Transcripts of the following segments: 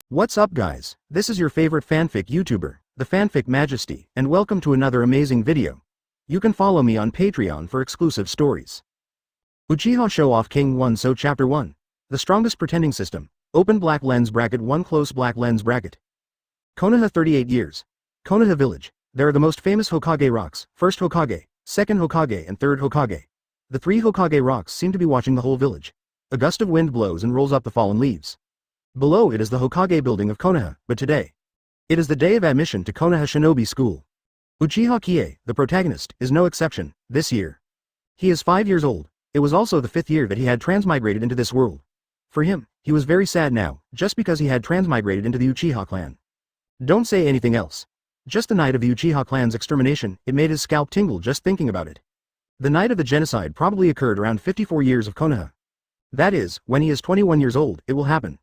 What's up guys, this is your favorite fanfic YouTuber, the Fanfic Majesty, and welcome to another amazing video. You can follow me on Patreon for exclusive stories. Uchiha Showoff King 1 So Chapter 1. The Strongest Pretending System. Open black lens bracket 1 close black lens bracket. Konoha 38 years. Konoha Village. There are the most famous Hokage rocks, first Hokage, second Hokage and third Hokage. The three Hokage rocks seem to be watching the whole village. A gust of wind blows and rolls up the fallen leaves. Below it is the Hokage building of Konoha, but today, it is the day of admission to Konoha Shinobi School. Uchiha Qiye, the protagonist, is no exception, this year. He is 5 years old. It was also the 5th year that he had transmigrated into this world. For him, he was very sad now, just because he had transmigrated into the Uchiha clan. Don't say anything else. Just the night of the Uchiha clan's extermination, it made his scalp tingle just thinking about it. The night of the genocide probably occurred around 54 years of Konoha. That is, when he is 21 years old, it will happen.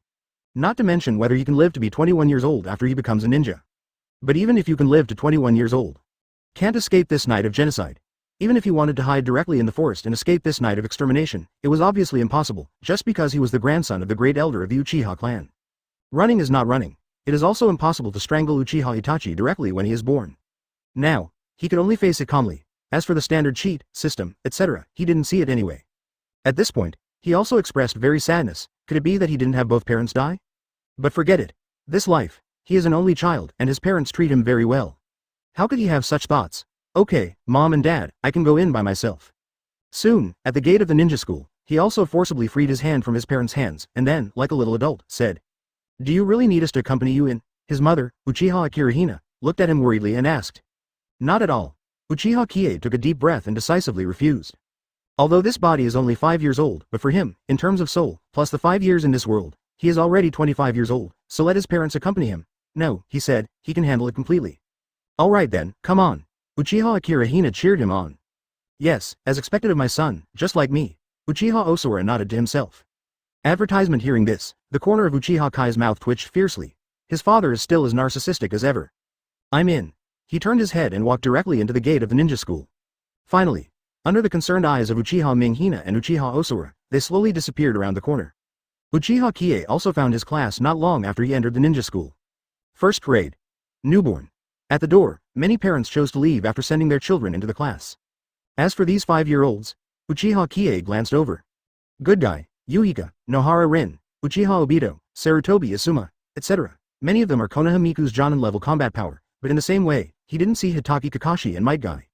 Not to mention whether he can live to be 21 years old after he becomes a ninja. But even if you can live to 21 years old, can't escape this night of genocide. Even if he wanted to hide directly in the forest and escape this night of extermination, it was obviously impossible, just because he was the grandson of the great elder of the Uchiha clan. Running is not running. It is also impossible to strangle Uchiha Itachi directly when he is born. Now, he could only face it calmly. As for the standard cheat, system, etc., he didn't see it anyway. At this point, he also expressed very sadness. Could it be that he didn't have both parents die? But forget it. This life, he is an only child and his parents treat him very well. How could he have such thoughts? Okay, mom and dad, I can go in by myself. Soon, at the gate of the ninja school, he also forcibly freed his hand from his parents' hands and then, like a little adult, said, "Do you really need us to accompany you in?" His mother, Uchiha Qiye, looked at him worriedly and asked. Not at all. Uchiha Qiye took a deep breath and decisively refused. Although this body is only 5 years old, but for him, in terms of soul, plus the 5 years in this world, he is already 25 years old, so let his parents accompany him. No, he said, he can handle it completely. Alright then, come on. Uchiha Qiye cheered him on. Yes, as expected of my son, just like me. Uchiha Osura nodded to himself. Advertisement. Hearing this, the corner of Uchiha Kai's mouth twitched fiercely. His father is still as narcissistic as ever. I'm in. He turned his head and walked directly into the gate of the ninja school. Finally, under the concerned eyes of Uchiha Mangekyou and Uchiha Osura, they slowly disappeared around the corner. Uchiha Qiye also found his class not long after he entered the ninja school. First grade. Newborn. At the door, many parents chose to leave after sending their children into the class. As for these 5-year-olds, Uchiha Qiye glanced over. Good guy, Yuhika, Nohara Rin, Uchiha Obito, Sarutobi Asuma, etc. Many of them are Konoha Miku's Jonin-level combat power, but in the same way, he didn't see Hitaki Kakashi and Might Guy.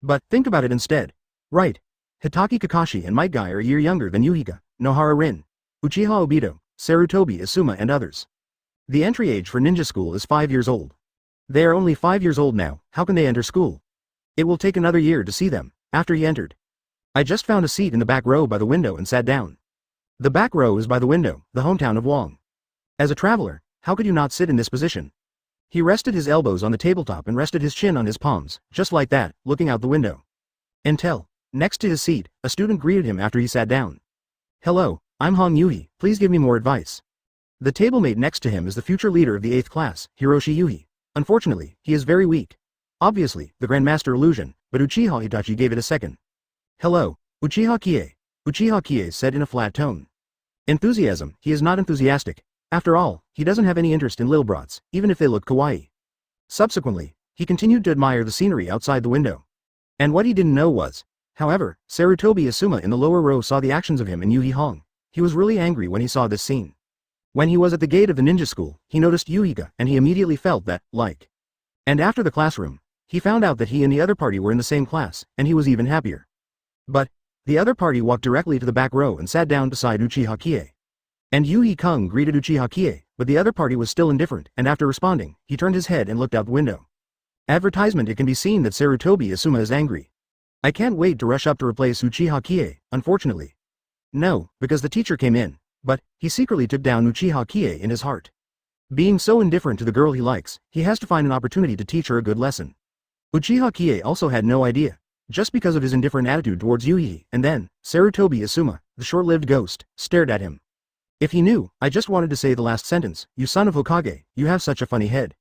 But, think about it instead. Right. Hitaki Kakashi and Might Guy are a year younger than Yuhika, Nohara Rin, Uchiha Obito, Sarutobi Asuma and others. The entry age for ninja school is 5 years old. They are only 5 years old now, how can they enter school? It will take another year to see them, after he entered. I just found a seat in the back row by the window and sat down. The back row is by the window, the hometown of Wong. As a traveler, how could you not sit in this position? He rested his elbows on the tabletop and rested his chin on his palms, just like that, looking out the window. Until, next to his seat, a student greeted him after he sat down. Hello, I'm Hong Yuhi, please give me more advice. The tablemate next to him is the future leader of the 8th class, Hiroshi Yuhi. Unfortunately, he is very weak. Obviously, the Grandmaster illusion, but Uchiha Itachi gave it a second. Hello, Uchiha Qiye. Uchiha Qiye said in a flat tone. Enthusiasm, he is not enthusiastic. After all, he doesn't have any interest in lil brats, even if they look kawaii. Subsequently, he continued to admire the scenery outside the window. And what he didn't know was, however, Sarutobi Asuma in the lower row saw the actions of him and Yuhi Hong. He was really angry when he saw this scene. When he was at the gate of the ninja school, he noticed Yuhika and he immediately felt that, like. And after the classroom, he found out that he and the other party were in the same class, and he was even happier. But, the other party walked directly to the back row and sat down beside Uchiha Qiye. And Yuhi Kung greeted Uchiha Qiye, but the other party was still indifferent, and after responding, he turned his head and looked out the window. Advertisement. It can be seen that Sarutobi Asuma is angry. I can't wait to rush up to replace Uchiha Qiye, unfortunately. No, because the teacher came in, but, he secretly took down Uchiha Qiye in his heart. Being so indifferent to the girl he likes, he has to find an opportunity to teach her a good lesson. Uchiha Qiye also had no idea, just because of his indifferent attitude towards Yuhi, and then, Sarutobi Asuma, the short-lived ghost, stared at him. If he knew, I just wanted to say the last sentence, you son of Hokage, you have such a funny head.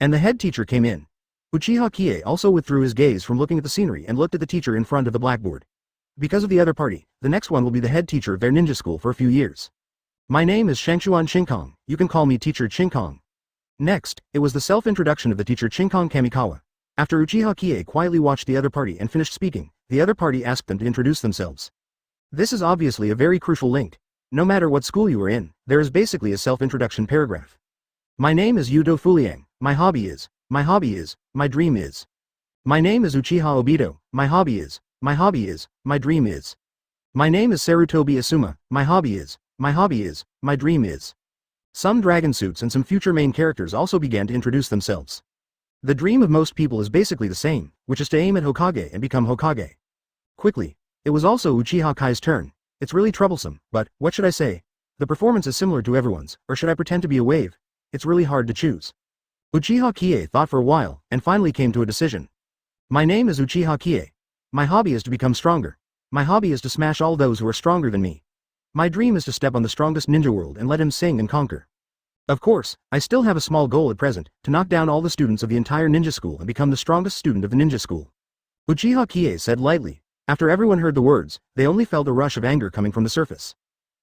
And the head teacher came in. Uchiha Qiye also withdrew his gaze from looking at the scenery and looked at the teacher in front of the blackboard. Because of the other party, the next one will be the head teacher of their ninja school for a few years. My name is Shangshuan Chinkong, you can call me Teacher Chinkong. Next, it was the self-introduction of the teacher Chinkong Kamikawa. After Uchiha Qiye quietly watched the other party and finished speaking, the other party asked them to introduce themselves. This is obviously a very crucial link. No matter what school you are in, there is basically a self-introduction paragraph. My name is Yudo Fuliang, my hobby is, my dream is. My name is Uchiha Obito, my hobby is, my dream is. My name is Sarutobi Asuma, my hobby is, my dream is. Some dragon suits and some future main characters also began to introduce themselves. The dream of most people is basically the same, which is to aim at Hokage and become Hokage. Quickly, it was also Uchiha Kai's turn. It's really troublesome, but, what should I say? The performance is similar to everyone's, or should I pretend to be a wave? It's really hard to choose. Uchiha Qiye thought for a while, and finally came to a decision. My name is Uchiha Qiye. My hobby is to become stronger. My hobby is to smash all those who are stronger than me. My dream is to step on the strongest ninja world and let him sing and conquer. Of course, I still have a small goal at present, to knock down all the students of the entire ninja school and become the strongest student of the ninja school. Uchiha Qiye said lightly. After everyone heard the words, they only felt a rush of anger coming from the surface.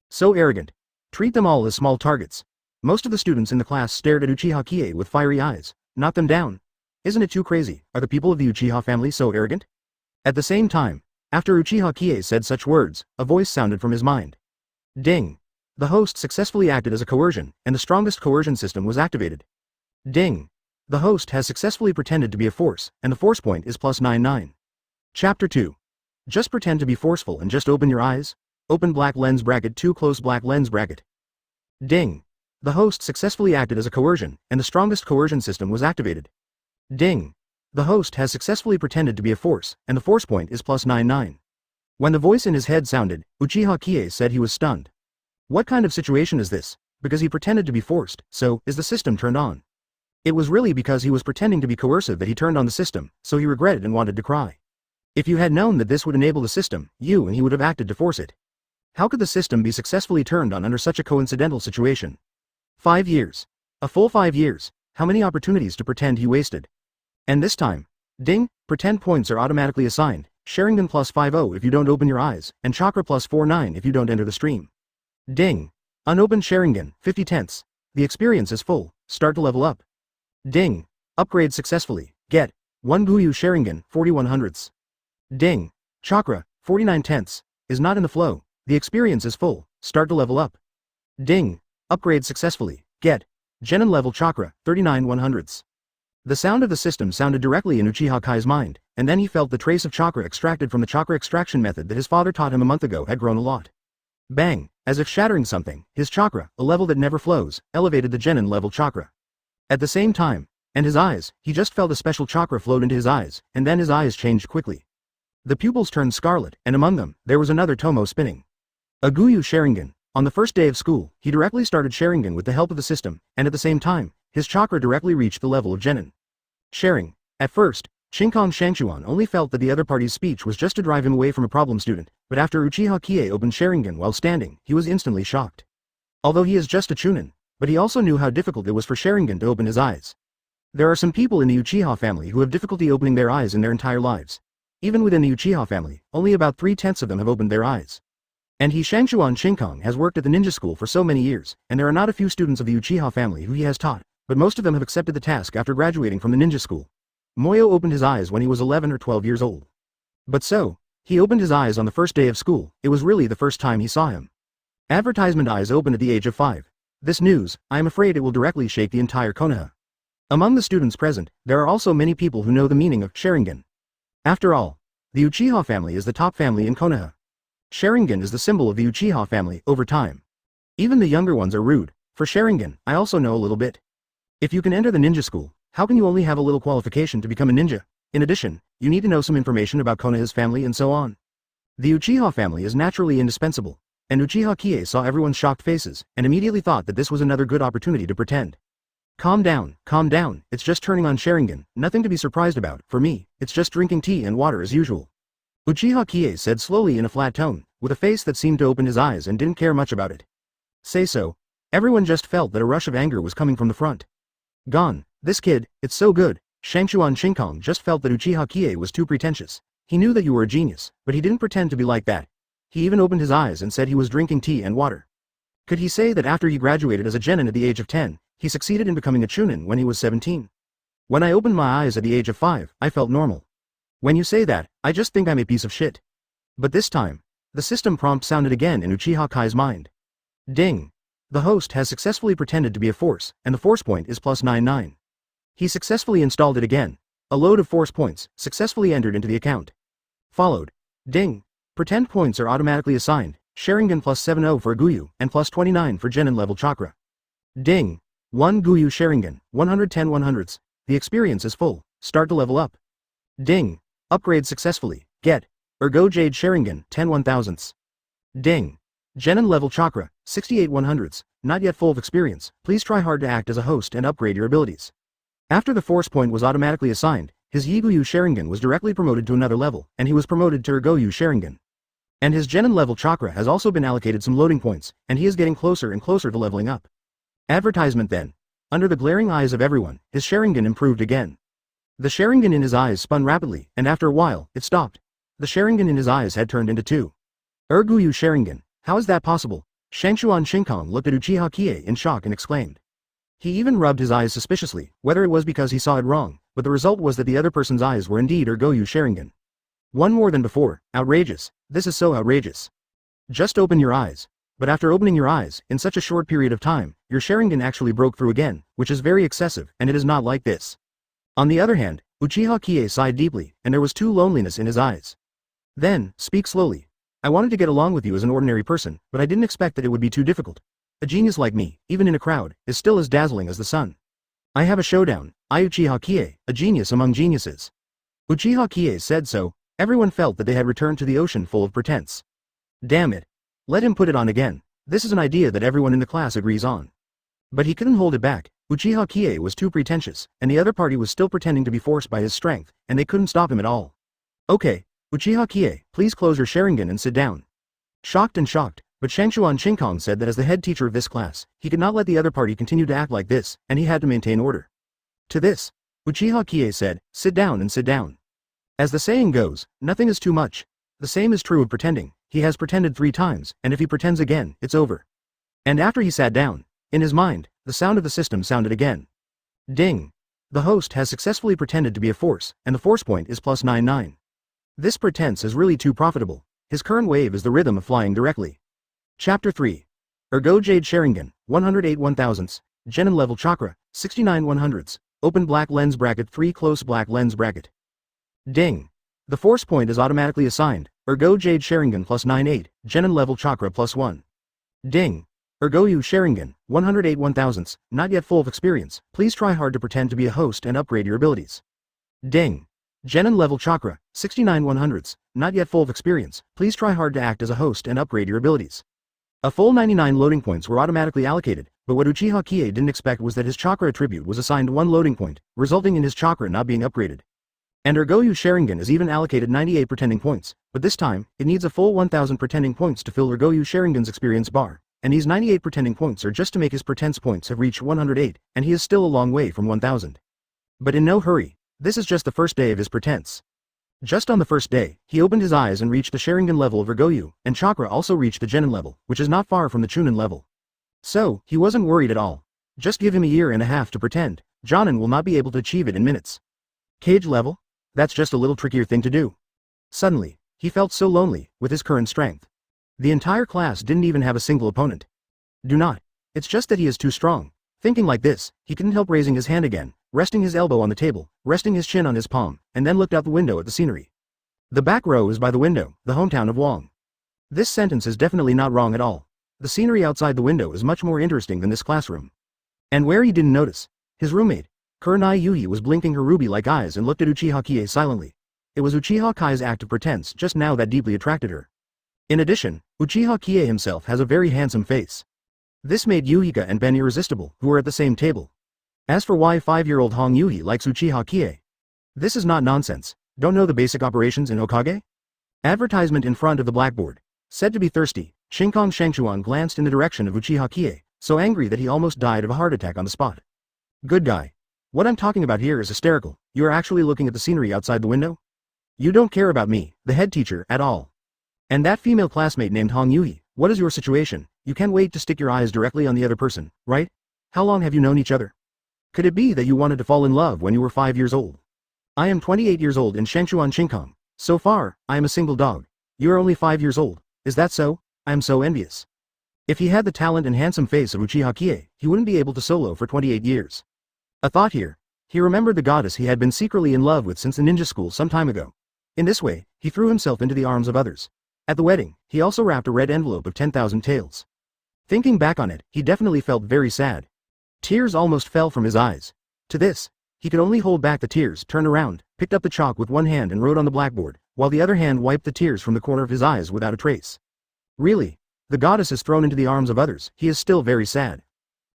So arrogant. Treat them all as small targets. Most of the students in the class stared at Uchiha Qiye with fiery eyes. Knock them down. Isn't it too crazy? Are the people of the Uchiha family so arrogant? At the same time, after Uchiha Qiye said such words, a voice sounded from his mind. Ding. The host successfully acted as a coercion, and the strongest coercion system was activated. Ding. The host has successfully pretended to be a force, and the force point is +99. Chapter 2. Just pretend to be forceful and just open your eyes. Open black lens bracket 2 close black lens bracket. Ding. The host successfully acted as a coercion, and the strongest coercion system was activated. Ding. The host has successfully pretended to be a force, and the force point is +99. When the voice in his head sounded, Uchiha Qiye said he was stunned. What kind of situation is this? Because he pretended to be forced, so, is the system turned on? It was really because he was pretending to be coercive that he turned on the system, so he regretted and wanted to cry. If you had known that this would enable the system, you and he would have acted to force it. How could the system be successfully turned on under such a coincidental situation? 5 years. A full 5 years. How many opportunities to pretend he wasted? And this time, ding, pretend points are automatically assigned, Sharingan +50 if you don't open your eyes, and Chakra +49 if you don't enter the stream. Ding. Unopened Sharingan, 50 tenths. The experience is full, start to level up. Ding. Upgrade successfully, get 1 Guyu Sharingan, 41 hundredths. Ding. Chakra, 49 tenths, is not in the flow, the experience is full, start to level up. Ding. Upgrade successfully, get Jonin level Chakra, 39 100ths. The sound of the system sounded directly in Uchiha Kai's mind, and then he felt the trace of chakra extracted from the chakra extraction method that his father taught him a month ago had grown a lot. Bang, as if shattering something, his chakra, a level that never flows, elevated the Jonin level chakra. At the same time, and his eyes, he just felt a special chakra flowed into his eyes, and then his eyes changed quickly. The pupils turned scarlet, and among them, there was another Tomo spinning. A Guyu Sharingan. On the first day of school, he directly started Sharingan with the help of the system, and at the same time, his chakra directly reached the level of Jonin. Sharing. At first, Chinkong Shangshuan only felt that the other party's speech was just to drive him away from a problem student, but after Uchiha Qiye opened Sharingan while standing, he was instantly shocked. Although he is just a Chunin, but he also knew how difficult it was for Sharingan to open his eyes. There are some people in the Uchiha family who have difficulty opening their eyes in their entire lives. Even within the Uchiha family, only about 3/10 of them have opened their eyes. And Shangshuan Chinkong has worked at the ninja school for so many years, and there are not a few students of the Uchiha family who he has taught, but most of them have accepted the task after graduating from the ninja school. Moyo opened his eyes when he was 11 or 12 years old. But so, he opened his eyes on the first day of school, it was really the first time he saw him. Advertisement eyes opened at the age of 5. This news, I am afraid it will directly shake the entire Konoha. Among the students present, there are also many people who know the meaning of Sharingan. After all, the Uchiha family is the top family in Konoha. Sharingan is the symbol of the Uchiha family over time. Even the younger ones are rude. For Sharingan, I also know a little bit. If you can enter the ninja school, how can you only have a little qualification to become a ninja? In addition, you need to know some information about Konoha's family and so on. The Uchiha family is naturally indispensable, and Uchiha Qiye saw everyone's shocked faces, and immediately thought that this was another good opportunity to pretend. Calm down, it's just turning on Sharingan, nothing to be surprised about, for me, it's just drinking tea and water as usual. Uchiha Qiye said slowly in a flat tone, with a face that seemed to open his eyes and didn't care much about it. Say so. Everyone just felt that a rush of anger was coming from the front. Gone, this kid, it's so good. Shangshuan Chinkong just felt that Uchiha Qiye was too pretentious. He knew that you were a genius, but he didn't pretend to be like that. He even opened his eyes and said he was drinking tea and water. Could he say that after he graduated as a genin at the age of 10, he succeeded in becoming a chunin when he was 17? When I opened my eyes at the age of 5, I felt normal. When you say that, I just think I'm a piece of shit. But this time, the system prompt sounded again in Uchiha Qiye's mind. Ding! The host has successfully pretended to be a force, and the force point is +99. He successfully installed it again. A load of force points, successfully entered into the account. Followed. Ding! Pretend points are automatically assigned, Sharingan +70 for a Guyu, and +29 for genin level chakra. Ding! 1 Guyu Sharingan, 110 100s. The experience is full, start to level up. Ding! Upgrade successfully, get. Ergo Jade Sharingan, 10 1000s. Ding! Genin level chakra, 68 100s, not yet full of experience, please try hard to act as a host and upgrade your abilities. After the force point was automatically assigned, his Yiguyu Sharingan was directly promoted to another level, and he was promoted to Ergoyu Sharingan. And his genin level chakra has also been allocated some loading points, and he is getting closer and closer to leveling up. Advertisement then. Under the glaring eyes of everyone, his Sharingan improved again. The Sharingan in his eyes spun rapidly, and after a while, it stopped. The Sharingan in his eyes had turned into 2. Ergoyu Sharingan, how is that possible? Shangchuan Shinkong looked at Uchiha Qiye in shock and exclaimed. He even rubbed his eyes suspiciously, whether it was because he saw it wrong, but the result was that the other person's eyes were indeed Ergoyu Sharingan. One more than before, outrageous, this is so outrageous. Just open your eyes. But after opening your eyes, in such a short period of time, your Sharingan actually broke through again, which is very excessive, and it is not like this. On the other hand, Uchiha Qiye sighed deeply, and there was too loneliness in his eyes. Then, speak slowly. I wanted to get along with you as an ordinary person, but I didn't expect that it would be too difficult. A genius like me, even in a crowd, is still as dazzling as the sun. I have a showdown, I Uchiha Qiye, a genius among geniuses. Uchiha Qiye said so, everyone felt that they had returned to the ocean full of pretense. Damn it. Let him put it on again, this is an idea that everyone in the class agrees on. But he couldn't hold it back, Uchiha Qiye was too pretentious, and the other party was still pretending to be forced by his strength, and they couldn't stop him at all. Okay, Uchiha Qiye, please close your Sharingan and sit down. Shocked, but Shangchuan Shinkong said that as the head teacher of this class, he could not let the other party continue to act like this, and he had to maintain order. To this, Uchiha Qiye said, sit down and sit down. As the saying goes, nothing is too much. The same is true of pretending. He has pretended 3 times, and if he pretends again, it's over. And after he sat down, in his mind, the sound of the system sounded again. Ding! The host has successfully pretended to be a force, and the force point is +99. This pretense is really too profitable. His current wave is the rhythm of flying directly. Chapter 3. Ergo Jade Sharingan, 108 1000s, genin level chakra, 69 100s, open black lens bracket 3 close black lens bracket. Ding! The force point is automatically assigned, Ergo Jade Sharingan +98, genin level chakra +1. Ding! Ergoyu Sharingan, 108 1000s, not yet full of experience, please try hard to pretend to be a host and upgrade your abilities. Ding! Genin level chakra, 69 100s, not yet full of experience, please try hard to act as a host and upgrade your abilities. A full 99 loading points were automatically allocated, but what Uchiha Qiye didn't expect was that his chakra attribute was assigned 1 loading point, resulting in his chakra not being upgraded. And Ergoyu Sharingan is even allocated 98 pretending points, but this time, it needs a full 1000 pretending points to fill Ergoyu Sharingan's experience bar, and these 98 pretending points are just to make his pretense points have reached 108, and he is still a long way from 1000. But in no hurry, this is just the first day of his pretense. Just on the first day, he opened his eyes and reached the Sharingan level of Ergoyu, and chakra also reached the genin level, which is not far from the Chunin level. So, he wasn't worried at all. Just give him a year and a half to pretend, Jonin will not be able to achieve it in minutes. Cage level? That's just a little trickier thing to do. Suddenly, he felt so lonely, with his current strength. The entire class didn't even have a single opponent. Do not. It's just that he is too strong. Thinking like this, he couldn't help raising his hand again, resting his elbow on the table, resting his chin on his palm, and then looked out the window at the scenery. The back row is by the window, the hometown of Wong. This sentence is definitely not wrong at all. The scenery outside the window is much more interesting than this classroom. And where he didn't notice, his roommate, Kurenai Yuhi was blinking her ruby-like eyes and looked at Uchiha Qiye silently. It was Uchiha Kai's act of pretense just now that deeply attracted her. In addition, Uchiha Qiye himself has a very handsome face. This made Yuhika and Ben irresistible, who were at the same table. As for why 5-year-old Hong Yuhi likes Uchiha Qiye, this is not nonsense. Don't know the basic operations in Hokage? Advertisement in front of the blackboard. Said to be thirsty, Shinkong Shangchuan glanced in the direction of Uchiha Qiye, so angry that he almost died of a heart attack on the spot. Good guy. What I'm talking about here is hysterical. You are actually looking at the scenery outside the window? You don't care about me, the head teacher, at all. And that female classmate named Hong Yuhi, what is your situation? You can't wait to stick your eyes directly on the other person, right? How long have you known each other? Could it be that you wanted to fall in love when you were 5 years old? I am 28 years old in Shengshuan Qingkong. So far, I am a single dog. You are only 5 years old. Is that so? I am so envious. If he had the talent and handsome face of Uchiha Qiye, he wouldn't be able to solo for 28 years. A thought here. He remembered the goddess he had been secretly in love with since the ninja school some time ago. In this way, he threw himself into the arms of others. At the wedding, he also wrapped a red envelope of 10,000 taels. Thinking back on it, he definitely felt very sad. Tears almost fell from his eyes. To this, he could only hold back the tears, turned around, picked up the chalk with one hand and wrote on the blackboard, while the other hand wiped the tears from the corner of his eyes without a trace. Really, the goddess is thrown into the arms of others, he is still very sad.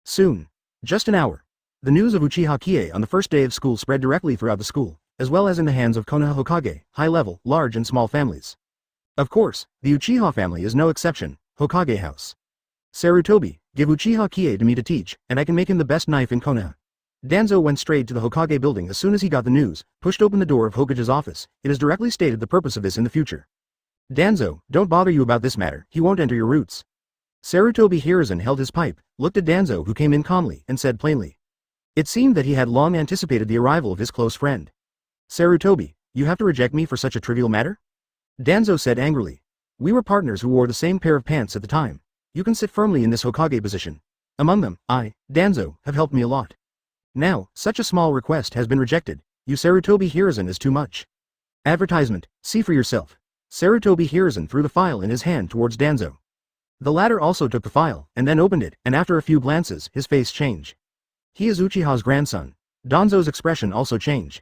Soon. Just an hour. The news of Uchiha Qiye on the first day of school spread directly throughout the school, as well as in the hands of Konoha Hokage, high-level, large and small families. Of course, the Uchiha family is no exception. Hokage house. Sarutobi, give Uchiha Qiye to me to teach, and I can make him the best knife in Konoha. Danzo went straight to the Hokage building as soon as he got the news, pushed open the door of Hokage's office. It is directly stated the purpose of this in the future. Danzo, don't bother you about this matter, he won't enter your roots. Sarutobi Hiruzen held his pipe, looked at Danzo who came in calmly, and said plainly. It seemed that he had long anticipated the arrival of his close friend. Sarutobi, you have to reject me for such a trivial matter? Danzo said angrily. We were partners who wore the same pair of pants at the time. You can sit firmly in this Hokage position. Among them, I, Danzo, have helped me a lot. Now, such a small request has been rejected. You Sarutobi Hiruzen is too much. Advertisement, see for yourself. Sarutobi Hiruzen threw the file in his hand towards Danzo. The latter also took the file, and then opened it, and after a few glances, his face changed. He is Uchiha's grandson. Danzo's expression also changed.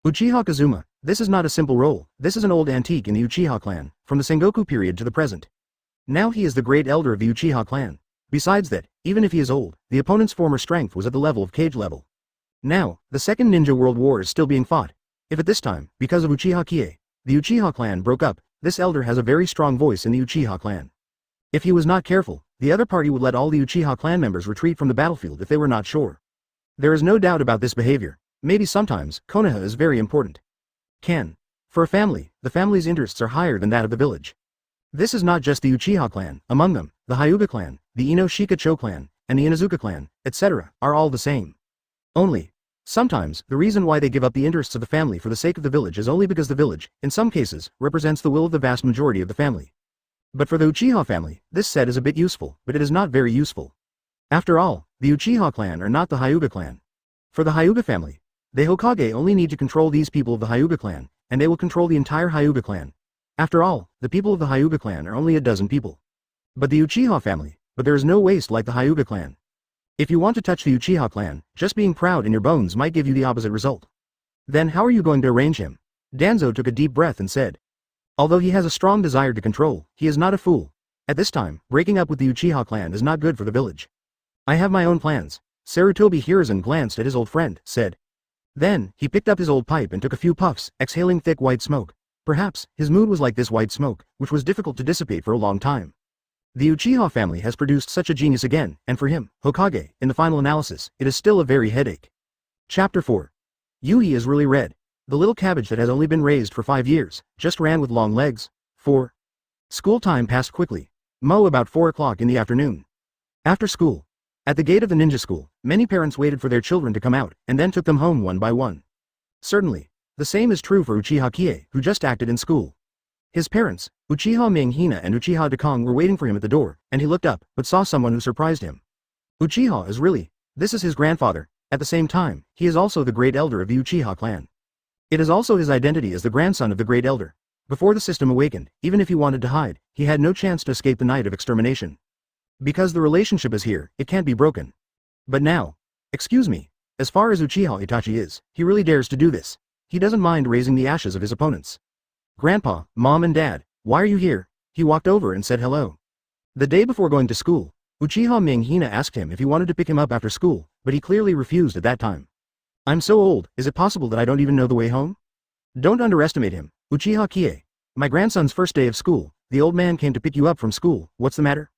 Uchiha Kazuma, this is not a simple role, this is an old antique in the Uchiha clan, from the Sengoku period to the present. Now he is the great elder of the Uchiha clan. Besides that, even if he is old, the opponent's former strength was at the level of cage level. Now, the Second Ninja World War is still being fought. If at this time, because of Uchiha Qiye, the Uchiha clan broke up, this elder has a very strong voice in the Uchiha clan. If he was not careful, the other party would let all the Uchiha clan members retreat from the battlefield if they were not sure. There is no doubt about this behavior. Maybe sometimes, Konoha is very important. For a family, the family's interests are higher than that of the village. This is not just the Uchiha clan, among them, the Hyuga clan, the Ino-Shika-Cho clan, and the Inazuka clan, etc., are all the same. Only, sometimes, the reason why they give up the interests of the family for the sake of the village is only because the village, in some cases, represents the will of the vast majority of the family. But for the Uchiha family, this said is a bit useful, but it is not very useful. After all, the Uchiha clan are not the Hyuga clan. For the Hyuga family, the Hokage only need to control these people of the Hyuga clan, and they will control the entire Hyuga clan. After all, the people of the Hyuga clan are only a dozen people. But the Uchiha family, but there is no waste like the Hyuga clan. If you want to touch the Uchiha clan, just being proud in your bones might give you the opposite result. Then how are you going to arrange him? Danzo took a deep breath and said. Although he has a strong desire to control, he is not a fool. At this time, breaking up with the Uchiha clan is not good for the village. I have my own plans. Sarutobi Hiruzen glanced at his old friend, said. Then, he picked up his old pipe and took a few puffs, exhaling thick white smoke. Perhaps, his mood was like this white smoke, which was difficult to dissipate for a long time. The Uchiha family has produced such a genius again, and for him, Hokage, in the final analysis, it is still a very headache. Chapter 4. Yui is really red. The little cabbage that has only been raised for 5 years, just ran with long legs. 4. School time passed quickly. About 4 o'clock in the afternoon. After school. At the gate of the ninja school, many parents waited for their children to come out, and then took them home one by one. Certainly. The same is true for Uchiha Qiye, who just acted in school. His parents, Uchiha Mangekyou and Uchiha Dekong were waiting for him at the door, and he looked up, but saw someone who surprised him. Uchiha is really, this is his grandfather. At the same time, he is also the great elder of the Uchiha clan. It is also his identity as the grandson of the great elder. Before the system awakened, even if he wanted to hide, he had no chance to escape the night of extermination. Because the relationship is here, it can't be broken. But now, excuse me, as far as Uchiha Itachi is, he really dares to do this. He doesn't mind raising the ashes of his opponents. Grandpa, Mom and Dad, why are you here? He walked over and said hello. The day before going to school, Uchiha Mangekyou asked him if he wanted to pick him up after school, but he clearly refused at that time. I'm so old, is it possible that I don't even know the way home? Don't underestimate him, Uchiha Qiye. My grandson's first day of school, the old man came to pick you up from school, what's the matter?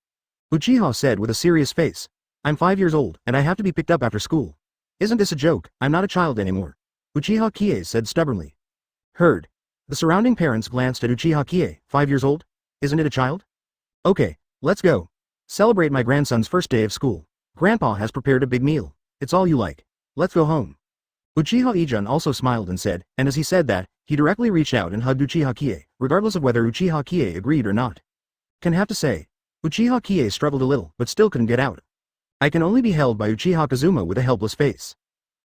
Uchiha said with a serious face. I'm 5 years old, and I have to be picked up after school. Isn't this a joke? I'm not a child anymore. Uchiha Qiye said stubbornly. Heard. The surrounding parents glanced at Uchiha Qiye, 5 years old? Isn't it a child? Okay, let's go. Celebrate my grandson's first day of school. Grandpa has prepared a big meal. It's all you like. Let's go home. Uchiha Ijun also smiled and said, and as he said that, he directly reached out and hugged Uchiha Qiye, regardless of whether Uchiha Qiye agreed or not. Can have to say, Uchiha Qiye struggled a little, but still couldn't get out. I can only be held by Uchiha Kazuma with a helpless face.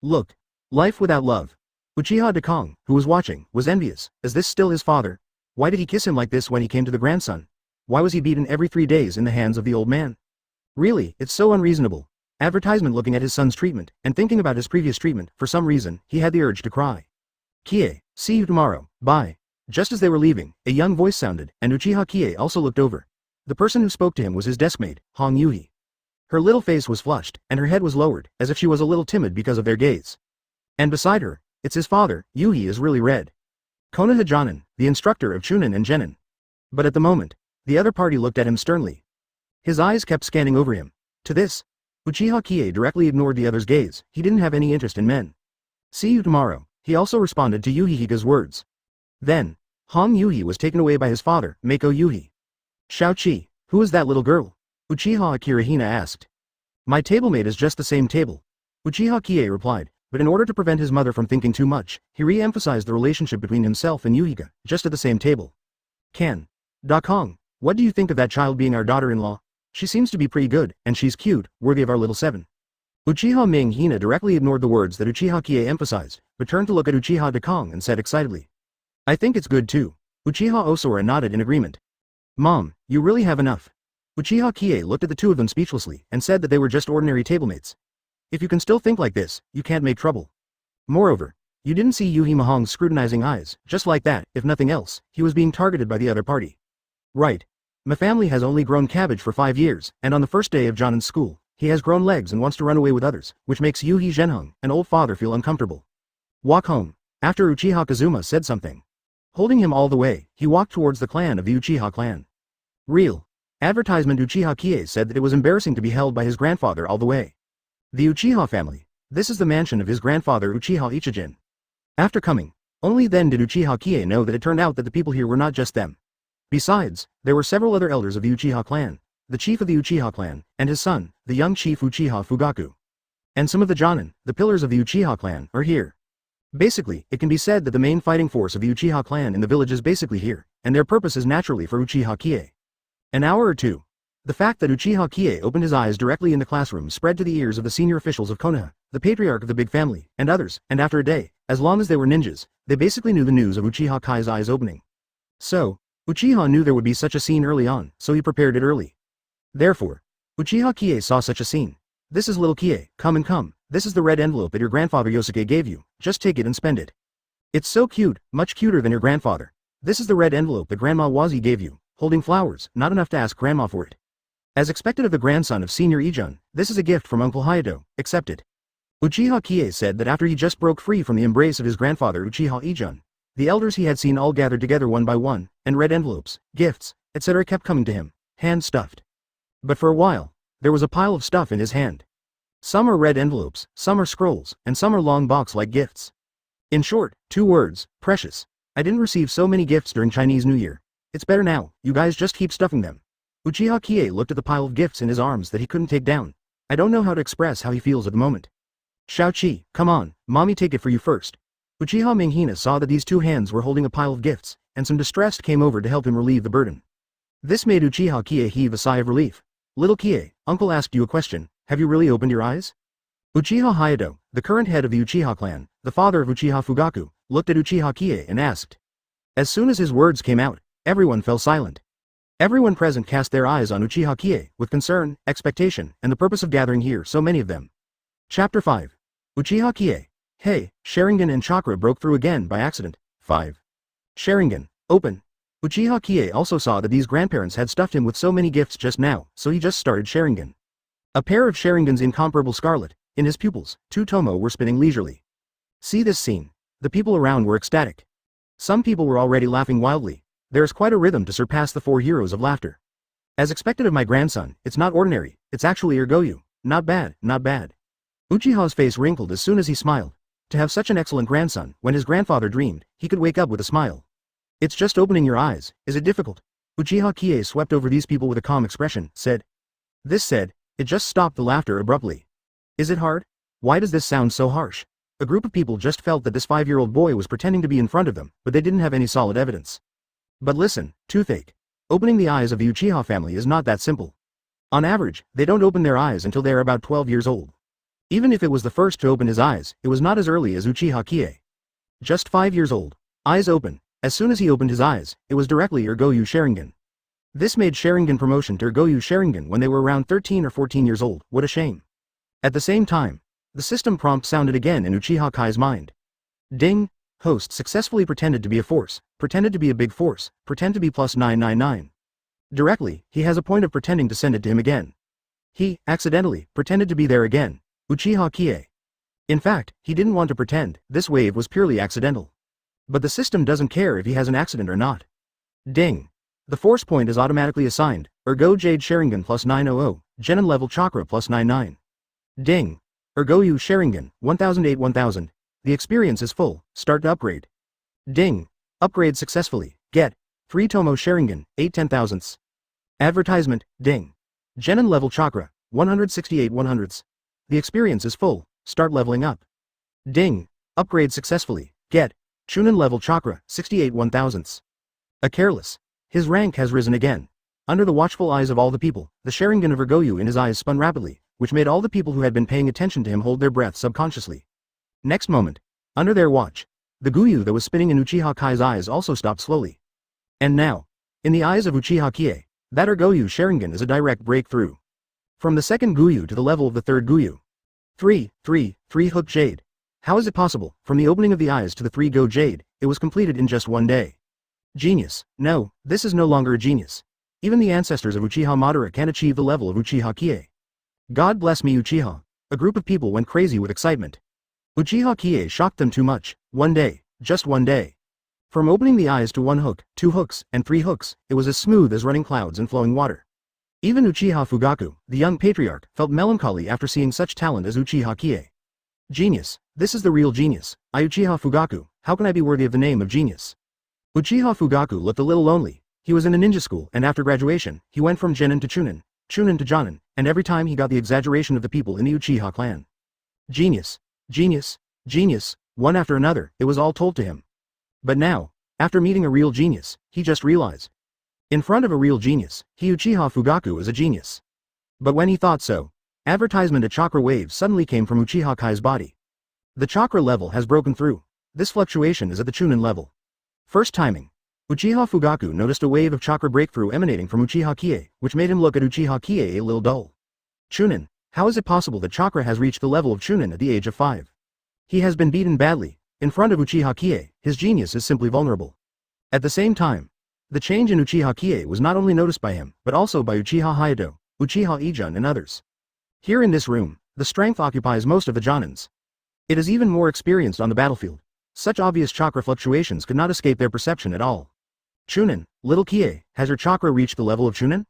Look. Life without love. Uchiha Dekong, who was watching, was envious. Is this still his father? Why did he kiss him like this when he came to the grandson? Why was he beaten every 3 days in the hands of the old man? Really, it's so unreasonable. Advertisement looking at his son's treatment, and thinking about his previous treatment, for some reason, he had the urge to cry. Qiye, see you tomorrow, bye. Just as they were leaving, a young voice sounded, and Uchiha Qiye also looked over. The person who spoke to him was his deskmate, Hong Yuhi. Her little face was flushed, and her head was lowered, as if she was a little timid because of their gaze. And beside her, it's his father. Yuhi is really red. Konoha Jonin, the instructor of Chunin and Genin. But at the moment, the other party looked at him sternly. His eyes kept scanning over him. To this, Uchiha Qiye directly ignored the other's gaze. He didn't have any interest in men. See you tomorrow. He also responded to Yuhi Higa's words. Then, Hong Yuhi was taken away by his father, Mako Yuhi. Xiaoqi, who is that little girl? Uchiha Akirahina asked. My tablemate is just the same table. Uchiha Qiye replied, but in order to prevent his mother from thinking too much, he re-emphasized the relationship between himself and Yuhiga, just at the same table. Dakong, what do you think of that child being our daughter-in-law? She seems to be pretty good, and she's cute, worthy of our little seven. Uchiha Ming Hina directly ignored the words that Uchiha Qiye emphasized, but turned to look at Uchiha Dekong and said excitedly. I think it's good too. Uchiha Osora nodded in agreement. Mom, you really have enough. Uchiha Qiye looked at the two of them speechlessly and said that they were just ordinary tablemates. If you can still think like this, you can't make trouble. Moreover, you didn't see Yuhi Mahong's scrutinizing eyes, just like that, if nothing else, he was being targeted by the other party. Right. My family has only grown cabbage for 5 years, and on the first day of Jonin's school, he has grown legs and wants to run away with others, which makes Yuhi Zhenheng, an old father, feel uncomfortable. Walk home. After Uchiha Kazuma said something. Holding him all the way, he walked towards the clan of the Uchiha clan. Real. Advertisement Uchiha Qiye said that it was embarrassing to be held by his grandfather all the way. The Uchiha family. This is the mansion of his grandfather Uchiha Ichijin. After coming, only then did Uchiha Qiye know that it turned out that the people here were not just them. Besides, there were several other elders of the Uchiha clan, the chief of the Uchiha clan, and his son, the young chief Uchiha Fugaku. And some of the Jonin, the pillars of the Uchiha clan, are here. Basically, it can be said that the main fighting force of the Uchiha clan in the village is basically here, and their purpose is naturally for Uchiha Qiye. An hour or two. The fact that Uchiha Qiye opened his eyes directly in the classroom spread to the ears of the senior officials of Konoha, the patriarch of the big family, and others, and after a day, as long as they were ninjas, they basically knew the news of Uchiha Kai's eyes opening. So, Uchiha knew there would be such a scene early on, so he prepared it early. Therefore, Uchiha Qiye saw such a scene. This is little Qiye, come and come, this is the red envelope that your grandfather Yosuke gave you, just take it and spend it. It's so cute, much cuter than your grandfather. This is the red envelope that Grandma Wazi gave you, holding flowers, not enough to ask Grandma for it. As expected of the grandson of Senior Ijun, this is a gift from Uncle Hayato, accept it. Uchiha Qiye said that after he just broke free from the embrace of his grandfather Uchiha Ijun, the elders he had seen all gathered together one by one, and red envelopes, gifts, etc. kept coming to him, hand-stuffed. But for a while, there was a pile of stuff in his hand. Some are red envelopes, some are scrolls, and some are long box-like gifts. In short, 2 words, precious. I didn't receive so many gifts during Chinese New Year. It's better now, you guys just keep stuffing them. Uchiha Qiye looked at the pile of gifts in his arms that he couldn't take down. I don't know how to express how he feels at the moment. Xiaoqi, come on, mommy take it for you first. Uchiha Minghina saw that these 2 hands were holding a pile of gifts, and some distress came over to help him relieve the burden. This made Uchiha Qiye heave a sigh of relief. Little Qiye, uncle asked you a question, have you really opened your eyes? Uchiha Hayato, the current head of the Uchiha clan, the father of Uchiha Fugaku, looked at Uchiha Qiye and asked. As soon as his words came out, everyone fell silent. Everyone present cast their eyes on Uchiha Qiye, with concern, expectation, and the purpose of gathering here so many of them. Chapter 5. Uchiha Qiye. Hey, Sharingan and Chakra broke through again by accident. 5. Sharingan, open. Uchiha Qiye also saw that these grandparents had stuffed him with so many gifts just now, so he just started Sharingan. A pair of Sharingan's incomparable scarlet, in his pupils, 2 Tomo were spinning leisurely. See this scene. The people around were ecstatic. Some people were already laughing wildly. There is quite a rhythm to surpass the 4 heroes of laughter. As expected of my grandson, it's not ordinary, it's actually Ergoyu. Not bad, not bad. Uchiha's face wrinkled as soon as he smiled. To have such an excellent grandson, when his grandfather dreamed, he could wake up with a smile. It's just opening your eyes, is it difficult? Uchiha Qiye swept over these people with a calm expression, said. This said, it just stopped the laughter abruptly. Is it hard? Why does this sound so harsh? A group of people just felt that this 5-year-old boy was pretending to be in front of them, but they didn't have any solid evidence. But listen, toothache. Opening the eyes of the Uchiha family is not that simple. On average, they don't open their eyes until they are about 12 years old. Even if it was the first to open his eyes, it was not as early as Uchiha Qiye. Just 5 years old. Eyes open. As soon as he opened his eyes, it was directly Goju Sharingan. This made Sharingan promotion to Goju Sharingan when they were around 13 or 14 years old. What a shame. At the same time, the system prompt sounded again in Uchiha Kai's mind. Ding! Host successfully pretended to be a force, pretended to be a big force, pretend to be plus 999. Directly, he has a point of pretending to send it to him again. He, accidentally, pretended to be there again. Uchiha Qiye. In fact, he didn't want to pretend, this wave was purely accidental. But the system doesn't care if he has an accident or not. Ding! The force point is automatically assigned, Ergo Jade Sharingan plus 900, Jonin-level chakra plus 99. Ding! Ergoyu Sharingan, 1008-1000. The experience is full, start to upgrade. Ding! Upgrade successfully, get 3 Tomo Sharingan, 8/10,000ths. Advertisement, ding. Jonin-level chakra, 168/100ths. The experience is full, start leveling up. Ding! Upgrade successfully, get Chunin-level chakra, 68/1000ths. A careless. His rank has risen again. Under the watchful eyes of all the people, the Sharingan of Ergoyu in his eyes spun rapidly, which made all the people who had been paying attention to him hold their breath subconsciously. Next moment, under their watch, the Guyu that was spinning in Uchiha Kai's eyes also stopped slowly. And now, in the eyes of Uchiha Qiye, that Ergoyu Sharingan is a direct breakthrough. From the second Guyu to the level of the third Guyu. 3 Hook Jade. How is it possible, from the opening of the eyes to the 3 Go Jade, it was completed in just one day? Genius. No, this is no longer a genius. Even the ancestors of Uchiha Madara can't achieve the level of Uchiha Qiye. God bless me Uchiha. A group of people went crazy with excitement. Uchiha Qiye shocked them too much. One day, just one day. From opening the eyes to 1 hook, 2 hooks, and 3 hooks, it was as smooth as running clouds and flowing water. Even Uchiha Fugaku, the young patriarch, felt melancholy after seeing such talent as Uchiha Qiye. Genius. This is the real genius. I Uchiha Fugaku, how can I be worthy of the name of genius? Uchiha Fugaku looked a little lonely. He was in a ninja school and after graduation, he went from Jonin to Chunin, Chunin to Jonin, and every time he got the exaggeration of the people in the Uchiha clan. Genius. Genius. Genius. One after another, it was all told to him. But now, after meeting a real genius, he just realized. In front of a real genius, he Uchiha Fugaku is a genius. But when he thought so, advertisement a chakra wave suddenly came from Uchiha Kai's body. The chakra level has broken through. This fluctuation is at the Chunin level. First timing. Uchiha Fugaku noticed a wave of chakra breakthrough emanating from Uchiha Qiye, which made him look at Uchiha Qiye a little dull. Chunin. How is it possible that chakra has reached the level of Chunin at the age of 5? He has been beaten badly. In front of Uchiha Qiye, his genius is simply vulnerable. At the same time, the change in Uchiha Qiye was not only noticed by him, but also by Uchiha Hayato, Uchiha Ijun and others. Here in this room, the strength occupies most of the Jonins. It is even more experienced on the battlefield. Such obvious chakra fluctuations could not escape their perception at all. Chunin, little Qiye, has your chakra reached the level of Chunin?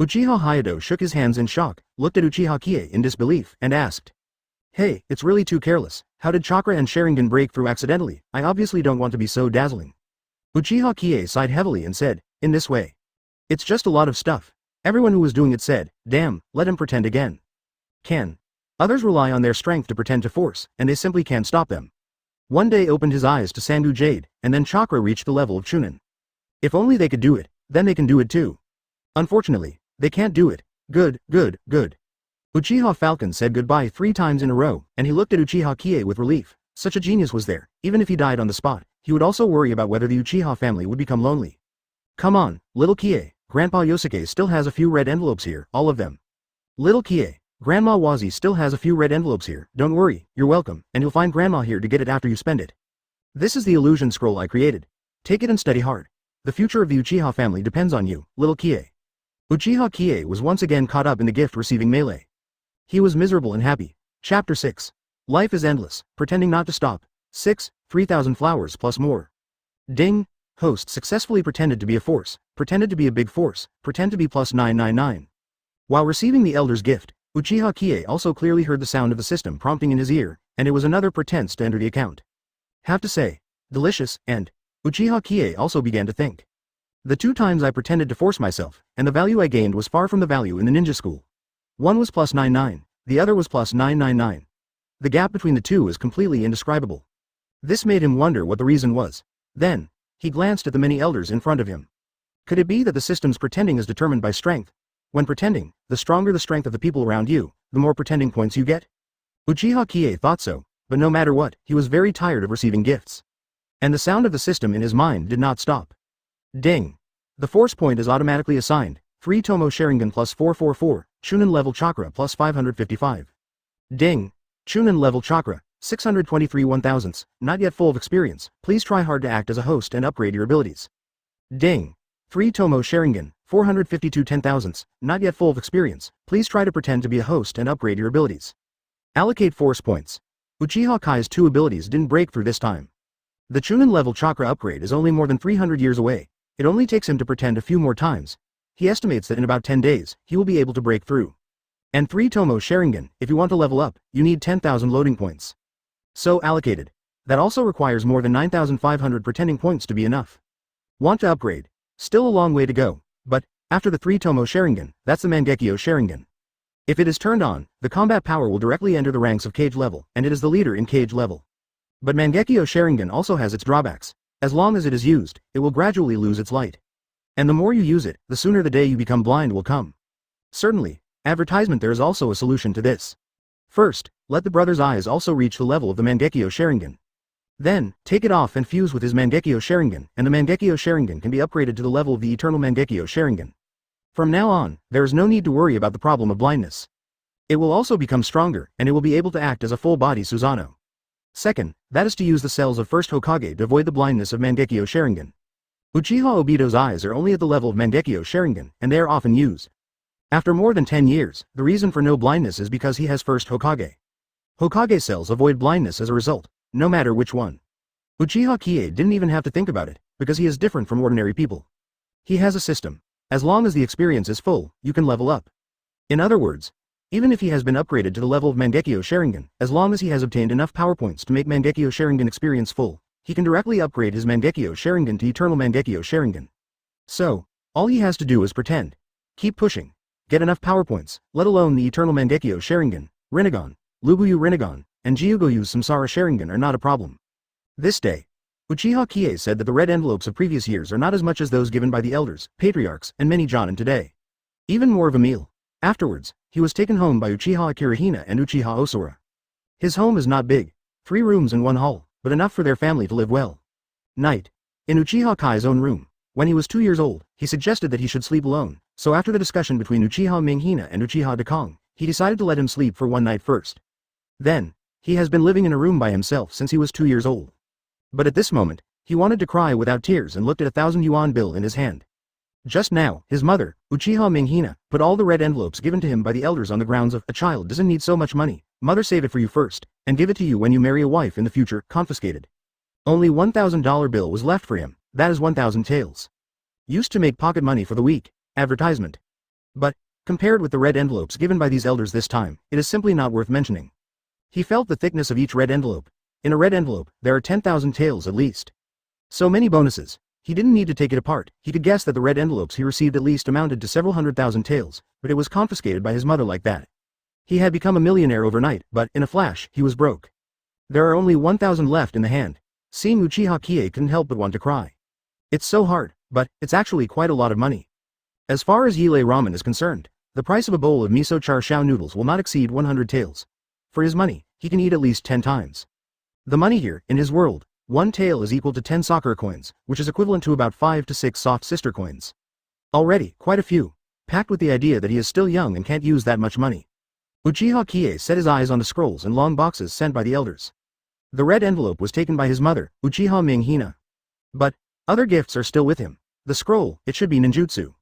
Uchiha Hayato shook his hands in shock, looked at Uchiha Qiye in disbelief, and asked. Hey, it's really too careless. How did chakra and Sharingan break through accidentally? I obviously don't want to be so dazzling. Uchiha Qiye sighed heavily and said, in this way. It's just a lot of stuff. Everyone who was doing it said, damn, let him pretend again. Can. Others rely on their strength to pretend to force, and they simply can't stop them. One day opened his eyes to Sangu Jade, and then chakra reached the level of Chunin. If only they could do it, then they can do it too. Unfortunately, they can't do it. Good. Uchiha Falcon said goodbye 3 times in a row, and he looked at Uchiha Qiye with relief. Such a genius was there. Even if he died on the spot, he would also worry about whether the Uchiha family would become lonely. Come on, little Qiye, Grandpa Yosuke still has a few red envelopes here, all of them. Little Qiye, Grandma Wazi still has a few red envelopes here, don't worry, you're welcome, and you'll find Grandma here to get it after you spend it. This is the illusion scroll I created. Take it and study hard. The future of the Uchiha family depends on you, little Qiye. Uchiha Qiye was once again caught up in the gift-receiving melee. He was miserable and happy. Chapter 6. Life is endless, pretending not to stop. 6, 3,000 flowers plus more. Ding! Host successfully pretended to be a force, pretended to be a big force, pretend to be plus 999. While receiving the elder's gift, Uchiha Qiye also clearly heard the sound of the system prompting in his ear, and it was another pretense to enter the account. Have to say, delicious, and Uchiha Qiye also began to think. The 2 times I pretended to force myself, and the value I gained was far from the value in the ninja school. One was plus 99, the other was plus 999. The gap between the two is completely indescribable. This made him wonder what the reason was. Then, he glanced at the many elders in front of him. Could it be that the system's pretending is determined by strength? When pretending, the stronger the strength of the people around you, the more pretending points you get? Uchiha Qiye thought so, but no matter what, he was very tired of receiving gifts. And the sound of the system in his mind did not stop. Ding! The force point is automatically assigned, 3 Tomo Sharingan plus 444, Chunin-level chakra plus 555. Ding! Chunin-level chakra, 623 1,000ths, not yet full of experience, please try hard to act as a host and upgrade your abilities. Ding! 3 Tomo Sharingan, 452 10,000ths, not yet full of experience, please try to pretend to be a host and upgrade your abilities. Allocate force points. Uchiha Kai's 2 abilities didn't break through this time. The Chunin-level chakra upgrade is only more than 300 years away, it only takes him to pretend a few more times. He estimates that in about 10 days, he will be able to break through. And 3 Tomo Sharingan, if you want to level up, you need 10,000 loading points. So allocated. That also requires more than 9,500 pretending points to be enough. Want to upgrade? Still a long way to go, but, after the 3 Tomo Sharingan, that's the Mangekyou Sharingan. If it is turned on, the combat power will directly enter the ranks of Cage level, and it is the leader in Cage level. But Mangekyou Sharingan also has its drawbacks. As long as it is used, it will gradually lose its light. And the more you use it, the sooner the day you become blind will come. Certainly, advertisement there is also a solution to this. First, let the brother's eyes also reach the level of the Mangekyou Sharingan. Then, take it off and fuse with his Mangekyou Sharingan, and the Mangekyou Sharingan can be upgraded to the level of the eternal Mangekyou Sharingan. From now on, there is no need to worry about the problem of blindness. It will also become stronger, and it will be able to act as a full-body Susanoo. Second, that is to use the cells of first Hokage to avoid the blindness of Mangekyou Sharingan. Uchiha Obito's eyes are only at the level of Mangekyou Sharingan, and they are often used. After more than 10 years, the reason for no blindness is because he has first Hokage. Hokage cells avoid blindness as a result, no matter which one. Uchiha Qiye didn't even have to think about it, because he is different from ordinary people. He has a system. As long as the experience is full, you can level up. In other words, even if he has been upgraded to the level of Mangekyou Sharingan, as long as he has obtained enough power points to make Mangekyou Sharingan experience full, he can directly upgrade his Mangekyou Sharingan to Eternal Mangekyou Sharingan. So, all he has to do is pretend. Keep pushing. Get enough power points, let alone the Eternal Mangekyou Sharingan, Rinnegan, Lubuyu Rinnegan, and Gyugoyu's Samsara Sharingan are not a problem. This day, Uchiha Qiye said that the red envelopes of previous years are not as much as those given by the elders, patriarchs, and many Jonin today. Even more of a meal. Afterwards, he was taken home by Uchiha Akirahina and Uchiha Osura. His home is not big, 3 rooms and 1 hall, but enough for their family to live well. Night. In Uchiha Kai's own room. When he was 2 years old, he suggested that he should sleep alone, so after the discussion between Uchiha Minghina and Uchiha Dekong, he decided to let him sleep for one night first. Then, he has been living in a room by himself since he was 2 years old. But at this moment, he wanted to cry without tears and looked at a 1,000 yuan bill in his hand. Just now, his mother, Uchiha Minghina, put all the red envelopes given to him by the elders on the grounds of, a child doesn't need so much money, mother save it for you first, and give it to you when you marry a wife in the future, confiscated. Only $1,000 bill was left for him, that is 1,000 taels. Used to make pocket money for the week, advertisement. But, compared with the red envelopes given by these elders this time, it is simply not worth mentioning. He felt the thickness of each red envelope. In a red envelope, there are 10,000 taels at least. So many bonuses. He didn't need to take it apart, he could guess that the red envelopes he received at least amounted to several 100,000 taels, but it was confiscated by his mother like that. He had become a millionaire overnight, but, in a flash, he was broke. There are only 1,000 left in the hand. Seeing Uchiha Qiye couldn't help but want to cry. It's so hard, but, it's actually quite a lot of money. As far as Yile Ramen is concerned, the price of a bowl of miso char shao noodles will not exceed 100 taels. For his money, he can eat at least 10 times. The money here, in his world, 1 tael is equal to 10 soccer coins, which is equivalent to about 5 to 6 soft sister coins. Already, quite a few, packed with the idea that he is still young and can't use that much money. Uchiha Qiye set his eyes on the scrolls and long boxes sent by the elders. The red envelope was taken by his mother, Uchiha Minghina. But, other gifts are still with him. The scroll, it should be ninjutsu.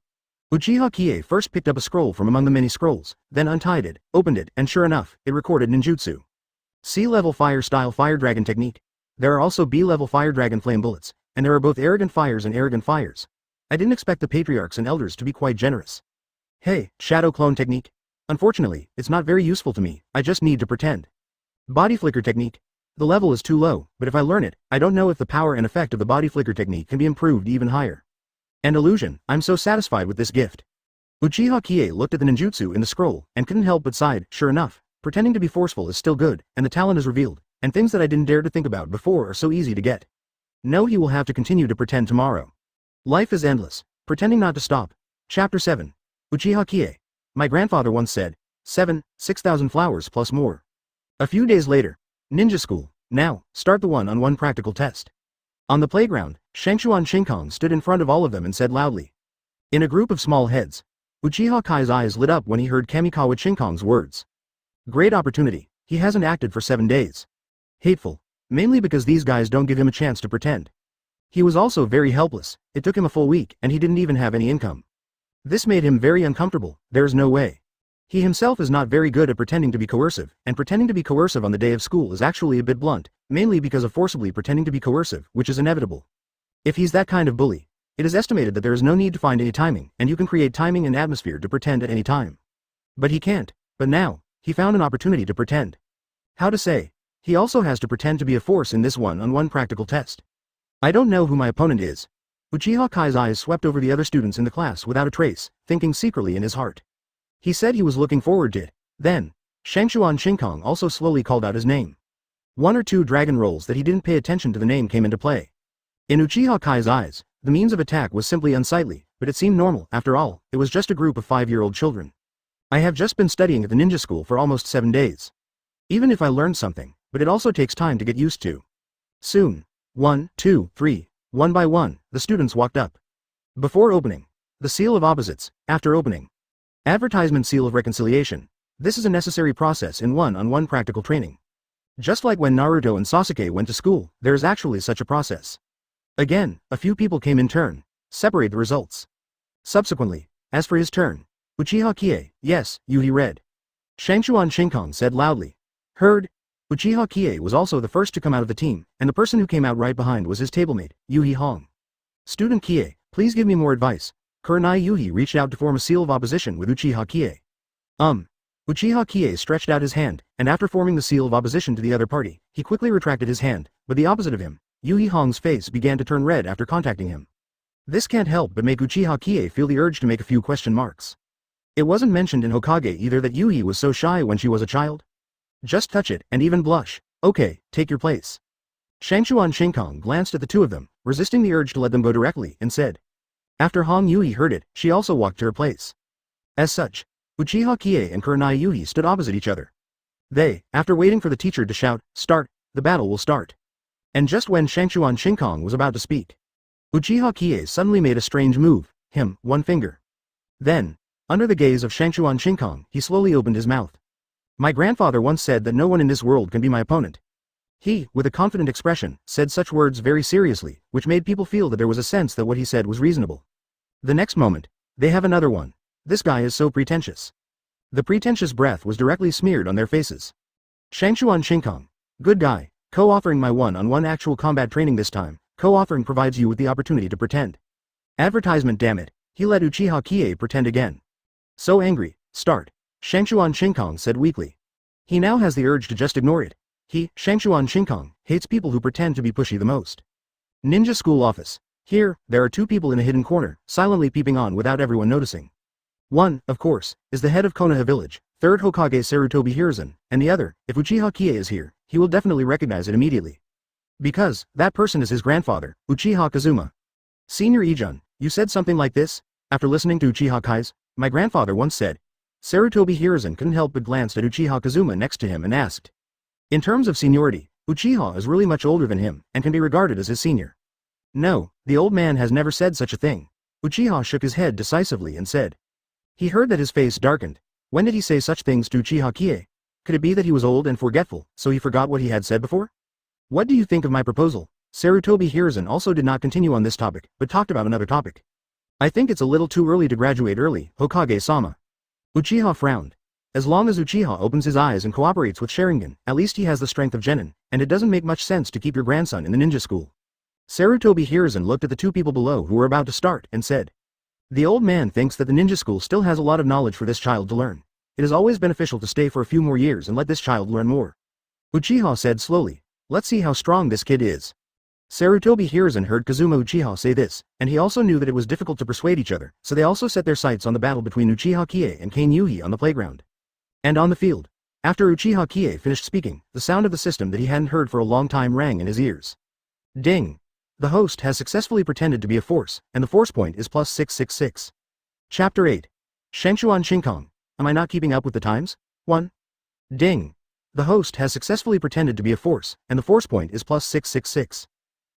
Uchiha Qiye first picked up a scroll from among the many scrolls, then untied it, opened it, and sure enough, it recorded ninjutsu. C-level fire-style fire dragon technique. There are also B-level fire dragon flame bullets, and there are both arrogant fires and arrogant fires. I didn't expect the patriarchs and elders to be quite generous. Hey, shadow clone technique. Unfortunately, it's not very useful to me, I just need to pretend. Body flicker technique. The level is too low, but if I learn it, I don't know if the power and effect of the body flicker technique can be improved even higher. And illusion, I'm so satisfied with this gift. Uchiha Qiye looked at the ninjutsu in the scroll, and couldn't help but sighed. Sure enough, pretending to be forceful is still good, and the talent is revealed, and things that I didn't dare to think about before are so easy to get. No, he will have to continue to pretend tomorrow. Life is endless, pretending not to stop. Chapter 7. Uchiha Qiye. My grandfather once said, 6,000 flowers plus more. A few days later. Ninja school. Now, start the one-on-one practical test. On the playground, Shangchuan Shinkong stood in front of all of them and said loudly. In a group of small heads, Uchiha Kai's eyes lit up when he heard Kamikawa Shinkong's words. Great opportunity, he hasn't acted for 7 days. Hateful. Mainly because these guys don't give him a chance to pretend. He was also very helpless, it took him a full week and he didn't even have any income. This made him very uncomfortable, there's no way. He himself is not very good at pretending to be coercive, and pretending to be coercive on the day of school is actually a bit blunt, mainly because of forcibly pretending to be coercive, which is inevitable. If he's that kind of bully, it is estimated that there is no need to find any timing, and you can create timing and atmosphere to pretend at any time. But he can't, but now, he found an opportunity to pretend. How to say? He also has to pretend to be a force in this one-on-one practical test. I don't know who my opponent is. Uchiha Kai's eyes swept over the other students in the class without a trace, thinking secretly in his heart. He said he was looking forward to it. Then, Shangchuan Shinkong also slowly called out his name. 1 or 2 dragon rolls that he didn't pay attention to the name came into play. In Uchiha Kai's eyes, the means of attack was simply unsightly, but it seemed normal. After all, it was just a group of 5-year-old children. I have just been studying at the ninja school for almost 7 days. Even if I learned something, but it also takes time to get used to. Soon. 1, 2, 3, one by one, the students walked up. Before opening. The seal of opposites, after opening. Advertisement seal of reconciliation. This is a necessary process in one-on-one practical training. Just like when Naruto and Sasuke went to school, there is actually such a process. Again, a few people came in turn. Separate the results. Subsequently, as for his turn. Uchiha Qiye, yes, Yuhi read. Shangchuan Shinkong said loudly. Heard. Uchiha Qiye was also the first to come out of the team, and the person who came out right behind was his tablemate, Yuhi Hong. Student Qiye, please give me more advice. Kurenai Yuhi reached out to form a seal of opposition with Uchiha Qiye. Uchiha Qiye stretched out his hand, and after forming the seal of opposition to the other party, he quickly retracted his hand, but the opposite of him, Yuhi Hong's face began to turn red after contacting him. This can't help but make Uchiha Qiye feel the urge to make a few question marks. It wasn't mentioned in Hokage either that Yuhi was so shy when she was a child. Just touch it, and even blush. Okay, take your place. Shangchuan Shinkong glanced at the two of them, resisting the urge to let them go directly, and said. After Hong Yuhi heard it, she also walked to her place. As such, Uchiha Qiye and Kurenai Yuhi stood opposite each other. They, after waiting for the teacher to shout, "Start," the battle will start. And just when Shangchuan Shinkong was about to speak, Uchiha Qiye suddenly made a strange move, one finger. Then, under the gaze of Shangchuan Shinkong, he slowly opened his mouth. My grandfather once said that no one in this world can be my opponent. He, with a confident expression, said such words very seriously, which made people feel that there was a sense that what he said was reasonable. The next moment, they have another one. This guy is so pretentious. The pretentious breath was directly smeared on their faces. Shangchuan Shinkong. Good guy, co-authoring my one-on-one actual combat training this time, co-authoring provides you with the opportunity to pretend. Advertisement, damn it, he let Uchiha Qiye pretend again. So angry, start. Shangchuan Shinkong said weakly. He now has the urge to just ignore it. He, Shangchuan Shinkong, hates people who pretend to be pushy the most. Ninja school office. Here, there are 2 people in a hidden corner, silently peeping on without everyone noticing. One, of course, is the head of Konoha village, 3rd Hokage Sarutobi Hiruzen, and the other, if Uchiha Qiye is here, he will definitely recognize it immediately. Because, that person is his grandfather, Uchiha Kazuma. Senior Ijun, you said something like this? After listening to Uchiha Kai's, my grandfather once said. Sarutobi Hiruzen couldn't help but glance at Uchiha Kazuma next to him and asked. In terms of seniority, Uchiha is really much older than him, and can be regarded as his senior. No, the old man has never said such a thing. Uchiha shook his head decisively and said. He heard that his face darkened. When did he say such things to Uchiha Qiye? Could it be that he was old and forgetful, so he forgot what he had said before? What do you think of my proposal? Sarutobi Hiruzen also did not continue on this topic, but talked about another topic. I think it's a little too early to graduate early, Hokage-sama. Uchiha frowned. As long as Uchiha opens his eyes and cooperates with Sharingan, at least he has the strength of Jonin, and it doesn't make much sense to keep your grandson in the ninja school. Sarutobi Hiruzen looked at the 2 people below who were about to start and said. The old man thinks that the ninja school still has a lot of knowledge for this child to learn. It is always beneficial to stay for a few more years and let this child learn more. Uchiha said slowly. Let's see how strong this kid is. Sarutobi Hiruzen heard Kazuma Uchiha say this, and he also knew that it was difficult to persuade each other, so they also set their sights on the battle between Uchiha Qiye and Kane Yuhi on the playground. And on the field. After Uchiha Qiye finished speaking, the sound of the system that he hadn't heard for a long time rang in his ears. Ding! The host has successfully pretended to be a force, and the force point is plus 666. Chapter 8. Shengshuan Shinkong. Am I not keeping up with the times? 1. Ding! The host has successfully pretended to be a force, and the force point is plus 666.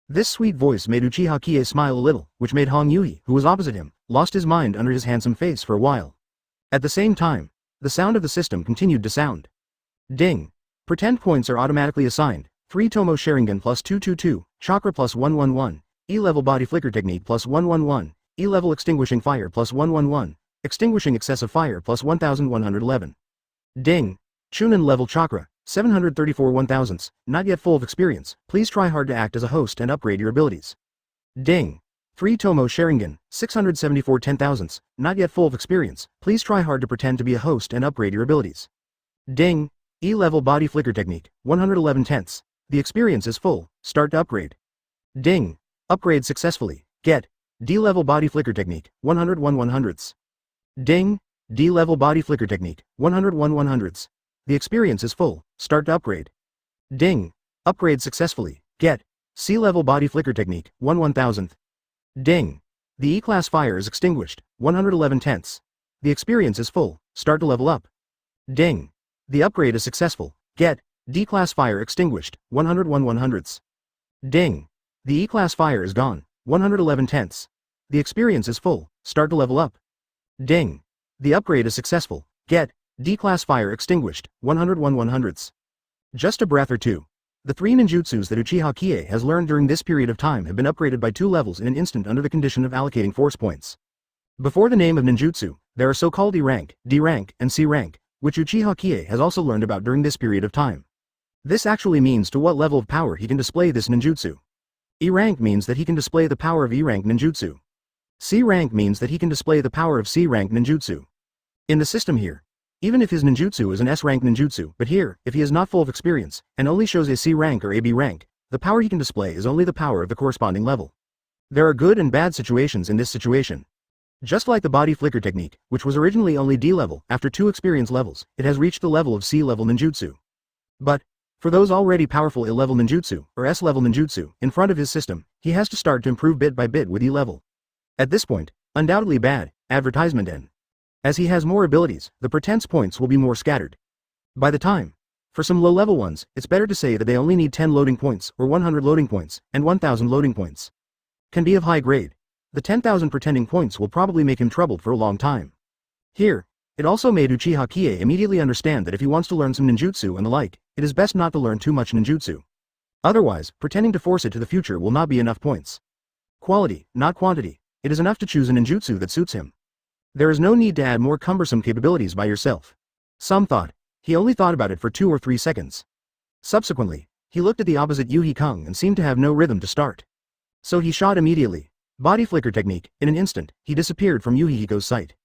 This sweet voice made Uchiha Qiye smile a little, which made Hong Yuhi, who was opposite him, lost his mind under his handsome face for a while. At the same time, the sound of the system continued to sound. Ding! Pretend points are automatically assigned. 3 Tomo Sharingan plus 222, Chakra plus 111, E-level body flicker technique plus 111, E-level extinguishing fire plus 111, extinguishing excessive fire plus 1111. Ding! Chunin-level chakra, 734 1000s, not yet full of experience, please try hard to act as a host and upgrade your abilities. Ding! 3 Tomo Sharingan, 674 10,000s, not yet full of experience, please try hard to pretend to be a host and upgrade your abilities. Ding! E-level body flicker technique, 111 tenths, the experience is full, start to upgrade. Ding! Upgrade successfully, get, D-level body flicker technique, 101 100ths. Ding! D-level body flicker technique, 101 100ths. The experience is full, start to upgrade. Ding! Upgrade successfully, get, C-level body flicker technique, 1/1000th. Ding! The E-class fire is extinguished, 111 tenths. The experience is full, start to level up. Ding! The upgrade is successful, get, D-class fire extinguished, 101 100ths. Ding! The E-class fire is gone, 111 tenths. The experience is full, start to level up. Ding! The upgrade is successful, get, D-class fire extinguished, 101 100ths. Just a breath or two. The 3 ninjutsus that Uchiha Qiye has learned during this period of time have been upgraded by 2 levels in an instant under the condition of allocating force points. Before the name of ninjutsu, there are so-called E rank, D rank, and C rank, which Uchiha Qiye has also learned about during this period of time. This actually means to what level of power he can display this ninjutsu. E rank means that he can display the power of E rank ninjutsu. C rank means that he can display the power of C rank ninjutsu. In the system here, even if his ninjutsu is an S rank ninjutsu, but here, if he is not full of experience, and only shows a C rank or a B rank, the power he can display is only the power of the corresponding level. There are good and bad situations in this situation. Just like the body flicker technique, which was originally only D level, after 2 experience levels, it has reached the level of C level ninjutsu. But, for those already powerful E level ninjutsu, or S level ninjutsu, in front of his system, he has to start to improve bit by bit with E level. At this point, undoubtedly bad, advertisement N. As he has more abilities, the pretense points will be more scattered. By the time, for some low-level ones, it's better to say that they only need 10 loading points, or 100 loading points, and 1000 loading points. Can be of high grade. The 10,000 pretending points will probably make him troubled for a long time. Here, it also made Uchiha Qiye immediately understand that if he wants to learn some ninjutsu and the like, it is best not to learn too much ninjutsu. Otherwise, pretending to force it to the future will not be enough points. Quality, not quantity. It is enough to choose a ninjutsu that suits him. There is no need to add more cumbersome capabilities by yourself. Some thought. He only thought about it for 2 or 3 seconds. Subsequently, he looked at the opposite Yuhi Kung and seemed to have no rhythm to start. So he shot immediately. Body flicker technique, in an instant, he disappeared from Yuhihiko's sight.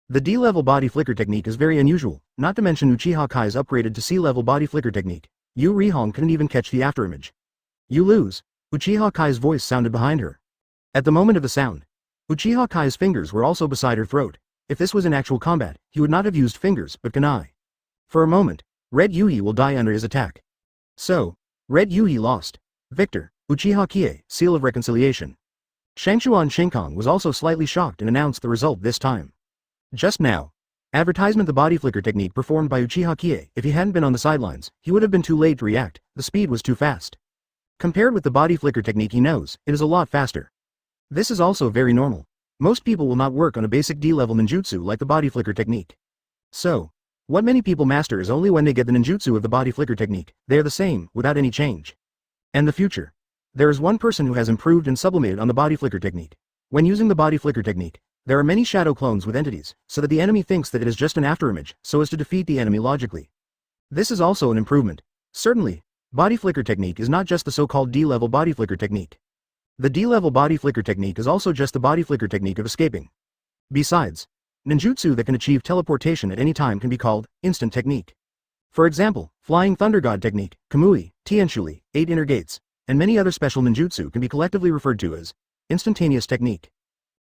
The D-level body flicker technique is very unusual, not to mention Uchiha Kai's upgraded to C-level body flicker technique. Yu Rihong couldn't even catch the afterimage. You lose. Uchiha Kai's voice sounded behind her. At the moment of the sound, Uchiha Kai's fingers were also beside her throat. If this was in actual combat, he would not have used fingers but kunai. For a moment, Red Yuhi will die under his attack. So, Red Yuhi lost. Victor, Uchiha Qiye, Seal of Reconciliation. Shengshuan Shinkong was also slightly shocked and announced the result this time. Just now. Advertisement. The body flicker technique performed by Uchiha Qiye. If he hadn't been on the sidelines, he would have been too late to react, the speed was too fast. Compared with the body flicker technique he knows, it is a lot faster. This is also very normal. Most people will not work on a basic D-level ninjutsu like the body flicker technique. So, what many people master is only when they get the ninjutsu of the body flicker technique, they are the same, without any change. And the future. There is one person who has improved and sublimated on the body flicker technique. When using the body flicker technique, there are many shadow clones with entities, so that the enemy thinks that it is just an afterimage, so as to defeat the enemy logically. This is also an improvement. Certainly, body flicker technique is not just the so-called D-level body flicker technique. The D-level body flicker technique is also just the body flicker technique of escaping. Besides, ninjutsu that can achieve teleportation at any time can be called instant technique. For example, Flying Thunder God technique, Kamui, Tianshuli, 8 inner gates, and many other special ninjutsu can be collectively referred to as instantaneous technique.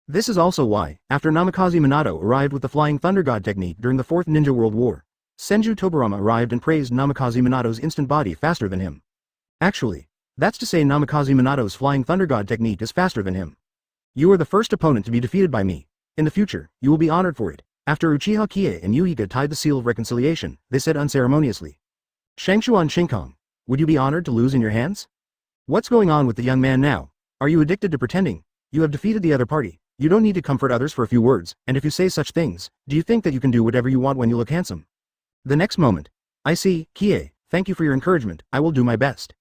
This is also why, after Namikaze Minato arrived with the Flying Thunder God technique during the Fourth Ninja World War, Senju Tobirama arrived and praised Namikaze Minato's instant body faster than him. Actually, that's to say Namikaze Minato's Flying Thunder God technique is faster than him. You are the first opponent to be defeated by me. In the future, you will be honored for it. After Uchiha Qiye and Yuhika tied the seal of reconciliation, they said unceremoniously. Shangshuan Shinkong, would you be honored to lose in your hands? What's going on with the young man now? Are you addicted to pretending? You have defeated the other party. You don't need to comfort others for a few words, and if you say such things, do you think that you can do whatever you want when you look handsome? The next moment. I see, Qiye, thank you for your encouragement, I will do my best.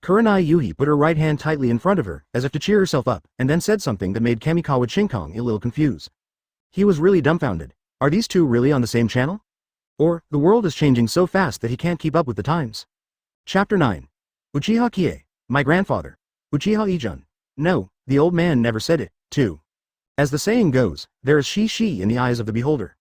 Kurenai Yuhi put her right hand tightly in front of her, as if to cheer herself up, and then said something that made Kamikawa Shinkong a little confused. He was really dumbfounded. Are these two really on the same channel? Or, the world is changing so fast that he can't keep up with the times. Chapter 9. Uchiha Qiye, my grandfather. Uchiha Ijun. No, the old man never said it, too. As the saying goes, there is shi in the eyes of the beholder.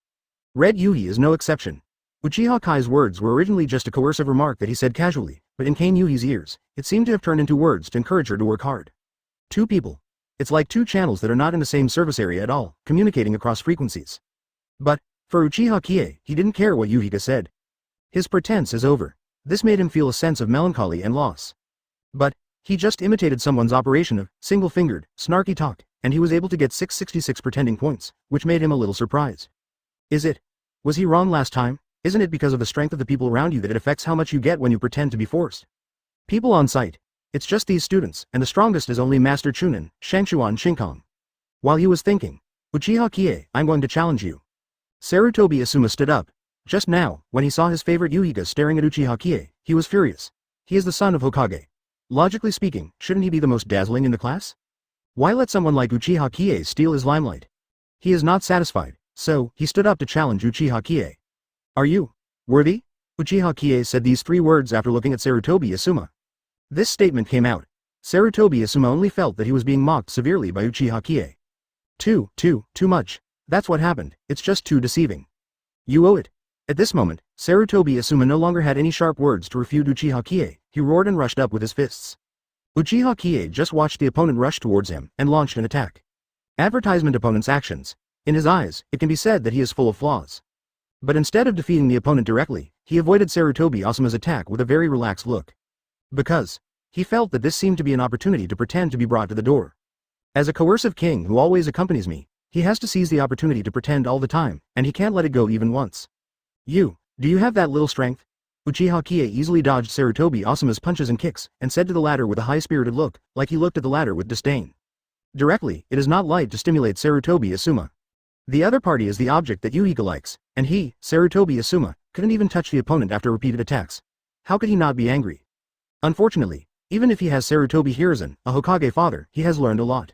Red Yuhi is no exception. Uchiha Kai's words were originally just a coercive remark that he said casually, but in Kane Yuhi's ears, it seemed to have turned into words to encourage her to work hard. Two people. It's like two channels that are not in the same service area at all, communicating across frequencies. But, for Uchiha Qiye, he didn't care what Yuhika said. His pretense is over. This made him feel a sense of melancholy and loss. But, he just imitated someone's operation of single-fingered, snarky talk, and he was able to get 666 pretending points, which made him a little surprised. Was he wrong last time? Isn't it because of the strength of the people around you that it affects how much you get when you pretend to be forced? People on site. It's just these students, and the strongest is only Master Chunin, Shangshuan Shinkong. While he was thinking, Uchiha Qiye, I'm going to challenge you. Sarutobi Asuma stood up. Just now, when he saw his favorite Yuhika staring at Uchiha Qiye, he was furious. He is the son of Hokage. Logically speaking, shouldn't he be the most dazzling in the class? Why let someone like Uchiha Qiye steal his limelight? He is not satisfied, so, he stood up to challenge Uchiha Qiye. Are you worthy? Uchiha Qiye said these three words after looking at Sarutobi Asuma. This statement came out. Sarutobi Asuma only felt that he was being mocked severely by Uchiha Qiye. Too much. That's what happened, it's just too deceiving. You owe it. At this moment, Sarutobi Asuma no longer had any sharp words to refute Uchiha Qiye, he roared and rushed up with his fists. Uchiha Qiye just watched the opponent rush towards him, and launched an attack. Advertisement opponent's actions. In his eyes, it can be said that he is full of flaws. But instead of defeating the opponent directly, he avoided Sarutobi Asuma's attack with a very relaxed look. Because he felt that this seemed to be an opportunity to pretend to be brought to the door. As a coercive king who always accompanies me, he has to seize the opportunity to pretend all the time, and he can't let it go even once. Do you have that little strength? Uchiha Qiye easily dodged Sarutobi Asuma's punches and kicks, and said to the latter with a high-spirited look, like he looked at the latter with disdain. Directly, it is not light to stimulate Sarutobi Asuma. The other party is the object that Yuhika likes, and he, Sarutobi Asuma, couldn't even touch the opponent after repeated attacks. How could he not be angry? Unfortunately, even if he has Sarutobi Hiruzen, a Hokage father, he has learned a lot.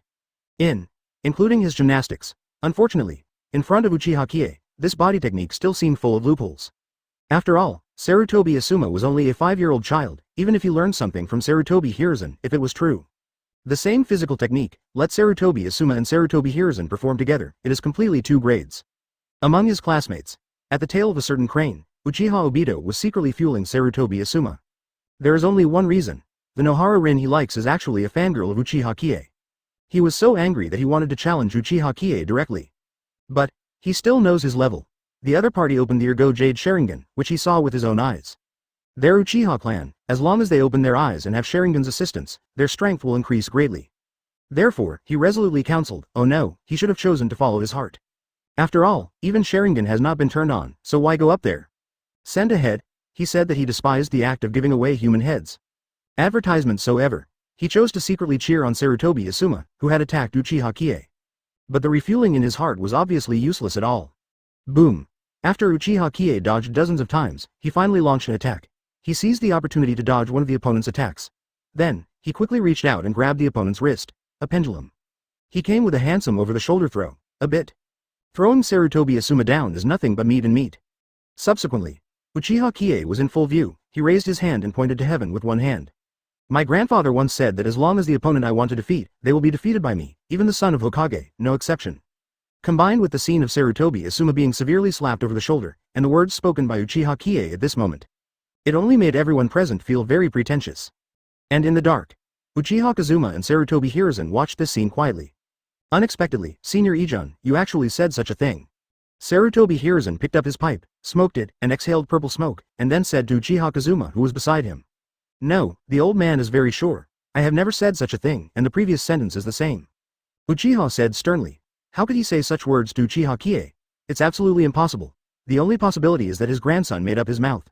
Including his gymnastics. Unfortunately, in front of Uchiha Qiye, this body technique still seemed full of loopholes. After all, Sarutobi Asuma was only a 5-year-old child, even if he learned something from Sarutobi Hiruzen, if it was true. The same physical technique, let Sarutobi Asuma and Sarutobi Hiruzen perform together, it is completely 2 grades. Among his classmates, at the tail of a certain crane, Uchiha Obito was secretly fueling Sarutobi Asuma. There is only one reason. The Nohara Rin he likes is actually a fangirl of Uchiha Qiye. He was so angry that he wanted to challenge Uchiha Qiye directly. But he still knows his level. The other party opened the Ergo Jade Sharingan, which he saw with his own eyes. Their Uchiha clan, as long as they open their eyes and have Sharingan's assistance, their strength will increase greatly. Therefore, he resolutely counseled, oh no, he should have chosen to follow his heart. After all, even Sharingan has not been turned on, so why go up there? Send ahead. He said that he despised the act of giving away human heads. Advertisement so ever. He chose to secretly cheer on Sarutobi Asuma, who had attacked Uchiha Qiye. But the refueling in his heart was obviously useless at all. Boom. After Uchiha Qiye dodged dozens of times, he finally launched an attack. He seized the opportunity to dodge one of the opponent's attacks. Then, he quickly reached out and grabbed the opponent's wrist, a pendulum. He came with a handsome over-the-shoulder throw, a bit. Throwing Sarutobi Asuma down is nothing but meat and meat. Subsequently, Uchiha Qiye was in full view. He raised his hand and pointed to heaven with one hand. My grandfather once said that as long as the opponent I want to defeat, they will be defeated by me, even the son of Hokage, no exception. Combined with the scene of Sarutobi Asuma being severely slapped over the shoulder, and the words spoken by Uchiha Qiye at this moment, it only made everyone present feel very pretentious. And in the dark, Uchiha Kazuma and Sarutobi Hiruzen watched this scene quietly. Unexpectedly, Senior Ijun, you actually said such a thing. Sarutobi Hiruzen picked up his pipe, smoked it, and exhaled purple smoke, and then said to Uchiha Kazuma who was beside him. No, the old man is very sure. I have never said such a thing, and the previous sentence is the same. Uchiha said sternly. How could he say such words to Uchiha Qiye? It's absolutely impossible. The only possibility is that his grandson made up his mouth.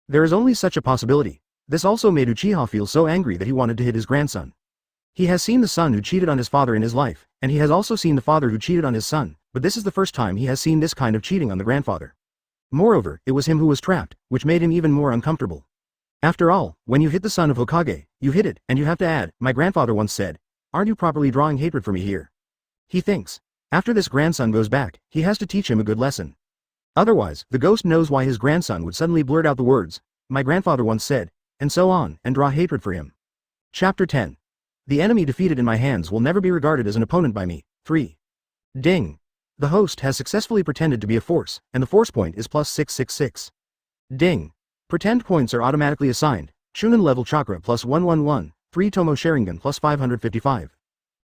There is only such a possibility. This also made Uchiha feel so angry that he wanted to hit his grandson. He has seen the son who cheated on his father in his life, and he has also seen the father who cheated on his son, but this is the first time he has seen this kind of cheating on the grandfather. Moreover, it was him who was trapped, which made him even more uncomfortable. After all, when you hit the son of Hokage, you hit it, and you have to add, my grandfather once said, aren't you properly drawing hatred for me here? He thinks. After this grandson goes back, he has to teach him a good lesson. Otherwise, the ghost knows why his grandson would suddenly blurt out the words, my grandfather once said, and so on, and draw hatred for him. Chapter 10. The enemy defeated in my hands will never be regarded as an opponent by me. 3. Ding. The host has successfully pretended to be a force, and the force point is plus 666. Ding. Pretend points are automatically assigned. Chunin-level chakra plus 111, 3 Tomo Sharingan plus 555.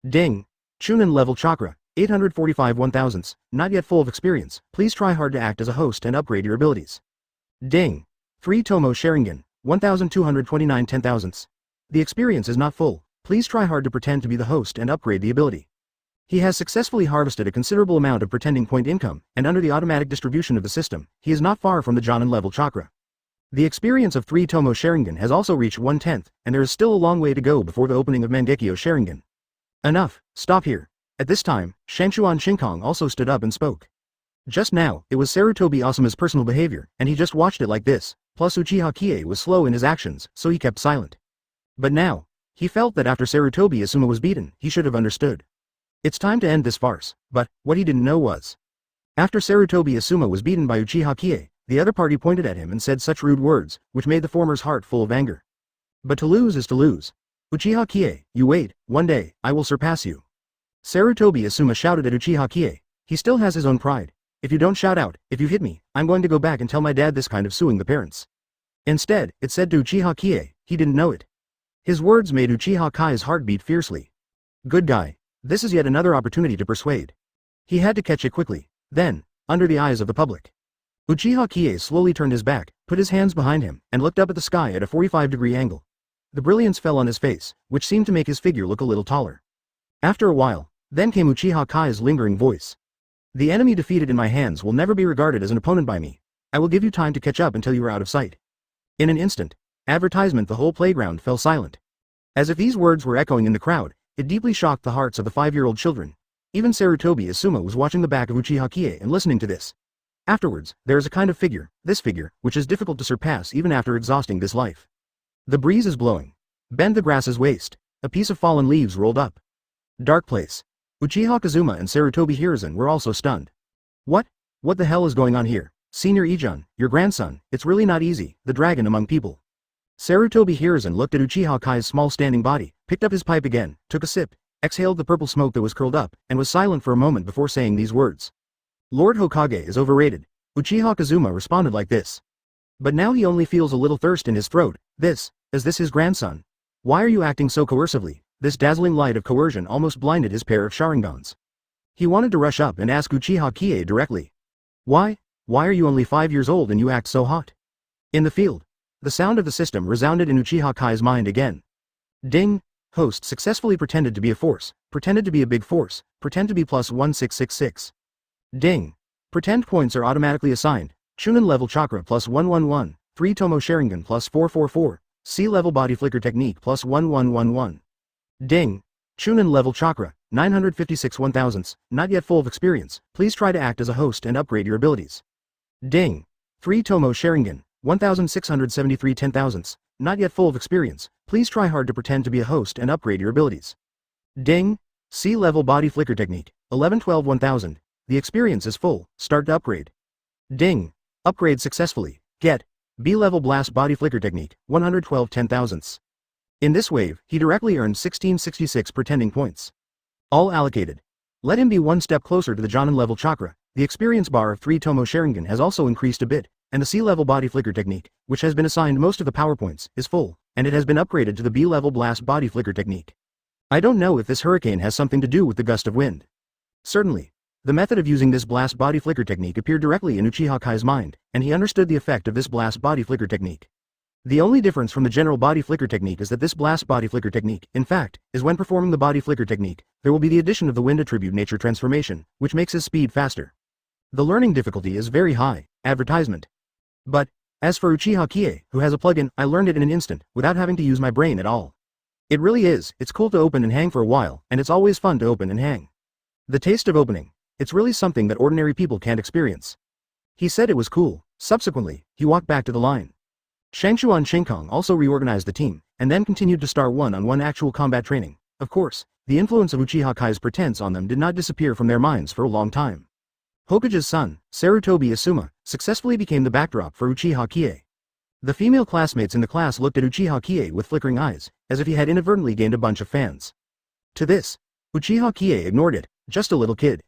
Ding. Chunin-level chakra, 845 1000s, not yet full of experience, please try hard to act as a host and upgrade your abilities. Ding. 3 Tomo Sharingan, 1229 10,000s. The experience is not full, please try hard to pretend to be the host and upgrade the ability. He has successfully harvested a considerable amount of pretending point income, and under the automatic distribution of the system, he is not far from the Jonin level chakra. The experience of 3 Tomo Sharingan has also reached 1/10, and there is still a long way to go before the opening of Mangekyou Sharingan. Enough, stop here. At this time, Shangshuan Shinkong also stood up and spoke. Just now, it was Sarutobi Asuma's personal behavior, and he just watched it like this, plus Uchiha Qiye was slow in his actions, so he kept silent. But now, he felt that after Sarutobi Asuma was beaten, he should have understood. It's time to end this farce, but, what he didn't know was. After Sarutobi Asuma was beaten by Uchiha Qiye, the other party pointed at him and said such rude words, which made the former's heart full of anger. But to lose is to lose. Uchiha Qiye, you wait, one day, I will surpass you. Sarutobi Asuma shouted at Uchiha Qiye. He still has his own pride. If you don't shout out, if you hit me, I'm going to go back and tell my dad this kind of suing the parents. Instead, it said to Uchiha Qiye, he didn't know it. His words made Uchiha Kai's heart beat fiercely. Good guy. This is yet another opportunity to persuade. He had to catch it quickly. Then, under the eyes of the public. Uchiha Qiye slowly turned his back, put his hands behind him, and looked up at the sky at a 45-degree angle. The brilliance fell on his face, which seemed to make his figure look a little taller. After a while, then came Uchiha Kai's lingering voice. The enemy defeated in my hands will never be regarded as an opponent by me. I will give you time to catch up until you are out of sight. In an instant, advertisement the whole playground fell silent. As if these words were echoing in the crowd, it deeply shocked the hearts of the 5-year-old children. Even Sarutobi Asuma was watching the back of Uchiha Qiye and listening to this. Afterwards, there is a kind of figure, this figure, which is difficult to surpass even after exhausting this life. The breeze is blowing. Bend the grass's waist. A piece of fallen leaves rolled up. Dark place. Uchiha Kazuma and Sarutobi Hiruzen were also stunned. What? What the hell is going on here? Senior Ijun, your grandson, it's really not easy, the dragon among people. Sarutobi Hiruzen looked at Uchiha Kai's small standing body, picked up his pipe again, took a sip, exhaled the purple smoke that was curled up, and was silent for a moment before saying these words. Lord Hokage is overrated. Uchiha Kazuma responded like this. But now he only feels a little thirst in his throat. Is this his grandson? Why are you acting so coercively? This dazzling light of coercion almost blinded his pair of Sharingans. He wanted to rush up and ask Uchiha Qiye directly. Why are you only 5 years old and you act so hot? In the field. The sound of the system resounded in Uchiha Kai's mind again. Ding! Host successfully pretended to be a force, pretended to be a big force, pretend to be plus 1666. Ding! Pretend points are automatically assigned. Chunin-level chakra plus 111, 3 Tomo Sharingan plus 444, C-level body flicker technique plus 1111. Ding! Chunin-level chakra, 956 1000s, not yet full of experience, please try to act as a host and upgrade your abilities. Ding! 3 Tomo Sharingan, 1673 10,000s, not yet full of experience, please try hard to pretend to be a host and upgrade your abilities. Ding! C-level body flicker technique, 1112 1000, the experience is full, start to upgrade. Ding! Upgrade successfully, get B-level blast body flicker technique, 112 10,000s. In this wave, he directly earned 1666 pretending points. All allocated. Let him be one step closer to the Jonin level chakra. The experience bar of 3 Tomo Sharingan has also increased a bit, and the C-level body flicker technique, which has been assigned most of the power points, is full, and it has been upgraded to the B-level blast body flicker technique. I don't know if this hurricane has something to do with the gust of wind. Certainly, the method of using this blast body flicker technique appeared directly in Uchiha Kai's mind, and he understood the effect of this blast body flicker technique. The only difference from the general body flicker technique is that this blast body flicker technique, in fact, is when performing the body flicker technique, there will be the addition of the wind attribute nature transformation, which makes his speed faster. The learning difficulty is very high. Advertisement. But, as for Uchiha Qiye, who has a plugin, I learned it in an instant, without having to use my brain at all. It really is, it's cool to open and hang for a while, and it's always fun to open and hang. The taste of opening. It's really something that ordinary people can't experience. He said it was cool. Subsequently, he walked back to the line. Shangchuan Shinkong also reorganized the team, and then continued to start one-on-one actual combat training. Of course, the influence of Uchiha Kai's pretense on them did not disappear from their minds for a long time. Hokage's son, Sarutobi Asuma, successfully became the backdrop for Uchiha Qiye. The female classmates in the class looked at Uchiha Qiye with flickering eyes, as if he had inadvertently gained a bunch of fans. To this, Uchiha Qiye ignored it, just a little kid.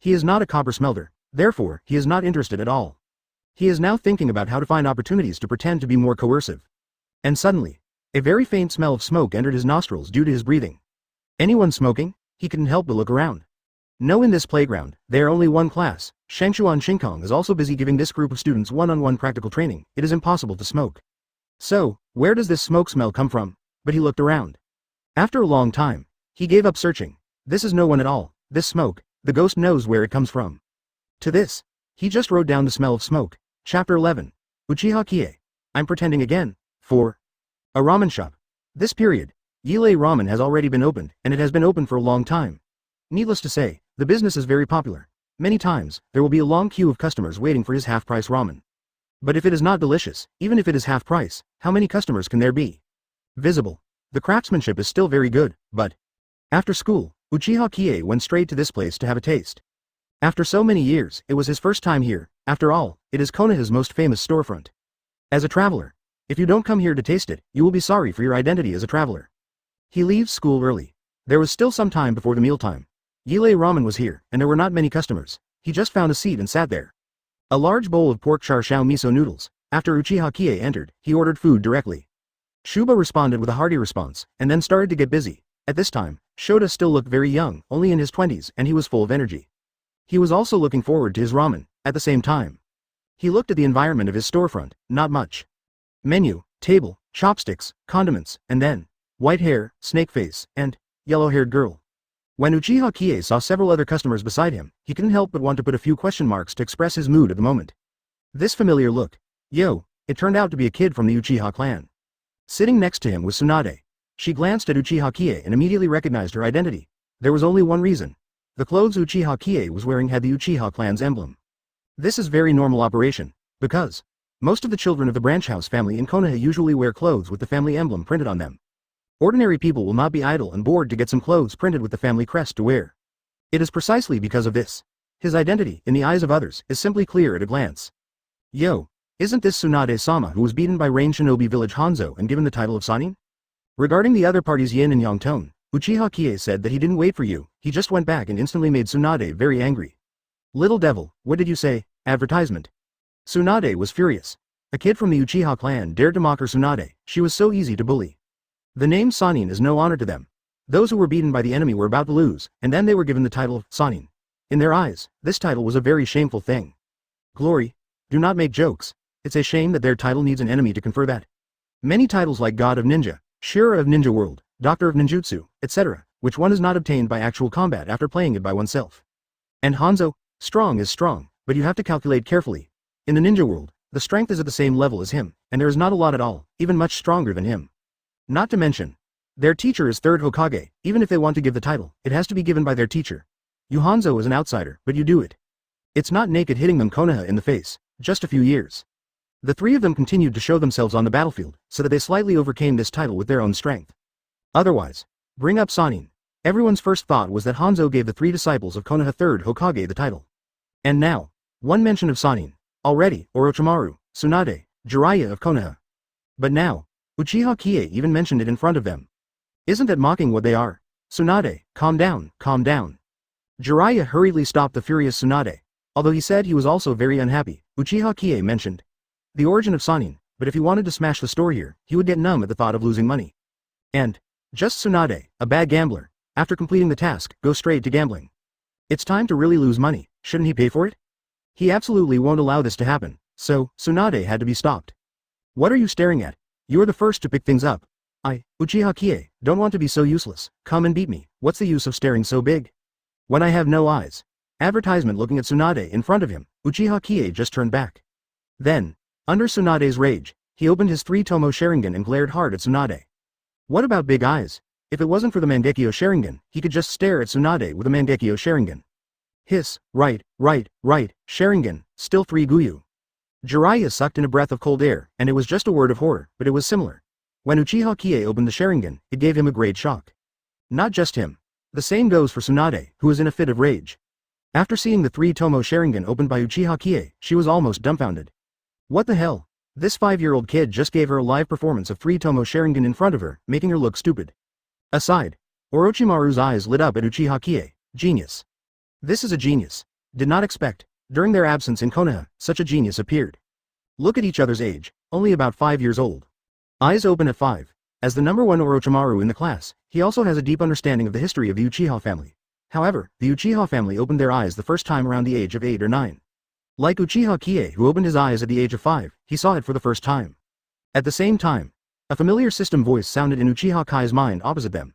He is not a copper smelter, therefore he is not interested at all. He is now thinking about how to find opportunities to pretend to be more coercive. And suddenly, a very faint smell of smoke entered his nostrils due to his breathing. Anyone smoking? He couldn't help but look around. No, in this playground, they are only one class. Shangchuan Shinkong is also busy giving this group of students one-on-one practical training. It is impossible to smoke. So, where does this smoke smell come from? But he looked around. After a long time, he gave up searching. This is no one at all. This smoke, the ghost knows where it comes from. To this, he just wrote down the smell of smoke. Chapter 11. Uchiha Qiye. I'm pretending again. 4. A ramen shop. This period, Yilei Ramen has already been opened, and it has been open for a long time. Needless to say, the business is very popular. Many times, there will be a long queue of customers waiting for his half-price ramen. But if it is not delicious, even if it is half-price, how many customers can there be? Visible. The craftsmanship is still very good, but after school, Uchiha Qiye went straight to this place to have a taste. After so many years, it was his first time here. After all, it is Konoha's most famous storefront. As a traveler, if you don't come here to taste it, you will be sorry for your identity as a traveler. He leaves school early. There was still some time before the mealtime. Yilei Ramen was here, and there were not many customers. He just found a seat and sat there. A large bowl of pork charshao miso noodles. After Uchiha Qiye entered, he ordered food directly. Shuba responded with a hearty response, and then started to get busy. At this time, Shota still looked very young, only in his 20s, and he was full of energy. He was also looking forward to his ramen. At the same time, he looked at the environment of his storefront. Not much. Menu, table, chopsticks, condiments, and then white hair, snake face, and yellow-haired girl. When Uchiha Qiye saw several other customers beside him, he couldn't help but want to put a few question marks to express his mood at the moment. This familiar look. Yo, it turned out to be a kid from the Uchiha clan. Sitting next to him was Tsunade. She glanced at Uchiha Qiye and immediately recognized her identity. There was only one reason. The clothes Uchiha Qiye was wearing had the Uchiha clan's emblem. This is very normal operation, because most of the children of the branch house family in Konoha usually wear clothes with the family emblem printed on them. Ordinary people will not be idle and bored to get some clothes printed with the family crest to wear. It is precisely because of this. His identity, in the eyes of others, is simply clear at a glance. Yo, isn't this Tsunade-sama who was beaten by Rain Shinobi village Hanzo and given the title of Sannin? Regarding the other parties Yin and Yang Tone, Uchiha Qiye said that he didn't wait for you, he just went back and instantly made Tsunade very angry. Little devil, what did you say? Advertisement. Tsunade was furious. A kid from the Uchiha clan dared to mock her Tsunade, she was so easy to bully. The name Sannin is no honor to them. Those who were beaten by the enemy were about to lose, and then they were given the title of Sannin. In their eyes, this title was a very shameful thing. Glory. Do not make jokes. It's a shame that their title needs an enemy to confer that. Many titles like God of Ninja, Shira of Ninja World, Doctor of Ninjutsu, etc., which one is not obtained by actual combat after playing it by oneself. And Hanzo, strong is strong, but you have to calculate carefully. In the ninja world, the strength is at the same level as him, and there is not a lot at all, even much stronger than him. Not to mention, their teacher is third Hokage. Even if they want to give the title, it has to be given by their teacher. You Hanzo is an outsider, but you do it. It's not naked hitting them Konoha in the face, just a few years. The three of them continued to show themselves on the battlefield, so that they slightly overcame this title with their own strength. Otherwise, bring up Sannin. Everyone's first thought was that Hanzo gave the three disciples of Konoha third Hokage the title. And now, one mention of Sannin. Already, Orochimaru, Tsunade, Jiraiya of Konoha. But now, Uchiha Qiye even mentioned it in front of them. Isn't that mocking what they are? Tsunade, calm down, calm down. Jiraiya hurriedly stopped the furious Tsunade. Although he said he was also very unhappy, Uchiha Qiye mentioned the origin of Sannin. but if he wanted to smash the store here, he would get numb at the thought of losing money. And just Tsunade, a bad gambler, after completing the task, goes straight to gambling. It's time to really lose money, shouldn't he pay for it? He absolutely won't allow this to happen, so Tsunade had to be stopped. What are you staring at? You're the first to pick things up. I, Uchiha Qiye, don't want to be so useless. Come and beat me. What's the use of staring so big? When I have no eyes. Advertisement looking at Tsunade in front of him, Uchiha Qiye just turned back. Then, under Tsunade's rage, he opened his 3-tomo Sharingan and glared hard at Tsunade. What about big eyes? If it wasn't for the Mangekyou Sharingan, he could just stare at Tsunade with a Mangekyou Sharingan. Hiss, right, Sharingan, still 3 Guyu. Jiraiya sucked in a breath of cold air, and it was just a word of horror, but it was similar. When Uchiha Qiye opened the Sharingan, it gave him a great shock. Not just him. The same goes for Tsunade, who was in a fit of rage. After seeing the 3-tomo Sharingan opened by Uchiha Qiye, she was almost dumbfounded. What the hell? This 5-year-old kid just gave her a live performance of 3-tomo Sharingan in front of her, making her look stupid. Aside, Orochimaru's eyes lit up at Uchiha Qiye. Genius. This is a genius. Did not expect, during their absence in Konoha, such a genius appeared. Look at each other's age, only about 5 years old. Eyes open at 5. As the number 1 Orochimaru in the class, he also has a deep understanding of the history of the Uchiha family. However, the Uchiha family opened their eyes the first time around the age of 8 or 9. Like Uchiha Qiye, who opened his eyes at the age of 5, he saw it for the first time. At the same time, a familiar system voice sounded in Uchiha Kai's mind opposite them.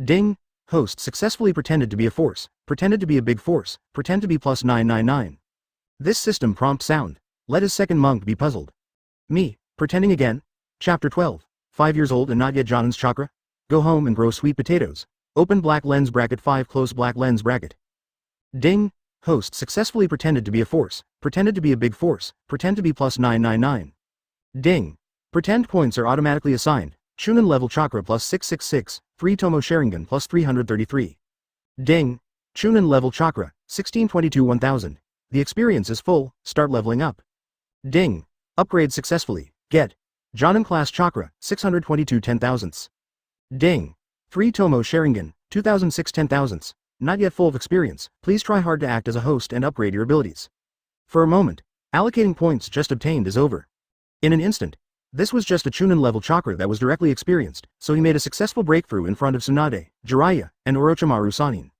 Ding! Host successfully pretended to be a force, pretended to be a big force, pretend to be plus 999. This system prompt sound. Let his second monk be puzzled. Me, pretending again? Chapter 12. 5 years old and not yet Jonin's chakra? Go home and grow sweet potatoes. Open black lens bracket 5 close black lens bracket. Ding! Host successfully pretended to be a force, pretended to be a big force, pretend to be plus 999. Ding! Pretend points are automatically assigned. Chunin-level chakra plus 666, 3-tomo Sharingan plus 333. Ding! Chunin-level chakra, 1622 1000. The experience is full, start leveling up. Ding! Upgrade successfully, get. Jonin class chakra, 622 10,000ths. Ding! 3-tomo Sharingan, 2006 10,000ths. Not yet full of experience, please try hard to act as a host and upgrade your abilities. For a moment, allocating points just obtained is over. In an instant, this was just a Chunin-level chakra that was directly experienced, so he made a successful breakthrough in front of Tsunade, Jiraiya, and Orochimaru Sannin.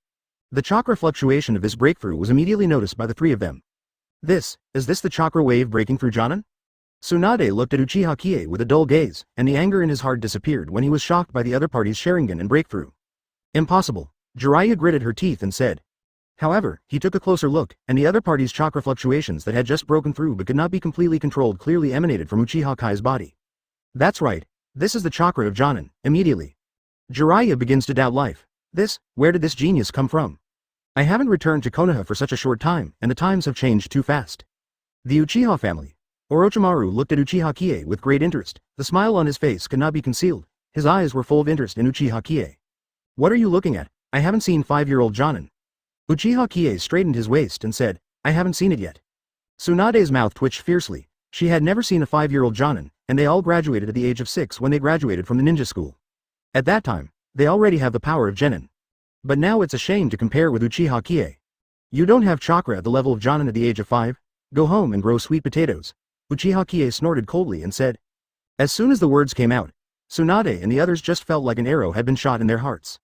The chakra fluctuation of this breakthrough was immediately noticed by the 3 of them. Is this the chakra wave breaking through Jonin? Tsunade looked at Uchiha Qiye with a dull gaze, and the anger in his heart disappeared when he was shocked by the other party's Sharingan and breakthrough. Impossible. Jiraiya gritted her teeth and said. However, he took a closer look, and the other party's chakra fluctuations that had just broken through but could not be completely controlled clearly emanated from Uchiha Kai's body. That's right, this is the chakra of Jonin. Immediately, Jiraiya begins to doubt life. Where did this genius come from? I haven't returned to Konoha for such a short time, and the times have changed too fast. The Uchiha family. Orochimaru looked at Uchiha Qiye with great interest. The smile on his face could not be concealed. His eyes were full of interest in Uchiha Qiye. What are you looking at? I haven't seen 5-year-old Jonin. Uchiha Qiye straightened his waist and said, I haven't seen it yet. Tsunade's mouth twitched fiercely. She had never seen a 5-year-old Jonin, and they all graduated at the age of 6 when they graduated from the ninja school. At that time, they already have the power of Genin. But now it's a shame to compare with Uchiha Qiye. You don't have chakra at the level of Jonin at the age of 5? Go home and grow sweet potatoes. Uchiha Qiye snorted coldly and said. As soon as the words came out, Tsunade and the others just felt like an arrow had been shot in their hearts.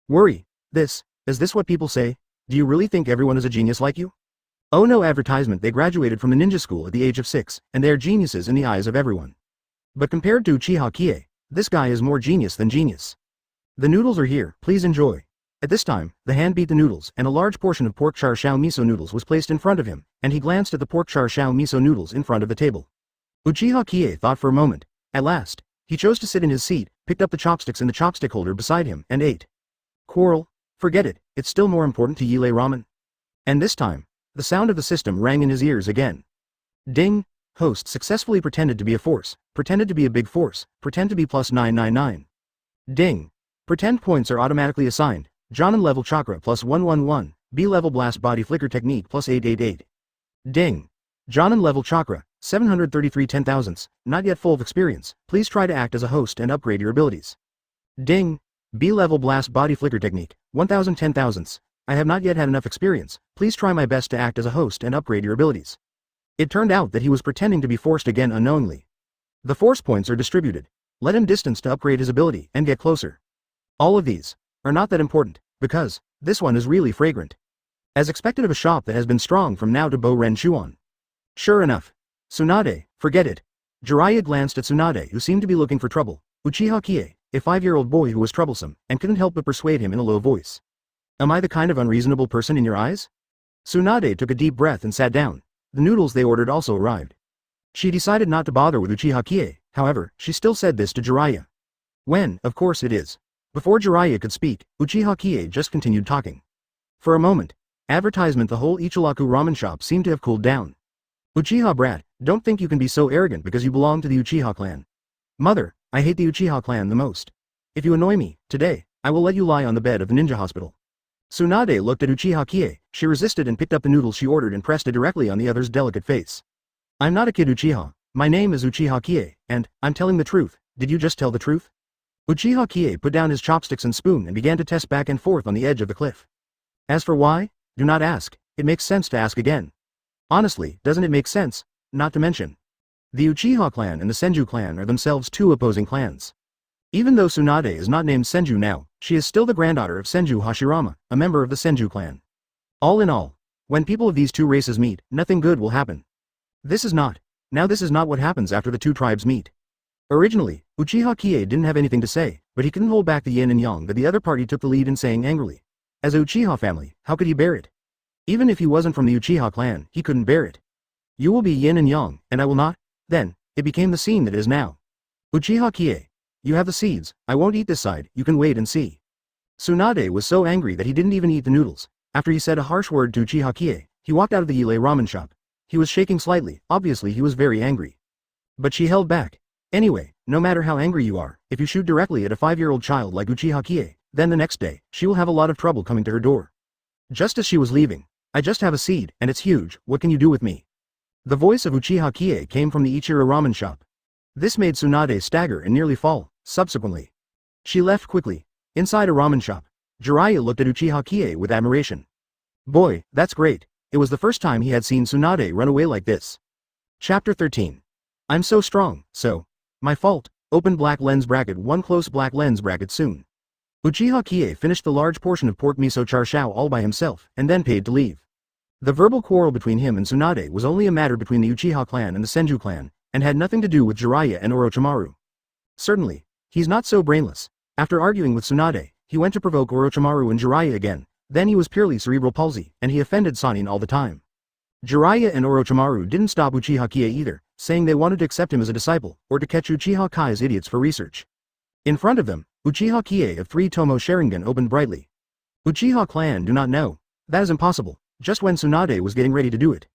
Worry. Is this what people say? Do you really think everyone is a genius like you? Oh no, advertisement, they graduated from the ninja school at the age of 6, and they are geniuses in the eyes of everyone. But compared to Uchiha Qiye, this guy is more genius than genius. The noodles are here, please enjoy. At this time, the hand beat the noodles, and a large portion of pork char shao miso noodles was placed in front of him, and he glanced at the pork char shao miso noodles in front of the table. Uchiha Qiye thought for a moment. At last, he chose to sit in his seat, picked up the chopsticks in the chopstick holder beside him, and ate. Quarrel? Forget it, it's still more important to Yile ramen. And this time, the sound of the system rang in his ears again. Ding! Host successfully pretended to be a force, pretended to be a big force, pretend to be plus 999. Ding! Pretend points are automatically assigned. Jonin level chakra plus 111, B level blast body flicker technique plus 888. Ding! Jonin level chakra, 733 10,000ths, not yet full of experience, please try to act as a host and upgrade your abilities. Ding! B level blast body flicker technique, 1000 10,000ths, I have not yet had enough experience, please try my best to act as a host and upgrade your abilities. It turned out that he was pretending to be forced again unknowingly. The force points are distributed. Let him distance to upgrade his ability and get closer. All of these are not that important, because this one is really fragrant. As expected of a shop that has been strong from now to Bo-Ren Chuan. Sure enough. Tsunade, forget it. Jiraiya glanced at Tsunade, who seemed to be looking for trouble. Uchiha Qiye, a 5-year-old boy who was troublesome, and couldn't help but persuade him in a low voice. Am I the kind of unreasonable person in your eyes? Tsunade took a deep breath and sat down. The noodles they ordered also arrived. She decided not to bother with Uchiha Qiye, however, she still said this to Jiraiya. When, of course it is. Before Jiraiya could speak, Uchiha Qiye just continued talking. For a moment, advertisement the whole Ichiraku ramen shop seemed to have cooled down. Uchiha brat, don't think you can be so arrogant because you belong to the Uchiha clan. Mother, I hate the Uchiha clan the most. If you annoy me, today, I will let you lie on the bed of the ninja hospital. Tsunade looked at Uchiha Qiye, she resisted and picked up the noodles she ordered and pressed it directly on the other's delicate face. I'm not a kid Uchiha, my name is Uchiha Qiye, and, I'm telling the truth, did you just tell the truth? Uchiha Qiye put down his chopsticks and spoon and began to test back and forth on the edge of the cliff. As for why, do not ask, it makes sense to ask again. Honestly, doesn't it make sense? Not to mention. The Uchiha clan and the Senju clan are themselves two opposing clans. Even though Tsunade is not named Senju now, she is still the granddaughter of Senju Hashirama, a member of the Senju clan. All in all, when people of these two races meet, nothing good will happen. This is not what happens after the two tribes meet. Originally, Uchiha Qiye didn't have anything to say, but he couldn't hold back the yin and yang that the other party took the lead in saying angrily. As a Uchiha family, how could he bear it? Even if he wasn't from the Uchiha clan, he couldn't bear it. You will be yin and yang, and I will not? Then, it became the scene that is now. Uchiha Qiye, you have the seeds, I won't eat this side, you can wait and see. Tsunade was so angry that he didn't even eat the noodles. After he said a harsh word to Uchiha Qiye, he walked out of the Ile ramen shop. He was shaking slightly, obviously he was very angry. But she held back. Anyway, no matter how angry you are, if you shoot directly at a 5-year-old child like Uchiha Qiye, then the next day, she will have a lot of trouble coming to her door. Just as she was leaving, I just have a seed, and it's huge, what can you do with me? The voice of Uchiha Qiye came from the Ichiraku ramen shop. This made Tsunade stagger and nearly fall, subsequently. She left quickly. Inside a ramen shop, Jiraiya looked at Uchiha Qiye with admiration. Boy, that's great. It was the first time he had seen Tsunade run away like this. Chapter 13. I'm so strong, so. My fault, open black lens bracket 1 close black lens bracket soon. Uchiha Qiye finished the large portion of pork miso charshao all by himself, and then paid to leave. The verbal quarrel between him and Tsunade was only a matter between the Uchiha clan and the Senju clan, and had nothing to do with Jiraiya and Orochimaru. Certainly, he's not so brainless. After arguing with Tsunade, he went to provoke Orochimaru and Jiraiya again, then he was purely cerebral palsy, and he offended Sannin all the time. Jiraiya and Orochimaru didn't stop Uchiha Qiye either, saying they wanted to accept him as a disciple, or to catch Uchiha Kai's idiots for research. In front of them, Uchiha Qiye of 3 Tomo Sharingan opened brightly. Uchiha clan do not know. That is impossible, just when Tsunade was getting ready to do it.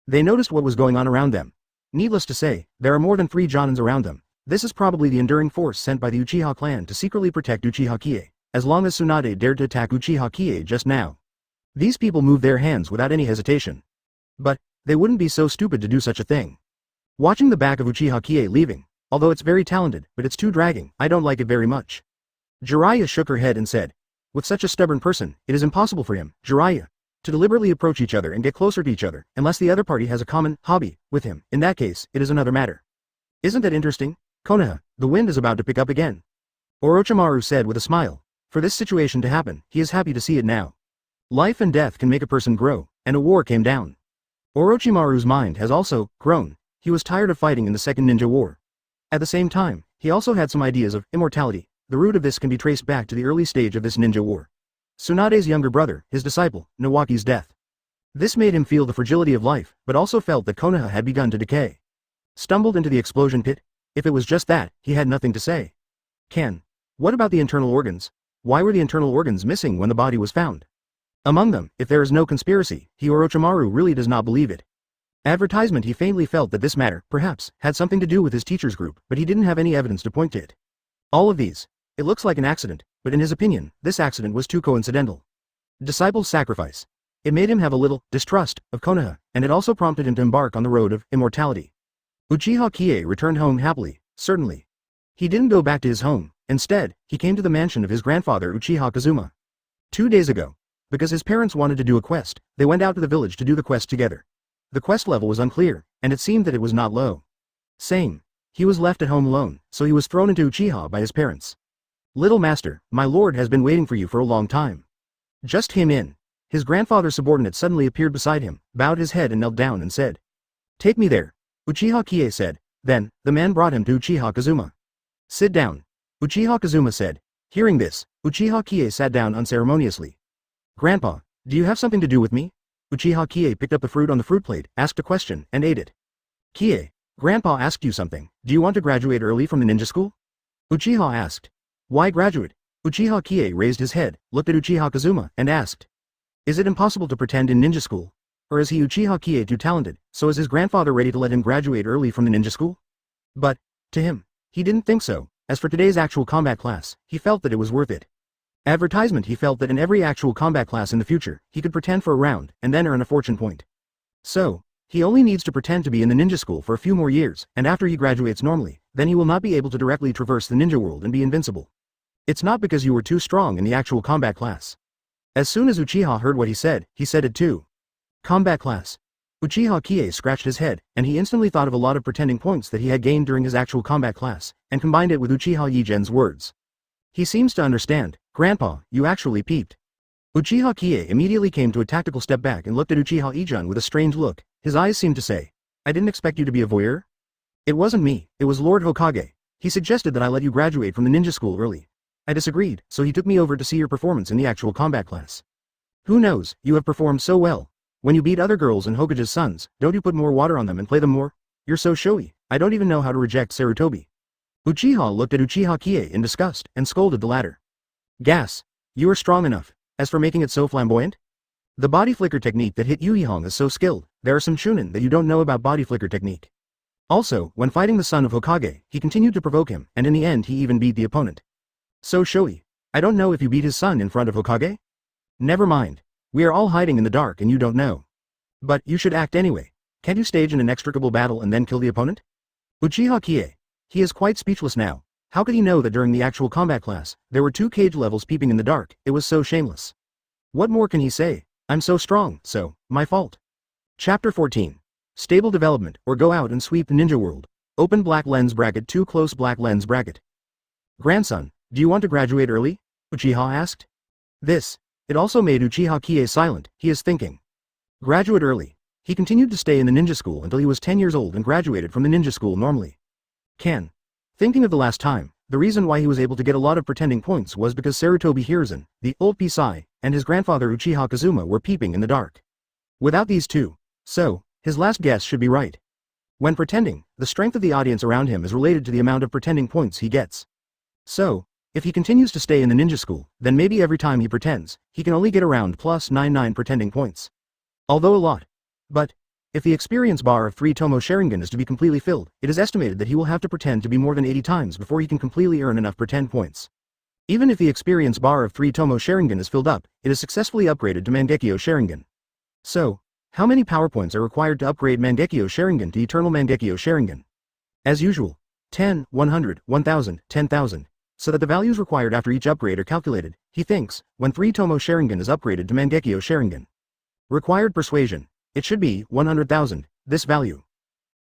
They noticed what was going on around them. Needless to say, there are more than 3 Jonins around them. This is probably the enduring force sent by the Uchiha clan to secretly protect Uchiha Qiye, as long as Tsunade dared to attack Uchiha Qiye just now. These people moved their hands without any hesitation. But, they wouldn't be so stupid to do such a thing. Watching the back of Uchiha Qiye leaving, although it's very talented, but it's too dragging, I don't like it very much. Jiraiya shook her head and said, with such a stubborn person, it is impossible for him, Jiraiya, to deliberately approach each other and get closer to each other, unless the other party has a common hobby with him. In that case, it is another matter. Isn't that interesting? Konoha, the wind is about to pick up again. Orochimaru said with a smile. For this situation to happen, he is happy to see it now. Life and death can make a person grow, and a war came down. Orochimaru's mind has also grown. He was tired of fighting in the Second Ninja War. At the same time, he also had some ideas of immortality. The root of this can be traced back to the early stage of this ninja war. Tsunade's younger brother, his disciple, Nawaki's death. This made him feel the fragility of life, but also felt that Konoha had begun to decay. Stumbled into the explosion pit? If it was just that, he had nothing to say. What about the internal organs? Why were the internal organs missing when the body was found? Among them, if there is no conspiracy, he Orochimaru really does not believe it. Advertisement he faintly felt that this matter, perhaps, had something to do with his teacher's group, but he didn't have any evidence to point to it. All of these. It looks like an accident, but in his opinion, this accident was too coincidental. Disciple's sacrifice. It made him have a little distrust of Konoha, and it also prompted him to embark on the road of immortality. Uchiha Qiye returned home happily, certainly. He didn't go back to his home. Instead, he came to the mansion of his grandfather Uchiha Kazuma. 2 days ago. Because his parents wanted to do a quest, they went out to the village to do the quest together. The quest level was unclear, and it seemed that it was not low. Same. He was left at home alone, so he was thrown into Uchiha by his parents. "Little master, my lord has been waiting for you for a long time. Just him in." His grandfather's subordinate suddenly appeared beside him, bowed his head and knelt down and said, "Take me there," Uchiha Qiye said. Then, the man brought him to Uchiha Kazuma. "Sit down," Uchiha Kazuma said. Hearing this, Uchiha Qiye sat down unceremoniously. "Grandpa, do you have something to do with me?" Uchiha Qiye picked up the fruit on the fruit plate, asked a question, and ate it. "Qiye, Grandpa asked you something. Do you want to graduate early from the ninja school?" Uchiha asked. "Why graduate?" Uchiha Qiye raised his head, looked at Uchiha Kazuma, and asked. "Is it impossible to pretend in ninja school? Or is he Uchiha Qiye too talented, so is his grandfather ready to let him graduate early from the ninja school?" But, to him, he didn't think so. As for today's actual combat class, he felt that it was worth it. Advertisement. He felt that in every actual combat class in the future, he could pretend for a round, and then earn a fortune point. So, he only needs to pretend to be in the ninja school for a few more years, and after he graduates normally, then he will not be able to directly traverse the ninja world and be invincible. It's not because you were too strong in the actual combat class. As soon as Uchiha heard what he said it too. Combat class. Uchiha Qiye scratched his head, and he instantly thought of a lot of pretending points that he had gained during his actual combat class, and combined it with Uchiha Yigen's words. He seems to understand. "Grandpa, you actually peeped." Uchiha Qiye immediately came to a tactical step back and looked at Uchiha Igen with a strange look. His eyes seemed to say, "I didn't expect you to be a voyeur." "It wasn't me, it was Lord Hokage. He suggested that I let you graduate from the ninja school early. I disagreed, so he took me over to see your performance in the actual combat class. Who knows, you have performed so well. When you beat other girls and Hokage's sons, don't you put more water on them and play them more? You're so showy, I don't even know how to reject Sarutobi." Uchiha looked at Uchiha Qiye in disgust, and scolded the latter. "Gas. You are strong enough. As for making it so flamboyant? The body flicker technique that hit Yuihong is so skilled, there are some Chunin that you don't know about body flicker technique. Also, when fighting the son of Hokage, he continued to provoke him, and in the end he even beat the opponent. So showy. I don't know if you beat his son in front of Hokage? Never mind. We are all hiding in the dark and you don't know. But you should act anyway. Can't you stage an inextricable battle and then kill the opponent?" Uchiha Qiye. He is quite speechless now. How could he know that during the actual combat class, there were 2 cage levels peeping in the dark? It was so shameless. What more can he say? "I'm so strong, so, my fault." Chapter 14. Stable development, or go out and sweep the ninja world. Open black lens bracket 2 close black lens bracket. "Grandson, do you want to graduate early?" Uchiha asked. It also made Uchiha Qiye silent. He is thinking. Graduate early. He continued to stay in the ninja school until he was 10 years old and graduated from the ninja school normally. Thinking of the last time, the reason why he was able to get a lot of pretending points was because Sarutobi Hiruzen, the old Pisai, and his grandfather Uchiha Kazuma were peeping in the dark. Without these two, so, his last guess should be right. When pretending, the strength of the audience around him is related to the amount of pretending points he gets. So, if he continues to stay in the ninja school, then maybe every time he pretends, he can only get around +99 pretending points. Although a lot. But, if the experience bar of 3 Tomo Sharingan is to be completely filled, it is estimated that he will have to pretend to be more than 80 times before he can completely earn enough pretend points. Even if the experience bar of 3 Tomo Sharingan is filled up, it is successfully upgraded to Mangekyou Sharingan. So, how many power points are required to upgrade Mangekyou Sharingan to Eternal Mangekyou Sharingan? As usual, 10, 100, 1000, 10,000, so that the values required after each upgrade are calculated, he thinks, when 3 Tomo Sharingan is upgraded to Mangekyou Sharingan. Required persuasion. It should be 100,000, this value.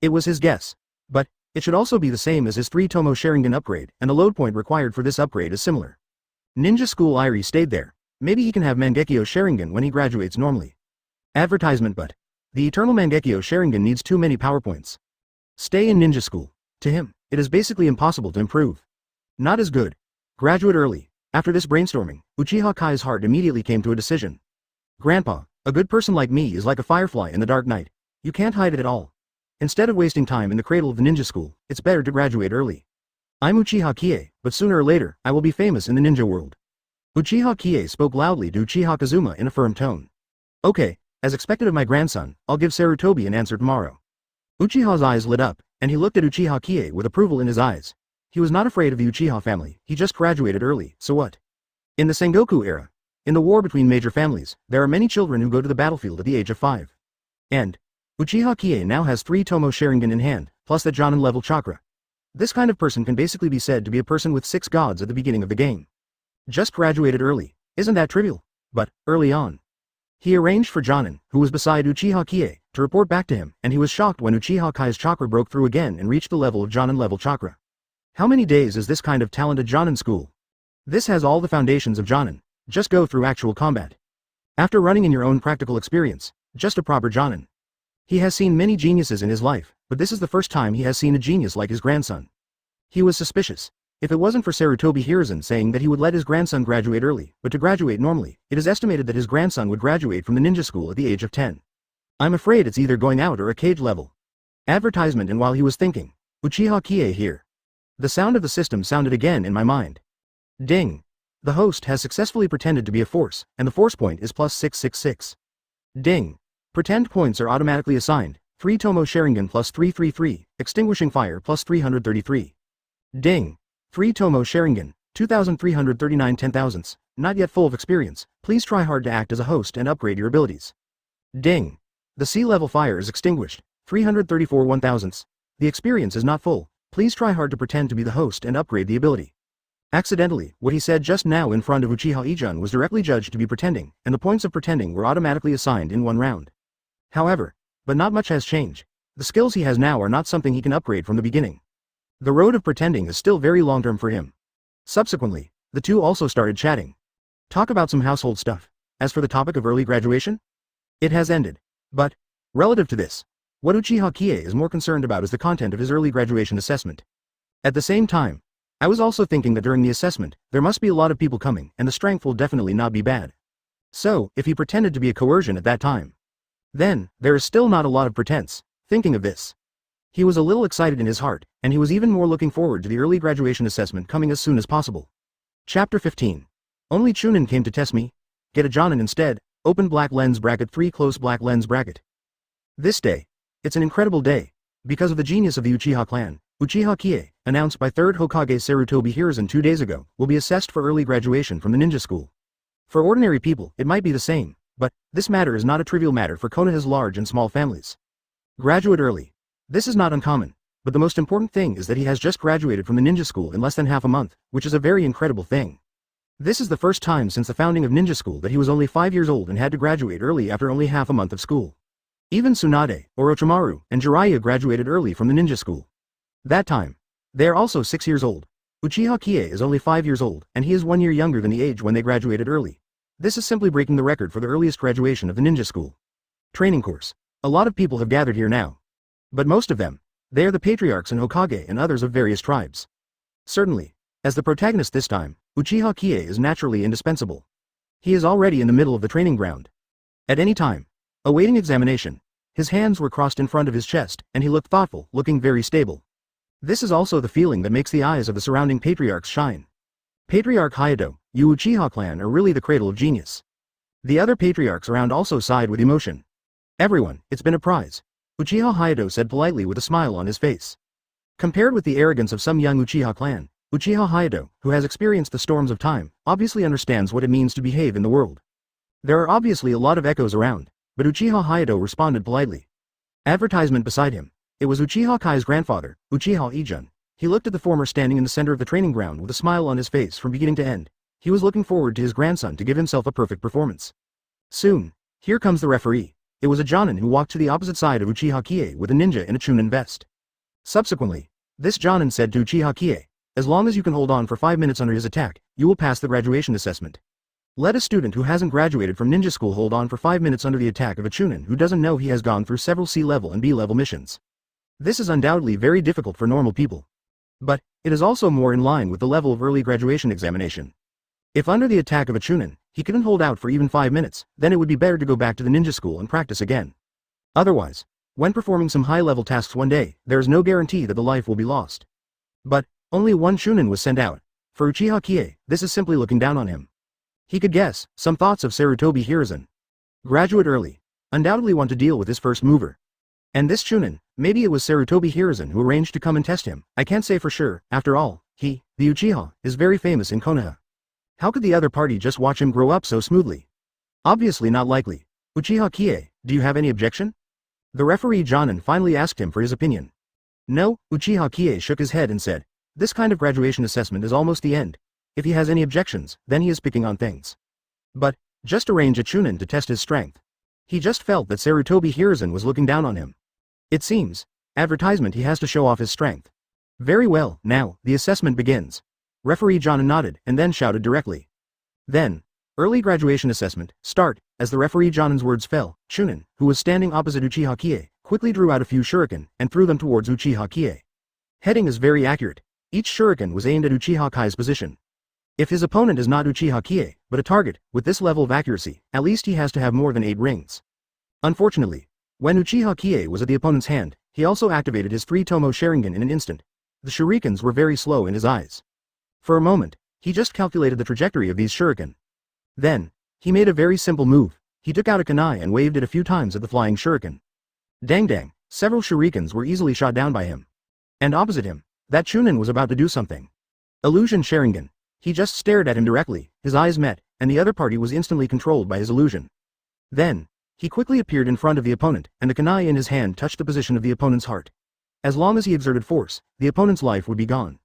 It was his guess. But, it should also be the same as his 3 Tomo Sharingan upgrade, and the load point required for this upgrade is similar. Ninja School Irie stayed there. Maybe he can have Mangekyou Sharingan when he graduates normally. Advertisement. But, the Eternal Mangekyou Sharingan needs too many power points. Stay in ninja school. To him, it is basically impossible to improve. Not as good. Graduate early. After this brainstorming, Uchiha Kai's heart immediately came to a decision. Grandpa, a good person like me is like a firefly in the dark night. You can't hide it at all. Instead of wasting time in the cradle of the ninja school, it's better to graduate early. I'm Uchiha Qiye, but sooner or later, I will be famous in the ninja world. Uchiha Qiye spoke loudly to Uchiha Kazuma in a firm tone. Okay, as expected of my grandson, I'll give Sarutobi an answer tomorrow. Uchiha's eyes lit up, and he looked at Uchiha Qiye with approval in his eyes. He was not afraid of the Uchiha family, he just graduated early, so what? In the Sengoku era, in the war between major families, there are many children who go to the battlefield at the age of 5. And Uchiha Qiye now has 3 Tomo Sharingan in hand, plus the Jonin-level chakra. This kind of person can basically be said to be a person with 6 gods at the beginning of the game. Just graduated early, isn't that trivial? But, early on. He arranged for Jonin, who was beside Uchiha Qiye, to report back to him, and he was shocked when Uchiha Qiye's chakra broke through again and reached the level of Jonin-level chakra. How many days is this kind of talented Jonin school? This has all the foundations of Jonin. Just go through actual combat. After running in your own practical experience, just a proper Jonin. He has seen many geniuses in his life, but this is the first time he has seen a genius like his grandson. He was suspicious. If it wasn't for Sarutobi Hiruzen saying that he would let his grandson graduate early, but to graduate normally, it is estimated that his grandson would graduate from the ninja school at the age of 10. I'm afraid it's either going out or a cage level. Advertisement. And while he was thinking, Uchiha Qiye here. The sound of the system sounded again in my mind. Ding. The host has successfully pretended to be a force, and the force point is plus 666. Ding. Pretend points are automatically assigned, 3 Tomo Sharingan plus 333, extinguishing fire plus 333. Ding. 3 Tomo Sharingan, 2339 10,000ths, not yet full of experience, please try hard to act as a host and upgrade your abilities. Ding. The sea level fire is extinguished, 334 1000ths, the experience is not full, please try hard to pretend to be the host and upgrade the ability. Accidentally, what he said just now in front of Uchiha Ijun was directly judged to be pretending, and the points of pretending were automatically assigned in one round. However, but not much has changed. The skills he has now are not something he can upgrade from the beginning. The road of pretending is still very long-term for him. Subsequently, the two also started chatting. Talk about some household stuff. As for the topic of early graduation, it has ended. But, relative to this, what Uchiha Qiye is more concerned about is the content of his early graduation assessment. At the same time, I was also thinking that during the assessment, there must be a lot of people coming, and the strength will definitely not be bad. So, if he pretended to be a coercion at that time, then, there is still not a lot of pretense. Thinking of this, he was a little excited in his heart, and he was even more looking forward to the early graduation assessment coming as soon as possible. Chapter 15. Only Chunin came to test me. Get a Jonin instead, open black lens bracket 3 close black lens bracket. This day, it's an incredible day. Because of the genius of the Uchiha clan, Uchiha Qiye, announced by 3rd Hokage Sarutobi Hiruzen 2 days ago, will be assessed for early graduation from the ninja school. For ordinary people, it might be the same, but this matter is not a trivial matter for Konoha's large and small families. Graduate early. This is not uncommon, but the most important thing is that he has just graduated from the ninja school in less than half a month, which is a very incredible thing. This is the first time since the founding of ninja school that he was only 5 years old and had to graduate early after only half a month of school. Even Tsunade, Orochimaru, and Jiraiya graduated early from the ninja school. That time, they are also 6 years old. Uchiha Qiye is only 5 years old, and he is 1 year younger than the age when they graduated early. This is simply breaking the record for the earliest graduation of the ninja school. Training course. A lot of people have gathered here now. But most of them, they are the patriarchs and Hokage and others of various tribes. Certainly, as the protagonist this time, Uchiha Qiye is naturally indispensable. He is already in the middle of the training ground. At any time, awaiting examination, his hands were crossed in front of his chest, and he looked thoughtful, looking very stable. This is also the feeling that makes the eyes of the surrounding patriarchs shine. Patriarch Hayato, you Uchiha clan are really the cradle of genius. The other patriarchs around also sighed with emotion. Everyone, it's been a prize. Uchiha Hayato said politely with a smile on his face. Compared with the arrogance of some young Uchiha clan, Uchiha Hayato, who has experienced the storms of time, obviously understands what it means to behave in the world. There are obviously a lot of echoes around, but Uchiha Hayato responded politely. Advertisement beside him. It was Uchiha Kai's grandfather, Uchiha Ijun. He looked at the former standing in the center of the training ground with a smile on his face from beginning to end. He was looking forward to his grandson to give himself a perfect performance. Soon, here comes the referee. It was a Jonin who walked to the opposite side of Uchiha Qiye with a ninja in a Chunin vest. Subsequently, this Jonin said to Uchiha Qiye, as long as you can hold on for 5 minutes under his attack, you will pass the graduation assessment. Let a student who hasn't graduated from ninja school hold on for 5 minutes under the attack of a Chunin who doesn't know he has gone through several C-level and B-level missions. This is undoubtedly very difficult for normal people. But, it is also more in line with the level of early graduation examination. If under the attack of a Chunin, he couldn't hold out for even 5 minutes, then it would be better to go back to the ninja school and practice again. Otherwise, when performing some high-level tasks one day, there is no guarantee that the life will be lost. But, only one Chunin was sent out. For Uchiha Qiye, this is simply looking down on him. He could guess some thoughts of Sarutobi Hiruzen. Graduate early. Undoubtedly want to deal with his first mover. And this Chunin, maybe it was Sarutobi Hiruzen who arranged to come and test him, I can't say for sure, after all, he, the Uchiha, is very famous in Konoha. How could the other party just watch him grow up so smoothly? Obviously not likely. Uchiha Qiye, do you have any objection? The referee Jonin finally asked him for his opinion. No, Uchiha Qiye shook his head and said, this kind of graduation assessment is almost the end. If he has any objections, then he is picking on things. But, just arrange a Chunin to test his strength. He just felt that Sarutobi Hiruzen was looking down on him. It seems. Advertisement he has to show off his strength. Very well, now, the assessment begins. Referee Jonin nodded and then shouted directly. Then, early graduation assessment, start. As the referee Jonin's words fell, Chunin, who was standing opposite Uchiha Qiye, quickly drew out a few shuriken and threw them towards Uchiha Qiye. Heading is very accurate. Each shuriken was aimed at Uchiha Kai's position. If his opponent is not Uchiha Qiye, but a target, with this level of accuracy, at least he has to have more than 8 rings. Unfortunately, when Uchiha Qiye was at the opponent's hand, he also activated his 3 Tomo Sharingan in an instant. The shurikens were very slow in his eyes. For a moment, he just calculated the trajectory of these shuriken. Then, he made a very simple move. He took out a kunai and waved it a few times at the flying shuriken. Dang dang, several shurikens were easily shot down by him. And opposite him, that Chunin was about to do something. Illusion Sharingan. He just stared at him directly, his eyes met, and the other party was instantly controlled by his illusion. Then, he quickly appeared in front of the opponent, and the kunai in his hand touched the position of the opponent's heart. As long as he exerted force, the opponent's life would be gone.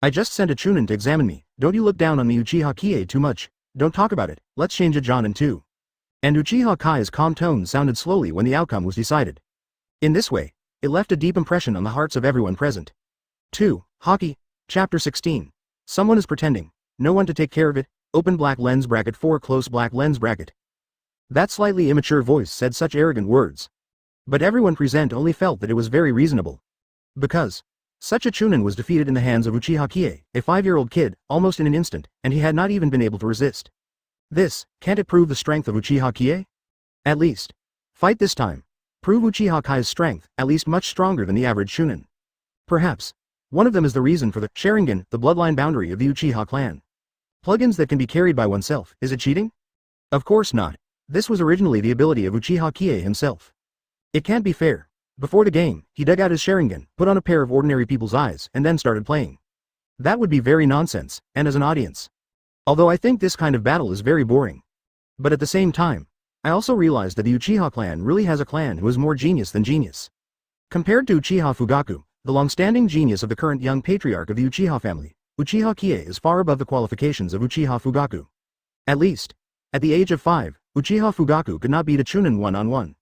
I just sent a Chunin to examine me. Don't you look down on me Uchiha Qiye too much. Don't talk about it, let's change a Jonin too. And Uchiha Kai's calm tone sounded slowly when the outcome was decided. In this way, it left a deep impression on the hearts of everyone present. 2. Hockey. Chapter 16. Someone is pretending. No one to take care of it. Open black lens bracket 4 close black lens bracket. That slightly immature voice said such arrogant words. But everyone present only felt that it was very reasonable. Because such a Chunin was defeated in the hands of Uchiha Qiye, a 5-year-old kid, almost in an instant, and he had not even been able to resist. This, can't it prove the strength of Uchiha Qiye? At least. Fight this time. Prove Uchiha Kai's strength, at least much stronger than the average Chunin. Perhaps. One of them is the reason for the Sharingan, the bloodline boundary of the Uchiha clan. Plugins that can be carried by oneself, is it cheating? Of course not. This was originally the ability of Uchiha Qiye himself. It can't be fair. Before the game, he dug out his Sharingan, put on a pair of ordinary people's eyes, and then started playing. That would be very nonsense, and as an audience. Although I think this kind of battle is very boring. But at the same time, I also realized that the Uchiha clan really has a clan who is more genius than genius. Compared to Uchiha Fugaku, the long-standing genius of the current young patriarch of the Uchiha family, Uchiha Qiye is far above the qualifications of Uchiha Fugaku. At least, at the age of 5, Uchiha Fugaku could not beat a Chunin one-on-one.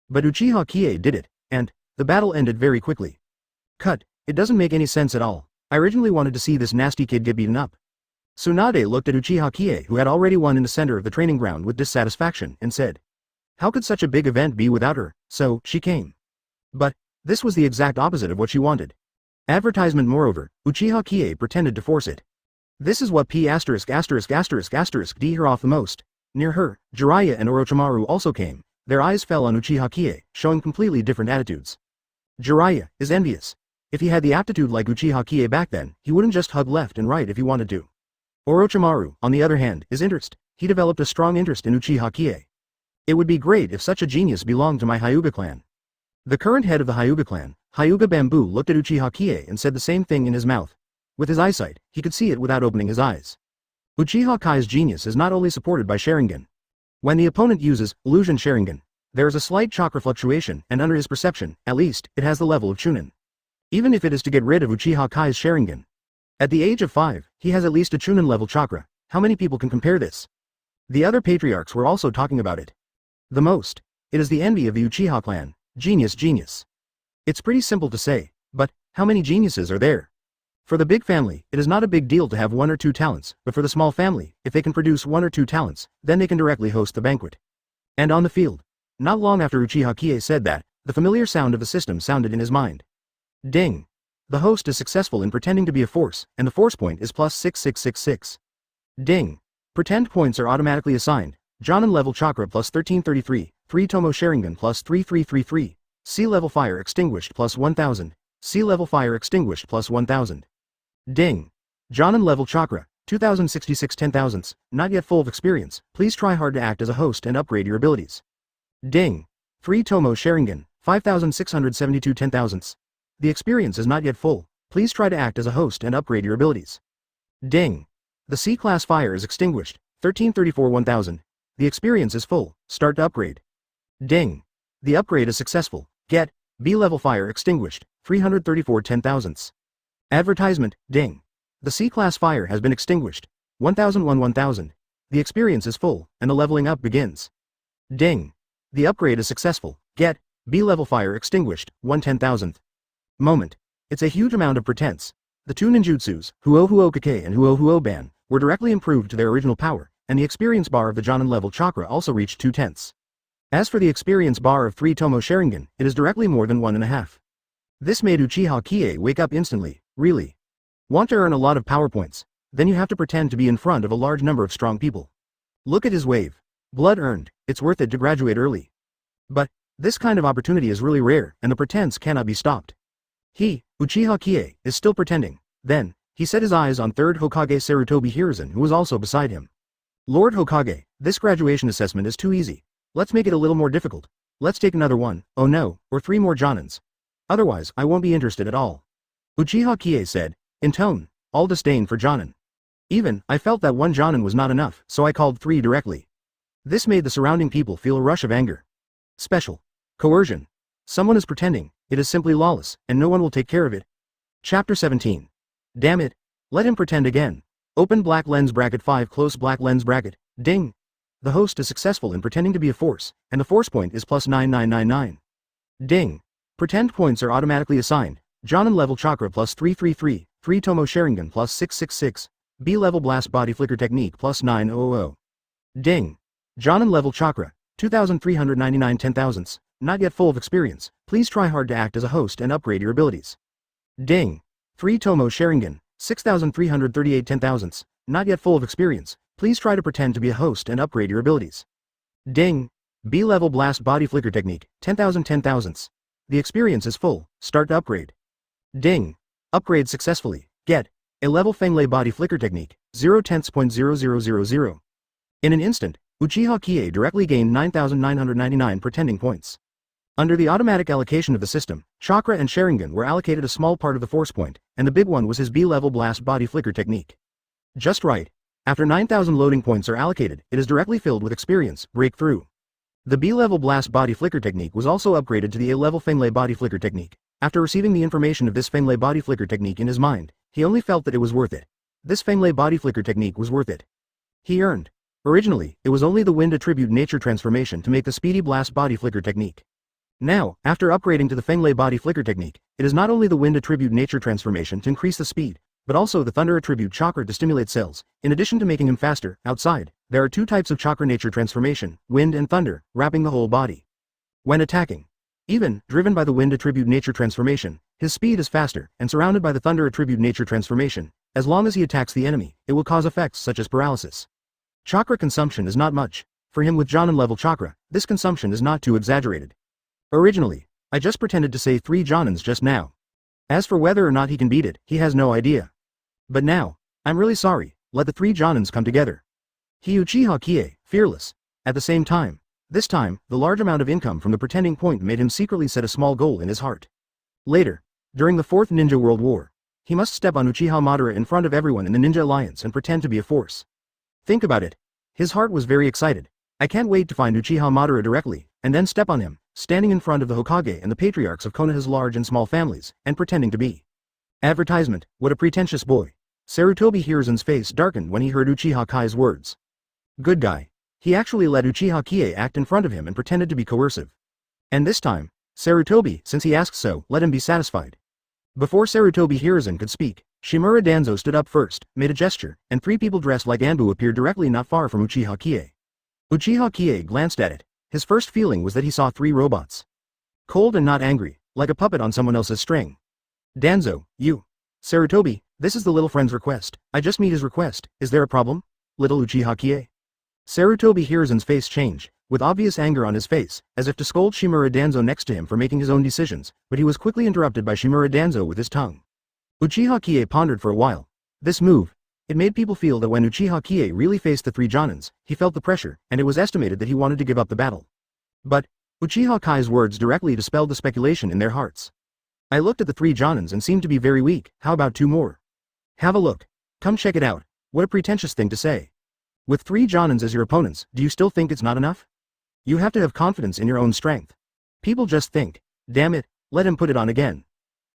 But Uchiha Qiye did it, and the battle ended very quickly. Cut, it doesn't make any sense at all. I originally wanted to see this nasty kid get beaten up. Tsunade looked at Uchiha Qiye who had already won in the center of the training ground with dissatisfaction and said, how could such a big event be without her? So, she came. But, this was the exact opposite of what she wanted. Advertisement moreover, Uchiha Qiye pretended to force it. This is what D her off the most. Near her, Jiraiya and Orochimaru also came. Their eyes fell on Uchiha Qiye, showing completely different attitudes. Jiraiya is envious. If he had the aptitude like Uchiha Qiye back then, he wouldn't just hug left and right if he wanted to. Orochimaru, on the other hand, is interest. He developed a strong interest in Uchiha Qiye. It would be great if such a genius belonged to my Hyuga clan. The current head of the Hyuga clan, Hyuga Bamboo, looked at Uchiha Qiye and said the same thing in his mouth. With his eyesight, he could see it without opening his eyes. Uchiha Kai's genius is not only supported by Sharingan. When the opponent uses Illusion Sharingan, there is a slight chakra fluctuation, and under his perception, at least, it has the level of Chunin. Even if it is to get rid of Uchiha Kai's Sharingan. At the age of 5, he has at least a Chunin-level chakra. How many people can compare this? The other patriarchs were also talking about it. The most. It is the envy of the Uchiha clan. Genius. It's pretty simple to say, but, how many geniuses are there? For the big family, it is not a big deal to have 1 or 2 talents, but for the small family, if they can produce 1 or 2 talents, then they can directly host the banquet. And on the field. Not long after Uchiha Qiye said that, the familiar sound of the system sounded in his mind. Ding. The host is successful in pretending to be a force, and the force point is plus 6666. Ding. Pretend points are automatically assigned. Jonin level chakra plus 1333, 3 Tomo Sharingan plus 3333, sea level fire extinguished plus 1000, sea level fire extinguished plus 1000. Ding. Jonin level chakra, 2066 10,000ths, not yet full of experience, please try hard to act as a host and upgrade your abilities. Ding. 3 Tomo Sharingan, 5672 10,000ths. The experience is not yet full, please try to act as a host and upgrade your abilities. Ding. The C-class fire is extinguished, 1334 1000. The experience is full, start to upgrade. Ding. The upgrade is successful, get, B-level fire extinguished, 334 10,000ths. Advertisement, ding. The C-class fire has been extinguished, 1001 1000. The experience is full, and the leveling up begins. Ding. The upgrade is successful. Get B-level fire extinguished, 1/10,000th. Moment. It's a huge amount of pretense. The two ninjutsus, Uchiha Qiye and Uchiha Ban, were directly improved to their original power, and the experience bar of the Jonin-level chakra also reached 2/10. As for the experience bar of 3 Tomo Sharingan, it is directly more than 1.5. This made Uchiha Qiye wake up instantly. Really? Want to earn a lot of power points? Then you have to pretend to be in front of a large number of strong people. Look at his wave. Blood earned, it's worth it to graduate early. But this kind of opportunity is really rare, and the pretense cannot be stopped. He, Uchiha Qiye, is still pretending. Then, he set his eyes on 3rd Hokage Sarutobi Hiruzen, who was also beside him. Lord Hokage, this graduation assessment is too easy. Let's make it a little more difficult. Let's take another one, oh no, or 3 more Jonins. Otherwise, I won't be interested at all. Uchiha Qiye said, in tone, all disdain for Jonin. Even, I felt that 1 Jonin was not enough, so I called 3 directly. This made the surrounding people feel a rush of anger. Special. Coercion. Someone is pretending, it is simply lawless, and no one will take care of it. Chapter 17. Damn it. Let him pretend again. Open black lens bracket 5 close black lens bracket, ding. The host is successful in pretending to be a force, and the force point is plus 9999. Ding. Pretend points are automatically assigned. Jonin level chakra plus 333, 3 Tomo Sharingan plus 666, B level blast body flicker technique plus 900. Ding. Jonin level chakra, 2399 10,000ths, not yet full of experience, please try hard to act as a host and upgrade your abilities. Ding. 3 Tomo Sharingan, 6338 10,000ths, not yet full of experience, please try to pretend to be a host and upgrade your abilities. Ding. B level blast body flicker technique, 10,000 10,000ths. The experience is full, start to upgrade. Ding. Upgrade successfully, get a level Fenglei body flicker technique, 0/10.0000. In an instant, Uchiha Qiye directly gained 9,999 pretending points. Under the automatic allocation of the system, Chakra and Sharingan were allocated a small part of the force point, and the big one was his B-level blast body flicker technique. Just right. After 9,000 loading points are allocated, it is directly filled with experience, breakthrough. The B-level blast body flicker technique was also upgraded to the A-level Fenglei body flicker technique. After receiving the information of this Fenglei body flicker technique in his mind, he only felt that it was worth it. This Fenglei body flicker technique was worth it. He earned. Originally, it was only the wind attribute nature transformation to make the speedy blast body flicker technique. Now, after upgrading to the Fenglei body flicker technique, it is not only the wind attribute nature transformation to increase the speed, but also the thunder attribute chakra to stimulate cells. In addition to making him faster, outside, there are 2 types of chakra nature transformation, wind and thunder, wrapping the whole body. When attacking, even, driven by the wind attribute nature transformation, his speed is faster, and surrounded by the thunder attribute nature transformation, as long as he attacks the enemy, it will cause effects such as paralysis. Chakra consumption is not much. For him with Jonin level chakra, this consumption is not too exaggerated. Originally, I just pretended to say 3 Jonins just now. As for whether or not he can beat it, he has no idea. But now, I'm really sorry, let the 3 Jonins come together. He Uchiha Qiye, fearless. At the same time, this time, the large amount of income from the pretending point made him secretly set a small goal in his heart. Later, during the 4th Ninja World War, he must step on Uchiha Madara in front of everyone in the Ninja Alliance and pretend to be a force. Think about it. His heart was very excited. I can't wait to find Uchiha Madara directly, and then step on him, standing in front of the Hokage and the patriarchs of Konoha's large and small families, and pretending to be. Advertisement, what a pretentious boy. Sarutobi Hiruzen's face darkened when he heard Uchiha Kai's words. Good guy. He actually let Uchiha Qiye act in front of him and pretended to be coercive. And this time, Sarutobi, since he asked so, let him be satisfied. Before Sarutobi Hiruzen could speak, Shimura Danzo stood up first, made a gesture, and 3 people dressed like Anbu appeared directly not far from Uchiha Qiye. Uchiha Qiye glanced at it. His first feeling was that he saw 3 robots. Cold and not angry, like a puppet on someone else's string. Danzo, you. Sarutobi, this is the little friend's request. I just meet his request. Is there a problem? Little Uchiha Qiye. Sarutobi Hiruzen's face changed, with obvious anger on his face, as if to scold Shimura Danzo next to him for making his own decisions, but he was quickly interrupted by Shimura Danzo with his tongue. Uchiha Qiye pondered for a while. This move, it made people feel that when Uchiha Qiye really faced the 3 Jonins, he felt the pressure, and it was estimated that he wanted to give up the battle. But, Uchiha Kai's words directly dispelled the speculation in their hearts. I looked at the 3 Jonins and seemed to be very weak, how about 2 more? Have a look. Come check it out. What a pretentious thing to say. With 3 Jonins as your opponents, do you still think it's not enough? You have to have confidence in your own strength. People just think, damn it, let him put it on again.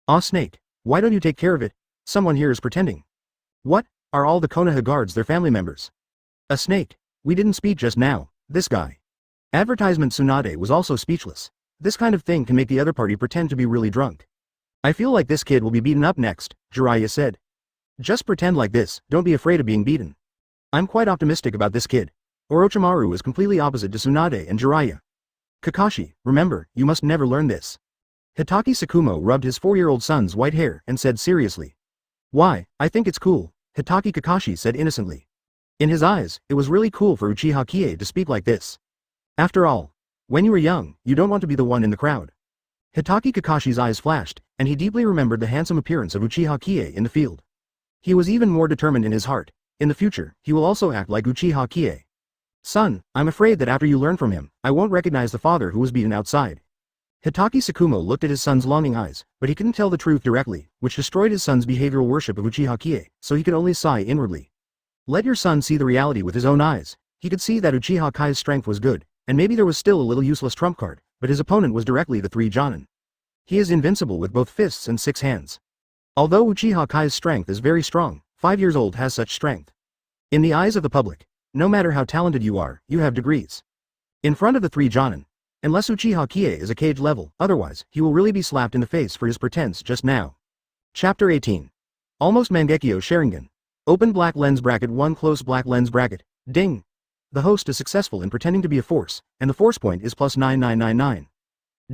Aw snake, why don't you take care of it? Someone here is pretending. What, are all the Konoha guards their family members? A snake, we didn't speak just now, this guy. Advertisement Tsunade was also speechless. This kind of thing can make the other party pretend to be really drunk. I feel like this kid will be beaten up next, Jiraiya said. Just pretend like this, don't be afraid of being beaten. I'm quite optimistic about this kid. Orochimaru was completely opposite to Tsunade and Jiraiya. Kakashi, remember, you must never learn this. Hitaki Sakumo rubbed his 4-year-old son's white hair and said seriously. Why, I think it's cool, Hitaki Kakashi said innocently. In his eyes, it was really cool for Uchiha Qiye to speak like this. After all, when you were young, you don't want to be the one in the crowd. Hitaki Kakashi's eyes flashed, and he deeply remembered the handsome appearance of Uchiha Qiye in the field. He was even more determined in his heart. In the future, he will also act like Uchiha Qiye. Son, I'm afraid that after you learn from him, I won't recognize the father who was beaten outside. Hitaki Sakumo looked at his son's longing eyes, but he couldn't tell the truth directly, which destroyed his son's behavioral worship of Uchiha Qiye, so he could only sigh inwardly. Let your son see the reality with his own eyes. He could see that Uchiha Kai's strength was good, and maybe there was still a little useless trump card, but his opponent was directly the 3 Jonin. He is invincible with both fists and 6 hands. Although Uchiha Kai's strength is very strong, 5 years old has such strength. In the eyes of the public, no matter how talented you are, you have degrees. In front of the 3 Jonin, unless Uchiha Qiye is a cage level, otherwise, he will really be slapped in the face for his pretense just now. Chapter 18. Almost Mangekyou Sharingan. Open black lens bracket 1 close black lens bracket, ding. The host is successful in pretending to be a force, and the force point is plus 9999.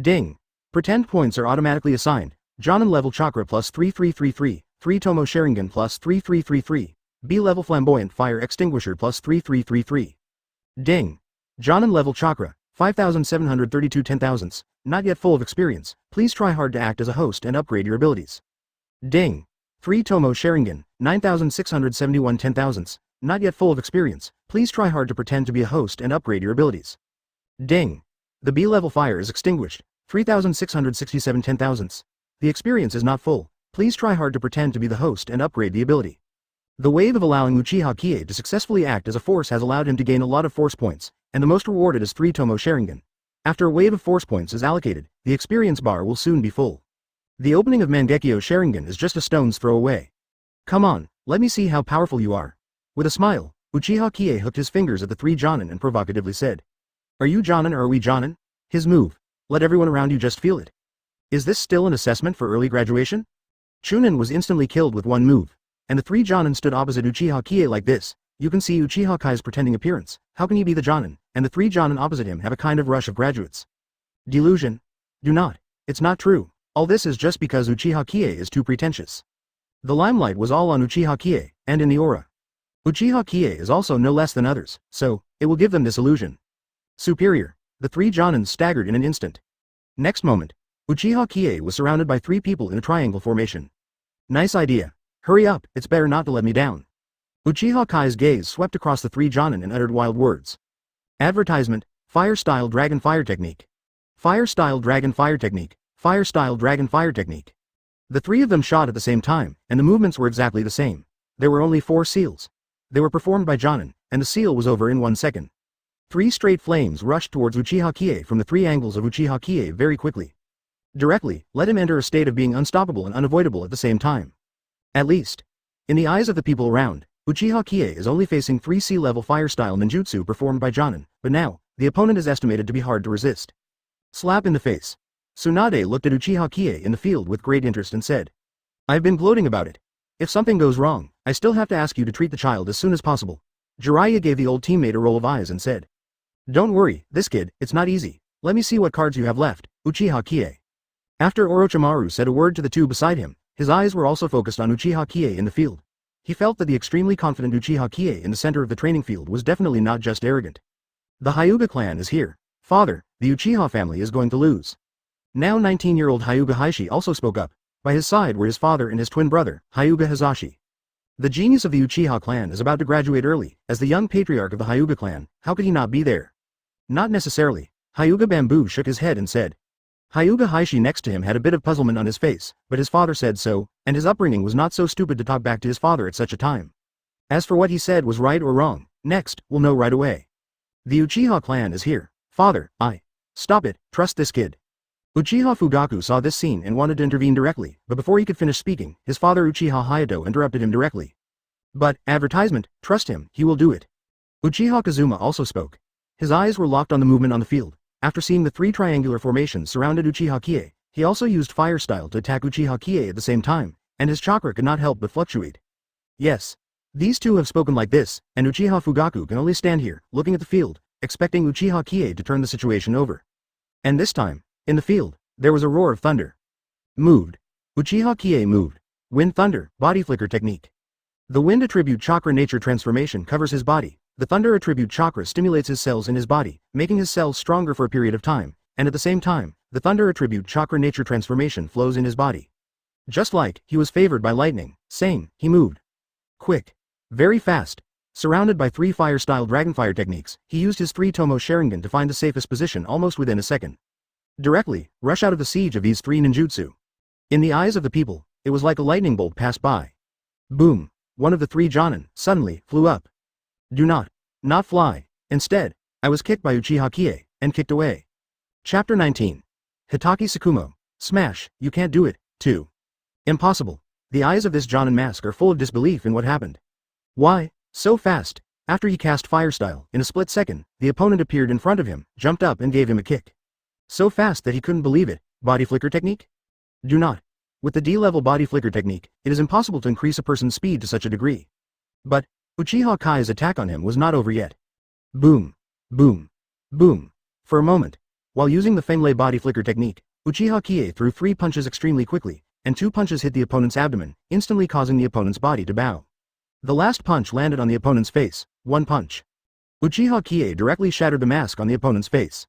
Ding. Pretend points are automatically assigned, Jonin level chakra plus 3333, 3 Tomo Sharingan plus 3333, B level flamboyant fire extinguisher plus 3333. Ding. Jonin level chakra. 5,732 10,000ths, not yet full of experience, please try hard to act as a host and upgrade your abilities. Ding. 3 Tomo Sharingan, 9,671 10,000ths, not yet full of experience, please try hard to pretend to be a host and upgrade your abilities. Ding. The B-level fire is extinguished, 3,667 10,000ths. The experience is not full, please try hard to pretend to be the host and upgrade the ability. The wave of allowing Uchiha Qiye to successfully act as a force has allowed him to gain a lot of force points, and the most rewarded is 3 Tomo Sharingan. After a wave of force points is allocated, the experience bar will soon be full. The opening of Mangekyou Sharingan is just a stone's throw away. Come on, let me see how powerful you are. With a smile, Uchiha Qiye hooked his fingers at the 3 Jonin and provocatively said. Are you Jonin or are we Jonin? His move. Let everyone around you just feel it. Is this still an assessment for early graduation? Chunin was instantly killed with one move, and the 3 Jonin stood opposite Uchiha Qiye like this. You can see Uchiha Kai's pretending appearance. How can he be the Jonin, and the 3 Jonin opposite him have a kind of rush of graduates? Delusion. Do not. It's not true. All this is just because Uchiha Qiye is too pretentious. The limelight was all on Uchiha Qiye, and in the aura. Uchiha Qiye is also no less than others, so, it will give them this illusion. Superior. The 3 Jonin staggered in an instant. Next moment, Uchiha Qiye was surrounded by 3 people in a triangle formation. Nice idea. Hurry up, it's better not to let me down. Uchiha Kai's gaze swept across the 3 Jonin and uttered wild words. Advertisement, Fire-style Dragon Fire Technique. Fire-style Dragon Fire Technique. Fire-style Dragon Fire Technique. The 3 of them shot at the same time, and the movements were exactly the same. There were only 4 seals. They were performed by Jonin, and the seal was over in 1 second. 3 straight flames rushed towards Uchiha Qiye from the 3 angles of Uchiha Qiye very quickly. Directly, let him enter a state of being unstoppable and unavoidable at the same time. At least, in the eyes of the people around, Uchiha Qiye is only facing 3 sea-level fire-style ninjutsu performed by Jonin, but now, the opponent is estimated to be hard to resist. Slap in the face. Tsunade looked at Uchiha Qiye in the field with great interest and said. I've been gloating about it. If something goes wrong, I still have to ask you to treat the child as soon as possible. Jiraiya gave the old teammate a roll of eyes and said. Don't worry, this kid, it's not easy. Let me see what cards you have left, Uchiha Qiye. After Orochimaru said a word to the 2 beside him, his eyes were also focused on Uchiha Qiye in the field. He felt that the extremely confident Uchiha Qiye in the center of the training field was definitely not just arrogant. The Hyuga clan is here. Father, the Uchiha family is going to lose. Now 19-year-old Hyuga Heishi also spoke up. By his side were his father and his twin brother, Hyuga Hizashi. The genius of the Uchiha clan is about to graduate early. As the young patriarch of the Hyuga clan, how could he not be there? Not necessarily. Hyuga Bamboo shook his head and said. Hyuga Heishi next to him had a bit of puzzlement on his face, but his father said so, and his upbringing was not so stupid to talk back to his father at such a time. As for what he said was right or wrong, next, we'll know right away. The Uchiha clan is here. Father, Stop it, trust this kid. Uchiha Fugaku saw this scene and wanted to intervene directly, but before he could finish speaking, his father Uchiha Hayato interrupted him directly. But, advertisement, trust him, he will do it. Uchiha Kazuma also spoke. His eyes were locked on the movement on the field. After seeing the three triangular formations surrounded Uchiha Qiye, he also used fire style to attack Uchiha Qiye at the same time, and his chakra could not help but fluctuate. Yes. These two have spoken like this, and Uchiha Fugaku can only stand here, looking at the field, expecting Uchiha Qiye to turn the situation over. And this time, in the field, there was a roar of thunder. Moved. Uchiha Qiye moved. Wind thunder, body flicker technique. The wind attribute chakra nature transformation covers his body. The thunder attribute chakra stimulates his cells in his body, making his cells stronger for a period of time, and at the same time, the thunder attribute chakra nature transformation flows in his body. Just like he was favored by lightning, same, he moved. Quick. Very fast. Surrounded by three fire-style dragonfire techniques, he used his three Tomo Sharingan to find the safest position almost within a second. Directly, rush out of the siege of these three ninjutsu. In the eyes of the people, it was like a lightning bolt passed by. Boom. One of the three Jonin, suddenly, flew up. Do not fly. Instead, I was kicked by Uchiha Qiye, and kicked away. Chapter 19. Hitaki Tsukumo. Smash, you can't do it, too. Impossible. The eyes of this Jonin mask are full of disbelief in what happened. Why, so fast? After he cast fire style, in a split second, the opponent appeared in front of him, jumped up and gave him a kick. So fast that he couldn't believe it. Body flicker technique? Do not. With the D-level body flicker technique, it is impossible to increase a person's speed to such a degree. But, Uchiha Kai's attack on him was not over yet. Boom. Boom. Boom. For a moment. While using the Fenglei body flicker technique, Uchiha Qiye threw 3 punches extremely quickly, and 2 punches hit the opponent's abdomen, instantly causing the opponent's body to bow. The last punch landed on the opponent's face, 1 punch. Uchiha Qiye directly shattered the mask on the opponent's face.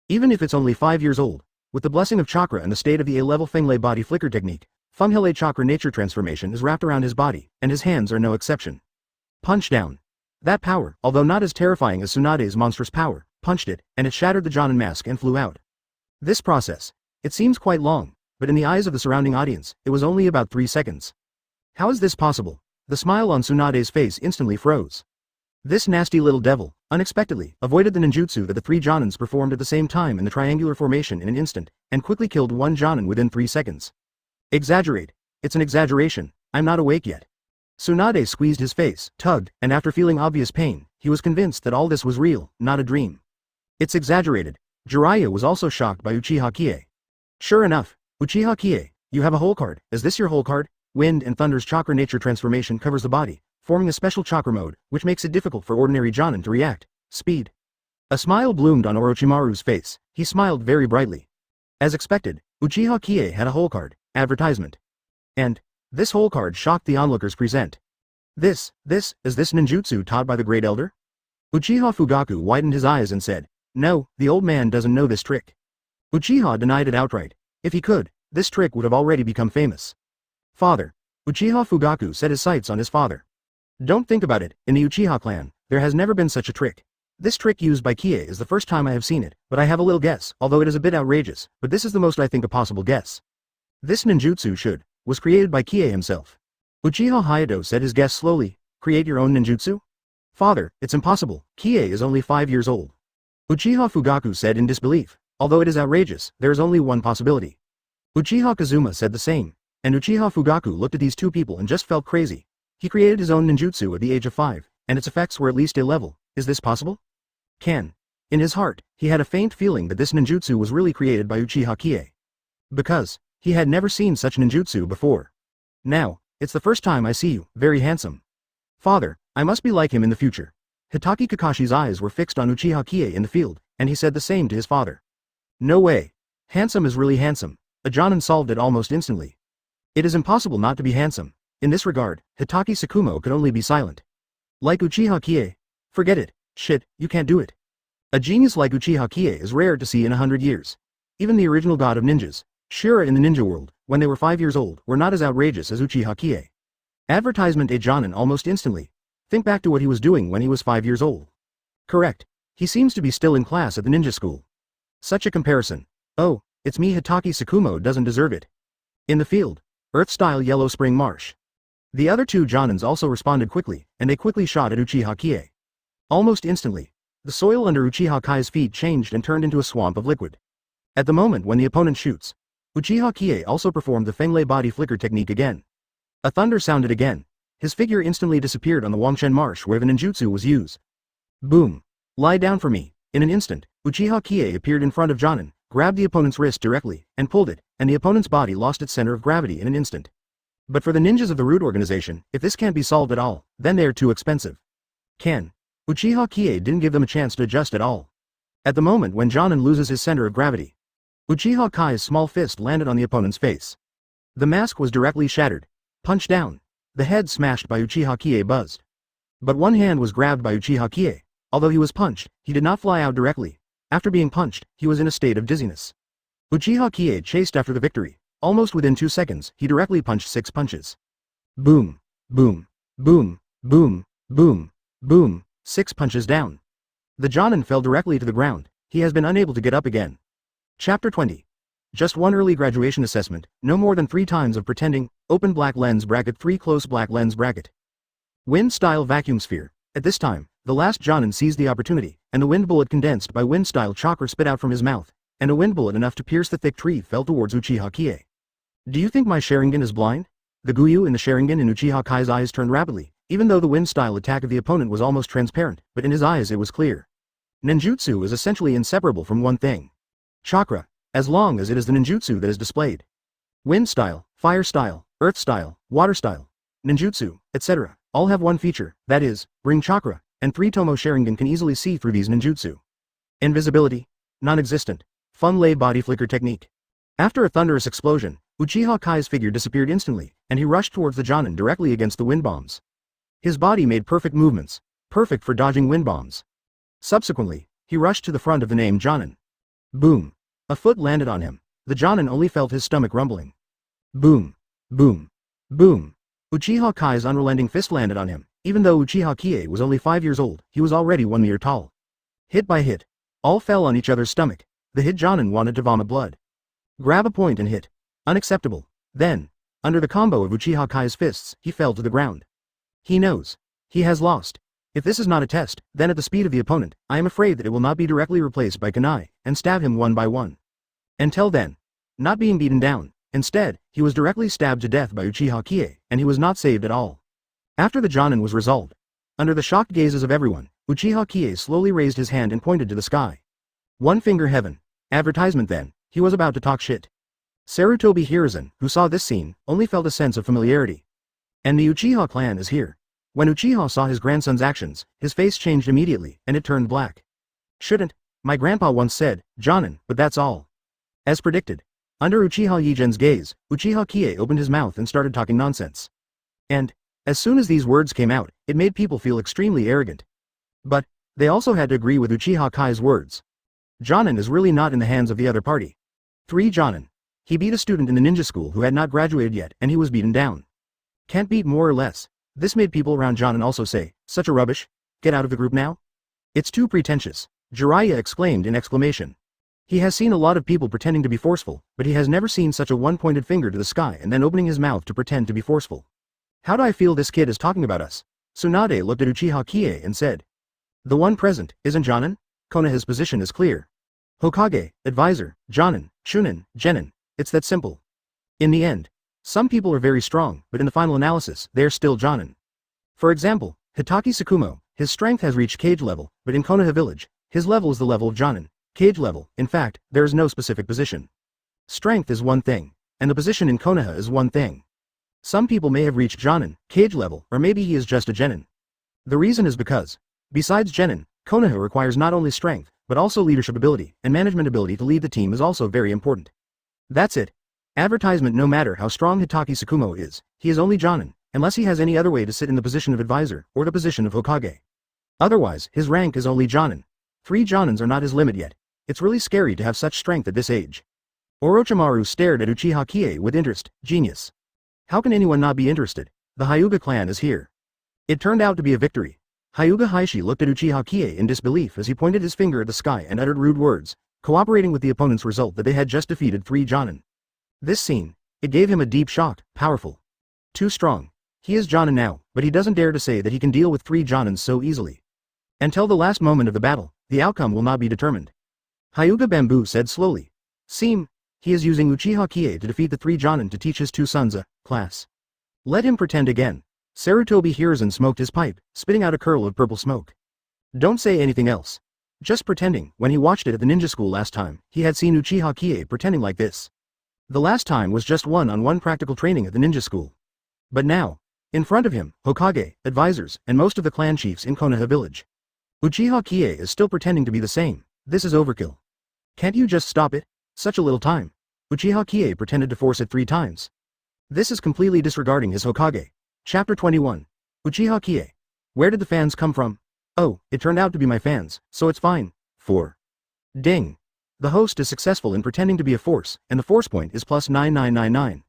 Even if it's only 5 years old, with the blessing of chakra and the state of the A-level Fenglei body flicker technique, Fenglei chakra nature transformation is wrapped around his body, and his hands are no exception. Punch down. That power, although not as terrifying as Tsunade's monstrous power, punched it, and it shattered the Jonin mask and flew out. This process, it seems quite long, but in the eyes of the surrounding audience, it was only about 3 seconds. How is this possible? The smile on Tsunade's face instantly froze. This nasty little devil, unexpectedly, avoided the ninjutsu that the 3 Jonins performed at the same time in the triangular formation in an instant, and quickly killed 1 Jonin within 3 seconds. Exaggerate. It's an exaggeration, I'm not awake yet. Tsunade squeezed his face, tugged, and after feeling obvious pain, he was convinced that all this was real, not a dream. It's exaggerated. Jiraiya was also shocked by Uchiha Qiye. Sure enough, Uchiha Qiye, you have a whole card. Is this your whole card? Wind and Thunder's chakra nature transformation covers the body, forming a special chakra mode, which makes it difficult for ordinary Jonin to react. Speed. A smile bloomed on Orochimaru's face. He smiled very brightly. As expected, Uchiha Qiye had a whole card, advertisement. And this whole card shocked the onlookers present. Is this ninjutsu taught by the Great Elder? Uchiha Fugaku widened his eyes and said, no, the old man doesn't know this trick. Uchiha denied it outright. If he could, this trick would have already become famous. Father. Uchiha Fugaku set his sights on his father. Don't think about it, in the Uchiha clan, there has never been such a trick. This trick used by Qiye is the first time I have seen it, but I have a little guess, although it is a bit outrageous, but this is the most I think a possible guess. This ninjutsu was created by Qiye himself. Uchiha Hayato said his guess slowly, create your own ninjutsu? Father, it's impossible, Qiye is only 5 years old. Uchiha Fugaku said in disbelief, although it is outrageous, there is only one possibility. Uchiha Kazuma said the same, and Uchiha Fugaku looked at these two people and just felt crazy. He created his own ninjutsu at the age of 5, and its effects were at least A-level. Is this possible? Can. In his heart, he had a faint feeling that this ninjutsu was really created by Uchiha Qiye. Because he had never seen such ninjutsu before. Now, it's the first time I see you, very handsome. Father, I must be like him in the future. Hitaki Kakashi's eyes were fixed on Uchiha Qiye in the field, and he said the same to his father. No way. Handsome is really handsome. A Jonin solved it almost instantly. It is impossible not to be handsome. In this regard, Hitaki Tsukumo could only be silent. Like Uchiha Qiye? Forget it. Shit, you can't do it. A genius like Uchiha Qiye is rare to see in 100 years. Even the original god of ninjas, Shura in the ninja world, when they were 5 years old, were not as outrageous as Uchiha Qiye. Advertisement a Jonin almost instantly. Think back to what he was doing when he was 5 years old. Correct. He seems to be still in class at the ninja school. Such a comparison. Oh, it's me. Hitaki Tsukumo doesn't deserve it. In the field, Earth-style Yellow Spring Marsh. The other 2 Jonins also responded quickly, and they quickly shot at Uchiha Qiye. Almost instantly, the soil under Uchiha Kai's feet changed and turned into a swamp of liquid. At the moment when the opponent shoots, Uchiha Qiye also performed the Fenglei body flicker technique again. A thunder sounded again. His figure instantly disappeared on the Wangshen Marsh where the ninjutsu was used. Boom. Lie down for me. In an instant, Uchiha Qiye appeared in front of Jonin, grabbed the opponent's wrist directly, and pulled it, and the opponent's body lost its center of gravity in an instant. But for the ninjas of the Root organization, if this can't be solved at all, then they are too expensive. Uchiha Qiye didn't give them a chance to adjust at all. At the moment when Jonin loses his center of gravity, Uchiha Kai's small fist landed on the opponent's face. The mask was directly shattered. Punched down. The head smashed by Uchiha Qiye buzzed. But one hand was grabbed by Uchiha Qiye. Although he was punched, he did not fly out directly. After being punched, he was in a state of dizziness. Uchiha Qiye chased after the victory. Almost within 2 seconds, he directly punched 6 punches. Boom. Boom. Boom. Boom. Boom. Boom. 6 punches down. The Jonin fell directly to the ground. He has been unable to get up again. Chapter 20. Just one early graduation assessment, no more than 3 times of pretending, open black lens bracket 3 close black lens bracket. Wind-style vacuum sphere. At this time, the last Jonin seized the opportunity, and the wind bullet condensed by wind-style chakra spit out from his mouth, and a wind bullet enough to pierce the thick tree fell towards Uchiha Qiye. Do you think my Sharingan is blind? The Guyu in the Sharingan in Uchiha Kai's eyes turned rapidly, even though the wind-style attack of the opponent was almost transparent, but in his eyes it was clear. Ninjutsu is essentially inseparable from one thing. Chakra, as long as it is the ninjutsu that is displayed. Wind style, fire style, earth style, water style, ninjutsu, etc. all have one feature, that is, bring chakra, and 3-tomo Sharingan can easily see through these ninjutsu. Invisibility, non-existent. Fun-lay body flicker technique. After a thunderous explosion, Uchiha Kai's figure disappeared instantly, and he rushed towards the Jonin directly against the wind bombs. His body made perfect movements, perfect for dodging wind bombs. Subsequently, he rushed to the front of the named Jonin. Boom. A foot landed on him. The Jonin only felt his stomach rumbling. Boom. Boom. Boom. Uchiha Kai's unrelenting fist landed on him. Even though Uchiha Qiye was only 5 years old, he was already 1 meter tall. Hit by hit. All fell on each other's stomach. The hit Jonin wanted to vomit blood. Grab a point and hit. Unacceptable. Then, under the combo of Uchiha Kai's fists, he fell to the ground. He knows. He has lost. If this is not a test, then at the speed of the opponent, I am afraid that it will not be directly replaced by kunai, and stab him one by one. Until then. Not being beaten down. Instead, he was directly stabbed to death by Uchiha Qiye, and he was not saved at all. After the Jonin was resolved, under the shocked gazes of everyone, Uchiha Qiye slowly raised his hand and pointed to the sky. One finger heaven. Advertisement then, he was about to talk shit. Sarutobi Hiruzen, who saw this scene, only felt a sense of familiarity. And the Uchiha clan is here. When Uchiha saw his grandson's actions, his face changed immediately, and it turned black. Shouldn't, my grandpa once said, Jonin, but that's all. As predicted. Under Uchiha Yigen's gaze, Uchiha Qiye opened his mouth and started talking nonsense. And, as soon as these words came out, it made people feel extremely arrogant. But, they also had to agree with Uchiha Kai's words. Jonin is really not in the hands of the other party. 3 Jonin. He beat a student in the ninja school who had not graduated yet, and he was beaten down. Can't beat more or less. This made people around Jonin also say, such a rubbish, get out of the group now? It's too pretentious, Jiraiya exclaimed in exclamation. He has seen a lot of people pretending to be forceful, but he has never seen such a one-pointed finger to the sky and then opening his mouth to pretend to be forceful. How do I feel this kid is talking about us? Tsunade looked at Uchiha Qiye and said. The one present, isn't Jonin? Konoha's position is clear. Hokage, advisor, Jonin, Chunin, Genin, it's that simple. In the end, some people are very strong, but in the final analysis, they are still Jonin. For example, Hitaki Tsukumo, his strength has reached cage level, but in Konoha village, his level is the level of Jonin. Cage level, in fact, there is no specific position. Strength is one thing, and the position in Konoha is one thing. Some people may have reached Jonin, cage level, or maybe he is just a Genin. The reason is because, besides Genin, Konoha requires not only strength, but also leadership ability, and management ability to lead the team is also very important. That's it. Advertisement. No matter how strong Hitaki Tsukumo is, he is only Jonin, unless he has any other way to sit in the position of advisor, or the position of Hokage. Otherwise, his rank is only Jonin. 3 Jonins are not his limit yet. It's really scary to have such strength at this age. Orochimaru stared at Uchiha Qiye with interest. Genius. How can anyone not be interested? The Hyuga clan is here. It turned out to be a victory. Hyuga Heishi looked at Uchiha Qiye in disbelief as he pointed his finger at the sky and uttered rude words, cooperating with the opponent's result that they had just defeated 3 Jonin. This scene, it gave him a deep shock. Powerful. Too strong. He is Jonin now, but he doesn't dare to say that he can deal with 3 Jonins so easily. Until the last moment of the battle, the outcome will not be determined. Hyuga Bamboo said slowly. He is using Uchiha Qiye to defeat the 3 Jonin to teach his 2 sons a class. Let him pretend again. Sarutobi Hiruzen smoked his pipe, spitting out a curl of purple smoke. Don't say anything else. Just pretending. When he watched it at the ninja school last time, he had seen Uchiha Qiye pretending like this. The last time was just one-on-one practical training at the ninja school. But now, in front of him, Hokage, advisors, and most of the clan chiefs in Konoha village. Uchiha Qiye is still pretending to be the same. This is overkill. Can't you just stop it? Such a little time. Uchiha Qiye pretended to force it 3 times. This is completely disregarding his Hokage. Chapter 21. Uchiha Qiye. Where did the fans come from? Oh, it turned out to be my fans, so it's fine. 4. Ding. The host is successful in pretending to be a force, and the force point is plus 9999.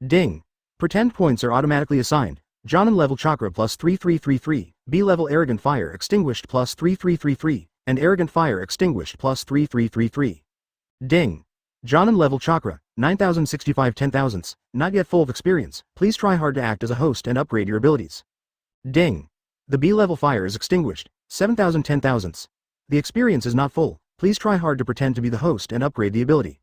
Ding. Pretend points are automatically assigned. Jonin level chakra plus 3333, B level arrogant fire extinguished plus 3333, and arrogant fire extinguished plus 3333. Ding. Jonin level chakra, 9065 10,000ths, not yet full of experience, please try hard to act as a host and upgrade your abilities. Ding. The B level fire is extinguished, 7,000 10,000ths. The experience is not full, please try hard to pretend to be the host and upgrade the ability.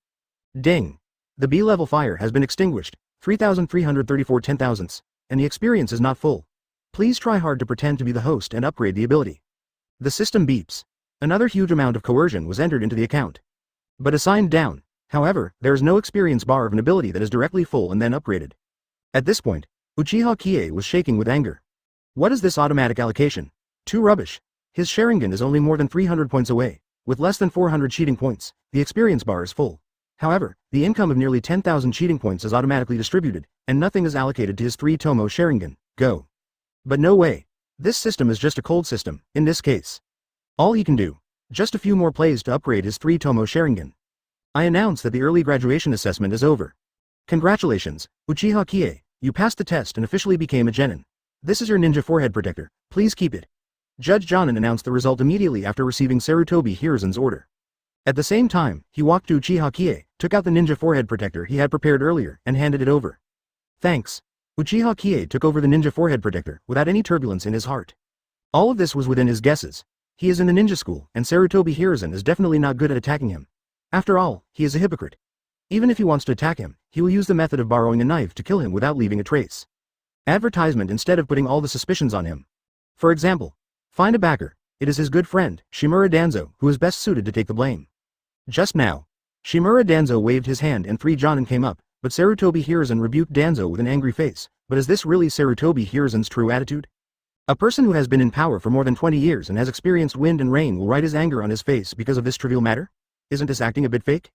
Ding. The B level fire has been extinguished, 3,334 10,000ths, and the experience is not full. Please try hard to pretend to be the host and upgrade the ability. The system beeps. Another huge amount of coercion was entered into the account. But assigned down. However, there is no experience bar of an ability that is directly full and then upgraded. At this point, Uchiha Qiye was shaking with anger. What is this automatic allocation? Too rubbish. His Sharingan is only more than 300 points away. With less than 400 cheating points, the experience bar is full. However, the income of nearly 10,000 cheating points is automatically distributed, and nothing is allocated to his 3 Tomo Sharingan. Go. But no way. This system is just a cold system, in this case. All he can do. Just a few more plays to upgrade his 3 Tomo Sharingan. I announce that the early graduation assessment is over. Congratulations, Uchiha Qiye, you passed the test and officially became a genin. This is your ninja forehead protector, please keep it. Judge Jonin announced the result immediately after receiving Sarutobi Hiruzen's order. At the same time, he walked to Uchiha Qiye, took out the ninja forehead protector he had prepared earlier, and handed it over. Thanks. Uchiha Qiye took over the ninja forehead protector without any turbulence in his heart. All of this was within his guesses. He is in the ninja school, and Sarutobi Hiruzen is definitely not good at attacking him. After all, he is a hypocrite. Even if he wants to attack him, he will use the method of borrowing a knife to kill him without leaving a trace. Advertisement instead of putting all the suspicions on him. For example, find a backer. It is his good friend, Shimura Danzo, who is best suited to take the blame. Just now, Shimura Danzo waved his hand and 3 Jonin came up, but Sarutobi Hiruzen rebuked Danzo with an angry face. But is this really Sarutobi Hiruzen's true attitude? A person who has been in power for more than 20 years and has experienced wind and rain will write his anger on his face because of this trivial matter? Isn't this acting a bit fake?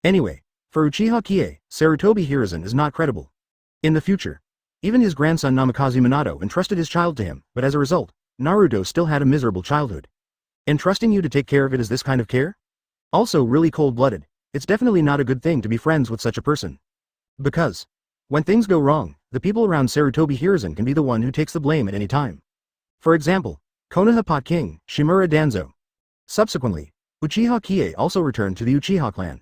Anyway, for Uchiha Qiye, Sarutobi Hiruzen is not credible. In the future, even his grandson Namikaze Minato entrusted his child to him, but as a result, Naruto still had a miserable childhood. Entrusting you to take care of it is this kind of care? Also really cold-blooded. It's definitely not a good thing to be friends with such a person. Because, when things go wrong, the people around Sarutobi Hiruzen can be the one who takes the blame at any time. For example, Konoha Pot King, Shimura Danzo. Subsequently, Uchiha Qiye also returned to the Uchiha clan.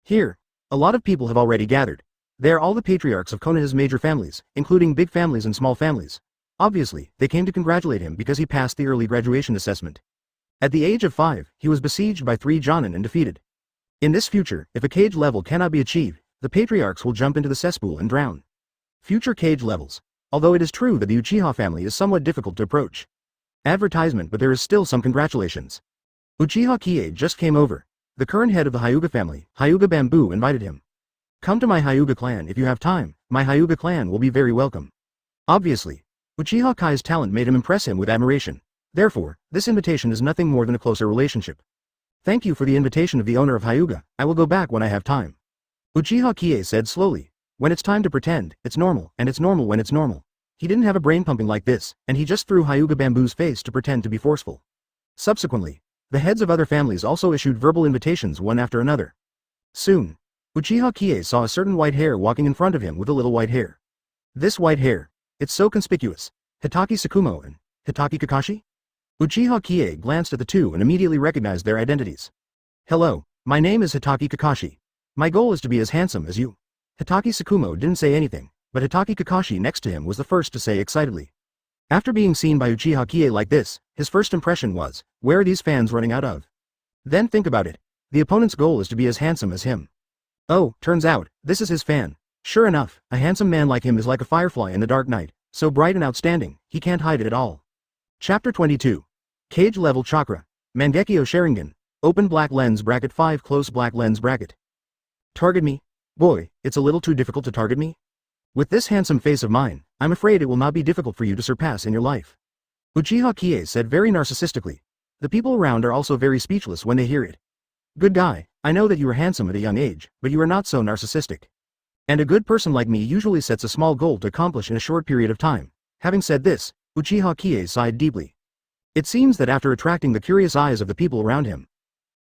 Here, a lot of people have already gathered. They are all the patriarchs of Konoha's major families, including big families and small families. Obviously, they came to congratulate him because he passed the early graduation assessment. At the age of 5, he was besieged by 3 Jonin and defeated. In this future, if a cage level cannot be achieved, the patriarchs will jump into the cesspool and drown. Future cage levels. Although it is true that the Uchiha family is somewhat difficult to approach. Advertisement, but there is still some congratulations. Uchiha Qiye just came over. The current head of the Hyuga family, Hyuga Bamboo, invited him. Come to my Hyuga clan if you have time, my Hyuga clan will be very welcome. Obviously, Uchiha Kai's talent made him impress him with admiration. Therefore, this invitation is nothing more than a closer relationship. Thank you for the invitation of the owner of Hyuga, I will go back when I have time. Uchiha Qiye said slowly. When it's time to pretend, it's normal, and it's normal when it's normal. He didn't have a brain pumping like this, and he just threw Hyuga Bamboo's face to pretend to be forceful. Subsequently, the heads of other families also issued verbal invitations one after another. Soon, Uchiha Qiye saw a certain white hair walking in front of him with a little white hair. This white hair, it's so conspicuous. Hitaki Tsukumo and Hitaki Kakashi? Uchiha Qiye glanced at the two and immediately recognized their identities. Hello, my name is Hitaki Kakashi. My goal is to be as handsome as you. Hitaki Tsukumo didn't say anything, but Hitaki Kakashi next to him was the first to say excitedly. After being seen by Uchiha Qiye like this, his first impression was, where are these fans running out of? Then think about it. The opponent's goal is to be as handsome as him. Oh, turns out, this is his fan. Sure enough, a handsome man like him is like a firefly in the dark night, so bright and outstanding, he can't hide it at all. Chapter 22. Cage Level Chakra. Mangekyou Sharingan. Open black lens bracket 5 close black lens bracket. Target me? Boy, it's a little too difficult to target me? With this handsome face of mine, I'm afraid it will not be difficult for you to surpass in your life. Uchiha Qiye said very narcissistically. The people around are also very speechless when they hear it. Good guy, I know that you are handsome at a young age, but you are not so narcissistic. And a good person like me usually sets a small goal to accomplish in a short period of time. Having said this, Uchiha Qiye sighed deeply. It seems that after attracting the curious eyes of the people around him,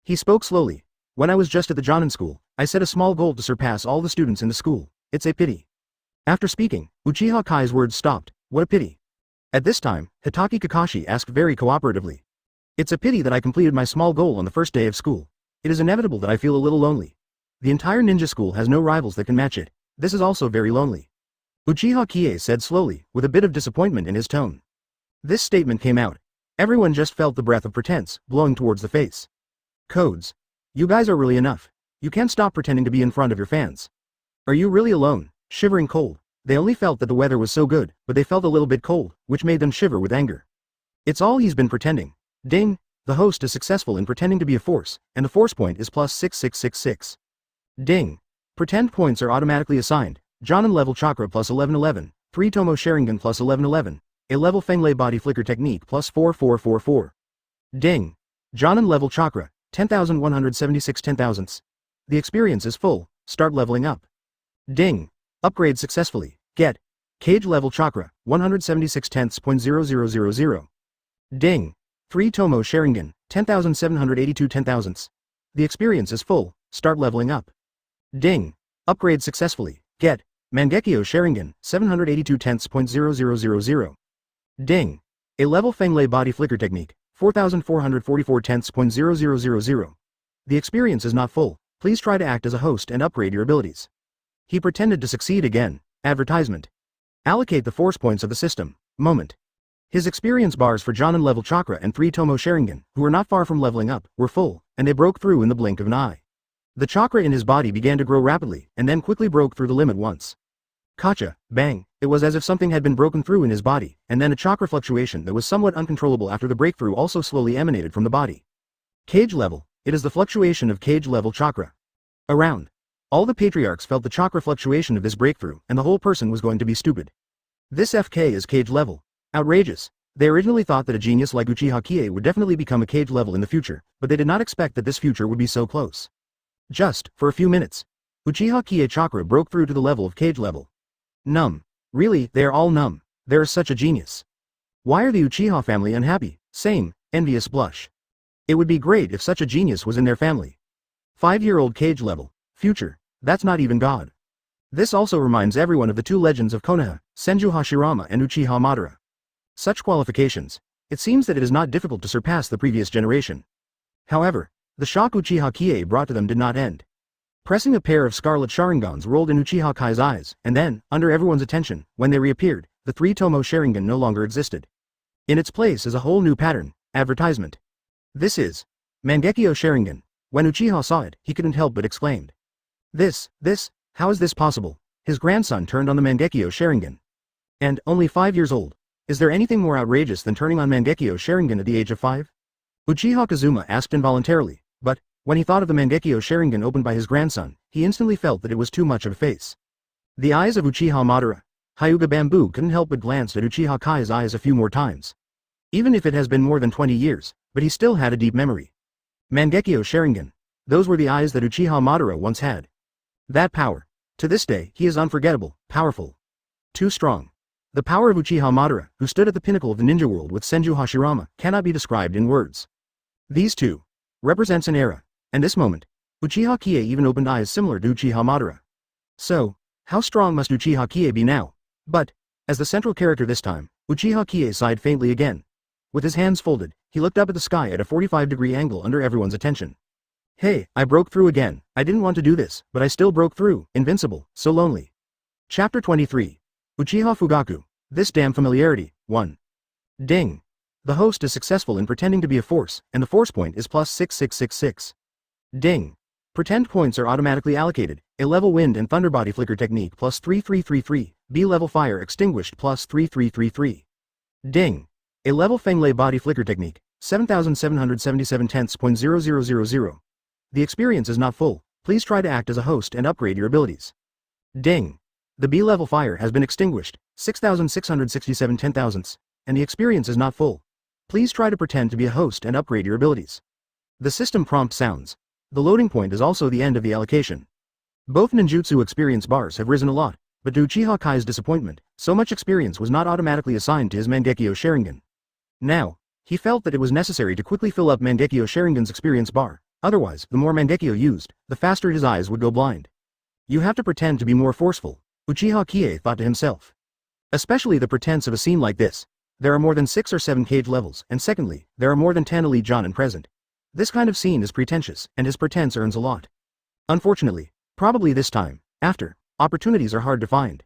he spoke slowly. When I was just at the Jonin school, I set a small goal to surpass all the students in the school. It's a pity. After speaking, Uchiha Kai's words stopped. What a pity. At this time, Hitaki Kakashi asked very cooperatively. It's a pity that I completed my small goal on the first day of school. It is inevitable that I feel a little lonely. The entire ninja school has no rivals that can match it. This is also very lonely. Uchiha Qiye said slowly, with a bit of disappointment in his tone. This statement came out. Everyone just felt the breath of pretense, blowing towards the face. Codes. You guys are really enough. You can't stop pretending to be in front of your fans. Are you really alone, shivering cold? They only felt that the weather was so good, but they felt a little bit cold, which made them shiver with anger. It's all he's been pretending. Ding! The host is successful in pretending to be a force, and the force point is plus 6666. Ding! Pretend points are automatically assigned. Jonin-level chakra plus 1111, 3 Tomo Sharingan plus 1111, a level Fenglei body flicker technique plus 4444. Ding! Jonin-level chakra, 10,176 10,000ths. The experience is full, start leveling up. Ding! Upgrade successfully, get. Cage level chakra, 176 tenths.0000. Ding! 3 Tomo Sharingan, 10,782 10,000ths. The experience is full, start leveling up. Ding! Upgrade successfully, get. Mangekyou Sharingan, 782 tenths.0000. Ding! A level Fenglei body flicker technique, 4,444 tenths.0000. The experience is not full, please try to act as a host and upgrade your abilities. He pretended to succeed again. Advertisement. Allocate the force points of the system. Moment. His experience bars for Jonin level chakra and 3 Tomo Sharingan, who were not far from leveling up, were full, and they broke through in the blink of an eye. The chakra in his body began to grow rapidly, and then quickly broke through the limit once. Kacha, bang, it was as if something had been broken through in his body, and then a chakra fluctuation that was somewhat uncontrollable after the breakthrough also slowly emanated from the body. Cage level, it is the fluctuation of cage level chakra. Around. All the patriarchs felt the chakra fluctuation of this breakthrough, and the whole person was going to be stupid. This FK is cage level. Outrageous. They originally thought that a genius like Uchiha Qiye would definitely become a cage level in the future, but they did not expect that this future would be so close. Just, for a few minutes, Uchiha Qiye chakra broke through to the level of cage level. Numb. Really, they are all numb. There is such a genius. Why are the Uchiha family unhappy? Same, envious blush. It would be great if such a genius was in their family. 5-year-old cage level. Future. That's not even God. This also reminds everyone of the two legends of Konoha, Senju Hashirama and Uchiha Madara. Such qualifications. It seems that it is not difficult to surpass the previous generation. However, the shock Uchiha Qiye brought to them did not end. Pressing a pair of scarlet Sharingans rolled in Uchiha Kai's eyes, and then, under everyone's attention, when they reappeared, the 3 Tomo Sharingan no longer existed. In its place is a whole new pattern. Advertisement. This is Mangekyou Sharingan. When Uchiha saw it, he couldn't help but exclaimed. This, how is this possible? His grandson turned on the Mangekyou Sharingan. And, only 5 years old. Is there anything more outrageous than turning on Mangekyou Sharingan at the age of 5? Uchiha Kazuma asked involuntarily, but, when he thought of the Mangekyou Sharingan opened by his grandson, he instantly felt that it was too much of a face. The eyes of Uchiha Madara, Hyuga Bamboo couldn't help but glance at Uchiha Kai's eyes a few more times. Even if it has been more than 20 years, but he still had a deep memory. Mangekyou Sharingan. Those were the eyes that Uchiha Madara once had. That power. To this day, he is unforgettable, powerful. Too strong. The power of Uchiha Madara, who stood at the pinnacle of the ninja world with Senju Hashirama, cannot be described in words. These two represents an era, and this moment, Uchiha Qiye even opened eyes similar to Uchiha Madara. So, how strong must Uchiha Qiye be now? But, as the central character this time, Uchiha Qiye sighed faintly again. With his hands folded, he looked up at the sky at a 45-degree angle under everyone's attention. Hey, I broke through again. I didn't want to do this, but I still broke through. Invincible, so lonely. Chapter 23. Uchiha Fugaku. This damn familiarity. 1. Ding. The host is successful in pretending to be a force, and the force point is plus 6666. Ding. Pretend points are automatically allocated. A level wind and thunder body flicker technique plus 3333. B level fire extinguished plus 3333. Ding. A level Fenglei body flicker technique. 7777 tenths.0000. The experience is not full. Please try to act as a host and upgrade your abilities. Ding. The B-level fire has been extinguished, 6667 ten thousandths, and the experience is not full. Please try to pretend to be a host and upgrade your abilities. The system prompt sounds. The loading point is also the end of the allocation. Both ninjutsu experience bars have risen a lot, but to Uchiha Kai's disappointment, so much experience was not automatically assigned to his Mangekyou Sharingan. Now, he felt that it was necessary to quickly fill up Mangekyou Sharingan's experience bar, otherwise, the more Mangekyou used, the faster his eyes would go blind. You have to pretend to be more forceful, Uchiha Qiye thought to himself. Especially the pretense of a scene like this. There are more than 6 or 7 cage levels, and secondly, there are more than 10 elite Jonin present. This kind of scene is pretentious, and his pretense earns a lot. Unfortunately, probably this time, after, opportunities are hard to find.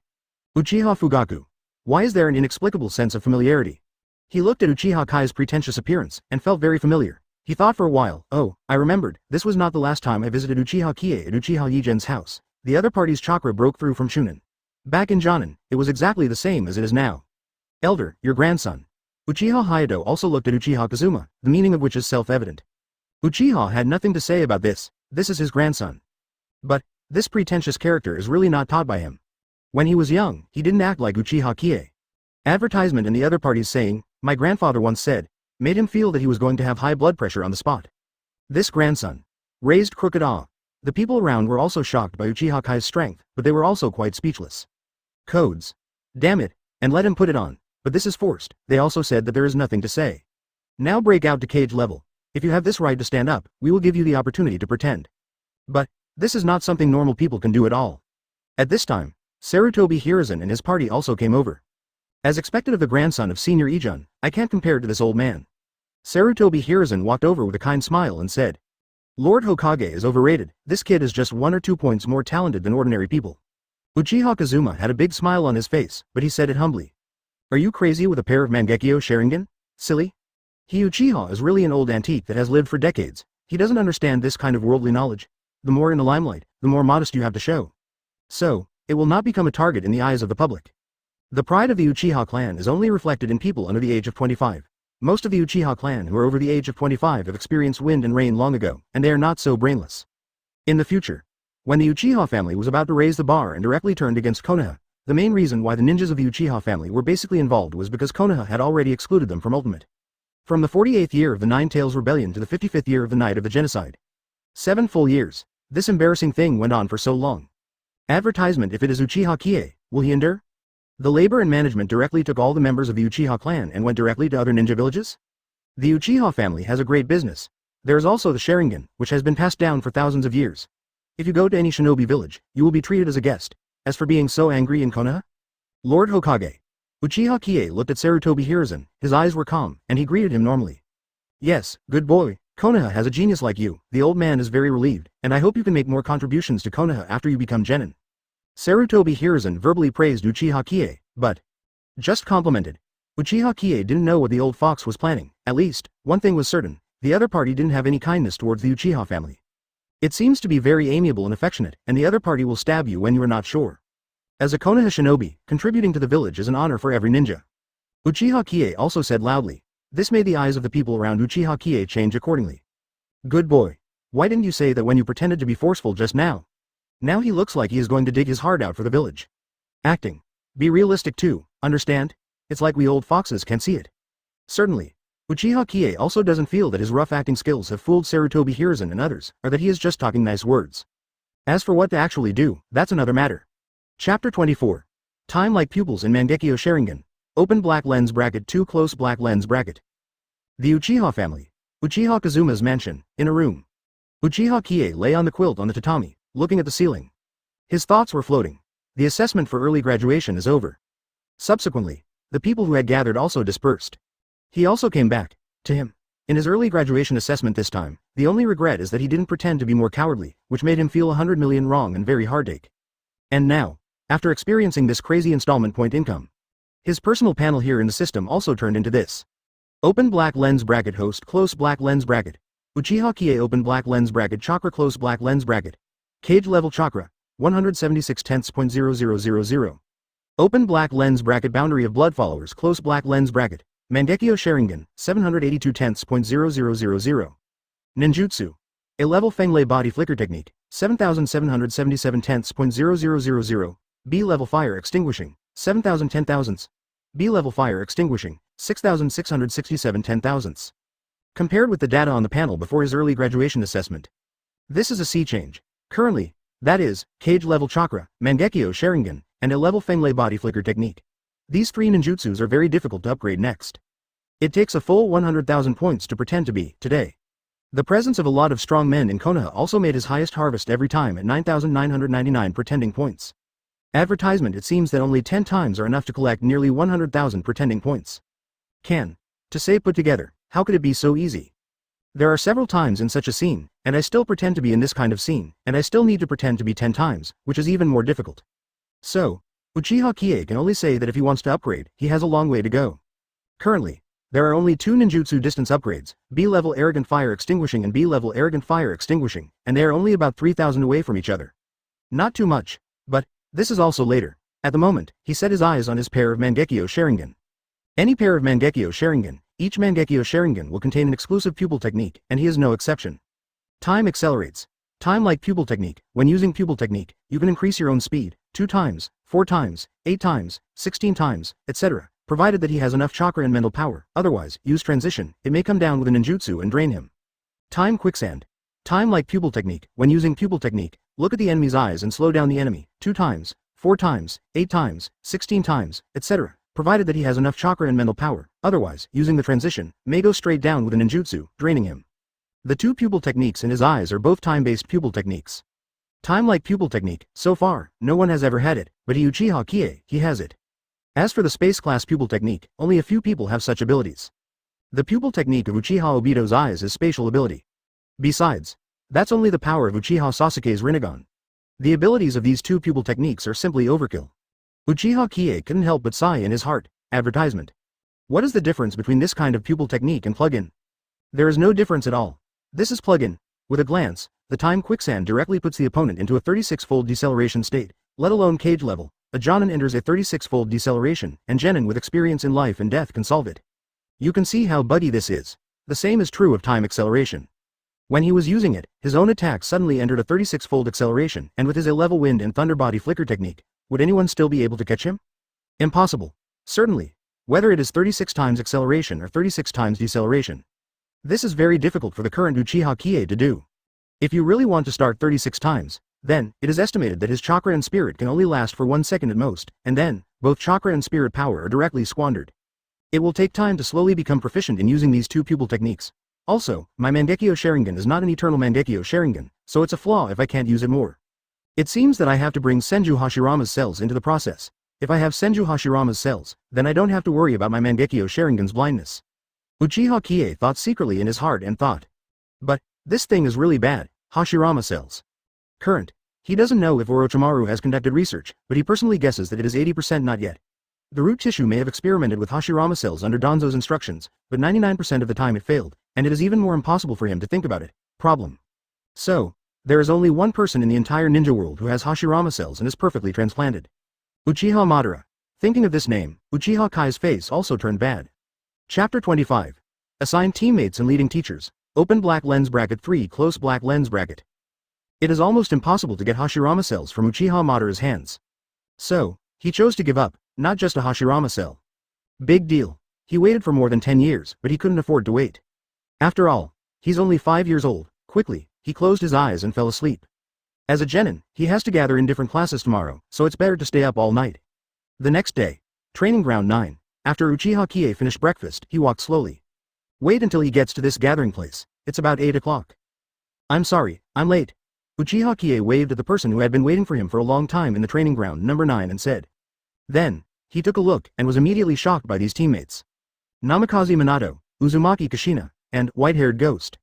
Uchiha Fugaku. Why is there an inexplicable sense of familiarity? He looked at Uchiha Kai's pretentious appearance, and felt very familiar. He thought for a while, oh, I remembered, this was not the last time I visited Uchiha Qiye at Uchiha Yigen's house. The other party's chakra broke through from Chunin. Back in Jonin, it was exactly the same as it is now. Elder, your grandson. Uchiha Hayato also looked at Uchiha Kazuma, the meaning of which is self-evident. Uchiha had nothing to say about this is his grandson. But, this pretentious character is really not taught by him. When he was young, he didn't act like Uchiha Qiye. Advertisement and the other parties saying, my grandfather once said, made him feel that he was going to have high blood pressure on the spot. This grandson raised crooked awe. The people around were also shocked by Uchiha Kai's strength, but they were also quite speechless. Codes. Damn it, and let him put it on. But this is forced. They also said that there is nothing to say. Now break out to cage level. If you have this right to stand up, we will give you the opportunity to pretend. But, this is not something normal people can do at all. At this time, Sarutobi Hiruzen and his party also came over. As expected of the grandson of Senior Ijun, I can't compare to this old man. Sarutobi Hiruzen walked over with a kind smile and said, Lord Hokage is overrated, this kid is just 1 or 2 points more talented than ordinary people. Uchiha Kazuma had a big smile on his face, but he said it humbly. Are you crazy with a pair of Mangekyou Sharingan? Silly? He Uchiha is really an old antique that has lived for decades. He doesn't understand this kind of worldly knowledge. The more in the limelight, the more modest you have to show. So, it will not become a target in the eyes of the public. The pride of the Uchiha clan is only reflected in people under the age of 25. Most of the Uchiha clan who are over the age of 25 have experienced wind and rain long ago, and they are not so brainless. In the future, when the Uchiha family was about to raise the bar and directly turned against Konoha, the main reason why the ninjas of the Uchiha family were basically involved was because Konoha had already excluded them from Ultimate. From the 48th year of the Nine Tails Rebellion to the 55th year of the Night of the Genocide. 7 full years. This embarrassing thing went on for so long. Advertisement. If it is Uchiha Qiye, will he endure? The labor and management directly took all the members of the Uchiha clan and went directly to other ninja villages? The Uchiha family has a great business. There is also the Sharingan, which has been passed down for thousands of years. If you go to any shinobi village, you will be treated as a guest. As for being so angry in Konoha? Lord Hokage. Uchiha Qiye looked at Sarutobi Hiruzen, his eyes were calm, and he greeted him normally. Yes, good boy, Konoha has a genius like you. The old man is very relieved, and I hope you can make more contributions to Konoha after you become genin. Sarutobi Hiruzen verbally praised Uchiha Qiye, but just complimented. Uchiha Qiye didn't know what the old fox was planning. At least, one thing was certain, the other party didn't have any kindness towards the Uchiha family. It seems to be very amiable and affectionate, and the other party will stab you when you are not sure. As a Konoha shinobi, contributing to the village is an honor for every ninja. Uchiha Qiye also said loudly. This made the eyes of the people around Uchiha Qiye change accordingly. Good boy. Why didn't you say that when you pretended to be forceful just now? Now he looks like he is going to dig his heart out for the village. Acting. Be realistic too, understand? It's like we old foxes can see it. Certainly. Uchiha Qiye also doesn't feel that his rough acting skills have fooled Sarutobi Hiruzen and others, or that he is just talking nice words. As for what to actually do, that's another matter. Chapter 24. Time like pupils in Mangekyou Sharingan. Open black lens bracket 2 close black lens bracket. The Uchiha family. Uchiha Kazuma's mansion, in a room. Uchiha Qiye lay on the quilt on the tatami, looking at the ceiling. His thoughts were floating. The assessment for early graduation is over. Subsequently, the people who had gathered also dispersed. He also came back, to him. In his early graduation assessment this time, the only regret is that he didn't pretend to be more cowardly, which made him feel 100 million wrong and very heartache. And now, after experiencing this crazy installment point income, his personal panel here in the system also turned into this. Open black lens bracket host close black lens bracket. Uchiha Qiye open black lens bracket chakra close black lens bracket. Cage level chakra, 176 tenths.0000. Open black lens bracket boundary of blood followers close black lens bracket. Mangekyou Sharingan, 782/10.0000. Ninjutsu. A-level Fenglei body flicker technique, 7777/10.0000. B-level fire extinguishing, 7000 10,000ths. B-level fire extinguishing, 6667 10,000ths. Compared with the data on the panel before his early graduation assessment. This is a sea change. Currently, that is, Cage level chakra, Mangekyou Sharingan, and A-level Fenglei body flicker technique. These three ninjutsus are very difficult to upgrade next. It takes a full 100,000 points to pretend to be, today. The presence of a lot of strong men in Konoha also made his highest harvest every time at 9,999 pretending points. Advertisement. It seems that only 10 times are enough to collect nearly 100,000 pretending points. To say put together, how could it be so easy? There are several times in such a scene, and I still pretend to be in this kind of scene, and I still need to pretend to be 10 times, which is even more difficult. So, Uchiha Qiye can only say that if he wants to upgrade, he has a long way to go. Currently, there are only two ninjutsu distance upgrades, B-level arrogant fire extinguishing and B-level arrogant fire extinguishing, and they are only about 3,000 away from each other. Not too much, but this is also later. At the moment, he set his eyes on his pair of Mangekyou Sharingan. Any pair of Mangekyou Sharingan, each Mangekyou Sharingan will contain an exclusive pupil technique, and he is no exception. Time accelerates. Time like pupil technique. When using pupil technique, you can increase your own speed, 2 times, 4 times, 8 times, 16 times, etc., provided that he has enough chakra and mental power. Otherwise, use transition, it may come down with a ninjutsu and drain him. Time quicksand. Time like pupil technique. When using pupil technique, look at the enemy's eyes and slow down the enemy, 2 times, 4 times, 8 times, 16 times, etc., provided that he has enough chakra and mental power. Otherwise, using the transition, may go straight down with a ninjutsu, draining him. The two pupil techniques in his eyes are both time-based pupil techniques. Time like pupil technique, so far, no one has ever had it, but Uchiha Qiye, he has it. As for the space class pupil technique, only a few people have such abilities. The pupil technique of Uchiha Obito's eyes is spatial ability. Besides, that's only the power of Uchiha Sasuke's Rinnegan. The abilities of these two pupil techniques are simply overkill. Uchiha Qiye couldn't help but sigh in his heart. Advertisement. What is the difference between this kind of pupil technique and plug-in? There is no difference at all. This is plug-in. With a glance, the time quicksand directly puts the opponent into a 36-fold deceleration state, let alone cage level. A Jonin enters a 36-fold deceleration, and Genin with experience in life and death can solve it. You can see how buggy this is. The same is true of time acceleration. When he was using it, his own attack suddenly entered a 36-fold acceleration, and with his A-level wind and thunder body flicker technique, would anyone still be able to catch him? Impossible. Certainly. Whether it is 36 times acceleration or 36 times deceleration. This is very difficult for the current Uchiha Qiye to do. If you really want to start 36 times, then, it is estimated that his chakra and spirit can only last for 1 second at most, and then, both chakra and spirit power are directly squandered. It will take time to slowly become proficient in using these two pupil techniques. Also, my Mangekyou Sharingan is not an eternal Mangekyou Sharingan, so it's a flaw if I can't use it more. It seems that I have to bring Senju Hashirama's cells into the process. If I have Senju Hashirama's cells, then I don't have to worry about my Mangekyou Sharingan's blindness. Uchiha Qiye thought secretly in his heart and thought. But, this thing is really bad, Hashirama cells. Current. He doesn't know if Orochimaru has conducted research, but he personally guesses that it is 80% not yet. The root tissue may have experimented with Hashirama cells under Danzo's instructions, but 99% of the time it failed, and it is even more impossible for him to think about it. Problem. So, there is only one person in the entire ninja world who has Hashirama cells and is perfectly transplanted. Uchiha Madara. Thinking of this name, Uchiha Kai's face also turned bad. Chapter 25. Assign teammates and leading teachers. Open black lens bracket 3 close black lens bracket. It is almost impossible to get Hashirama cells from Uchiha Madara's hands. So, he chose to give up, not just a Hashirama cell. Big deal. He waited for more than 10 years, but he couldn't afford to wait. After all, he's only 5 years old. Quickly, he closed his eyes and fell asleep. As a genin, he has to gather in different classes tomorrow, so it's better to stay up all night. The next day. Training ground 9. After Uchiha Qiye finished breakfast, he walked slowly. Wait until he gets to this gathering place. It's about 8 o'clock. I'm sorry, I'm late. Uchiha Qiye waved at the person who had been waiting for him for a long time in the training ground number 9 and said. Then, he took a look and was immediately shocked by these teammates. Namikaze Minato, Uzumaki Kushina, and white-haired Ghost.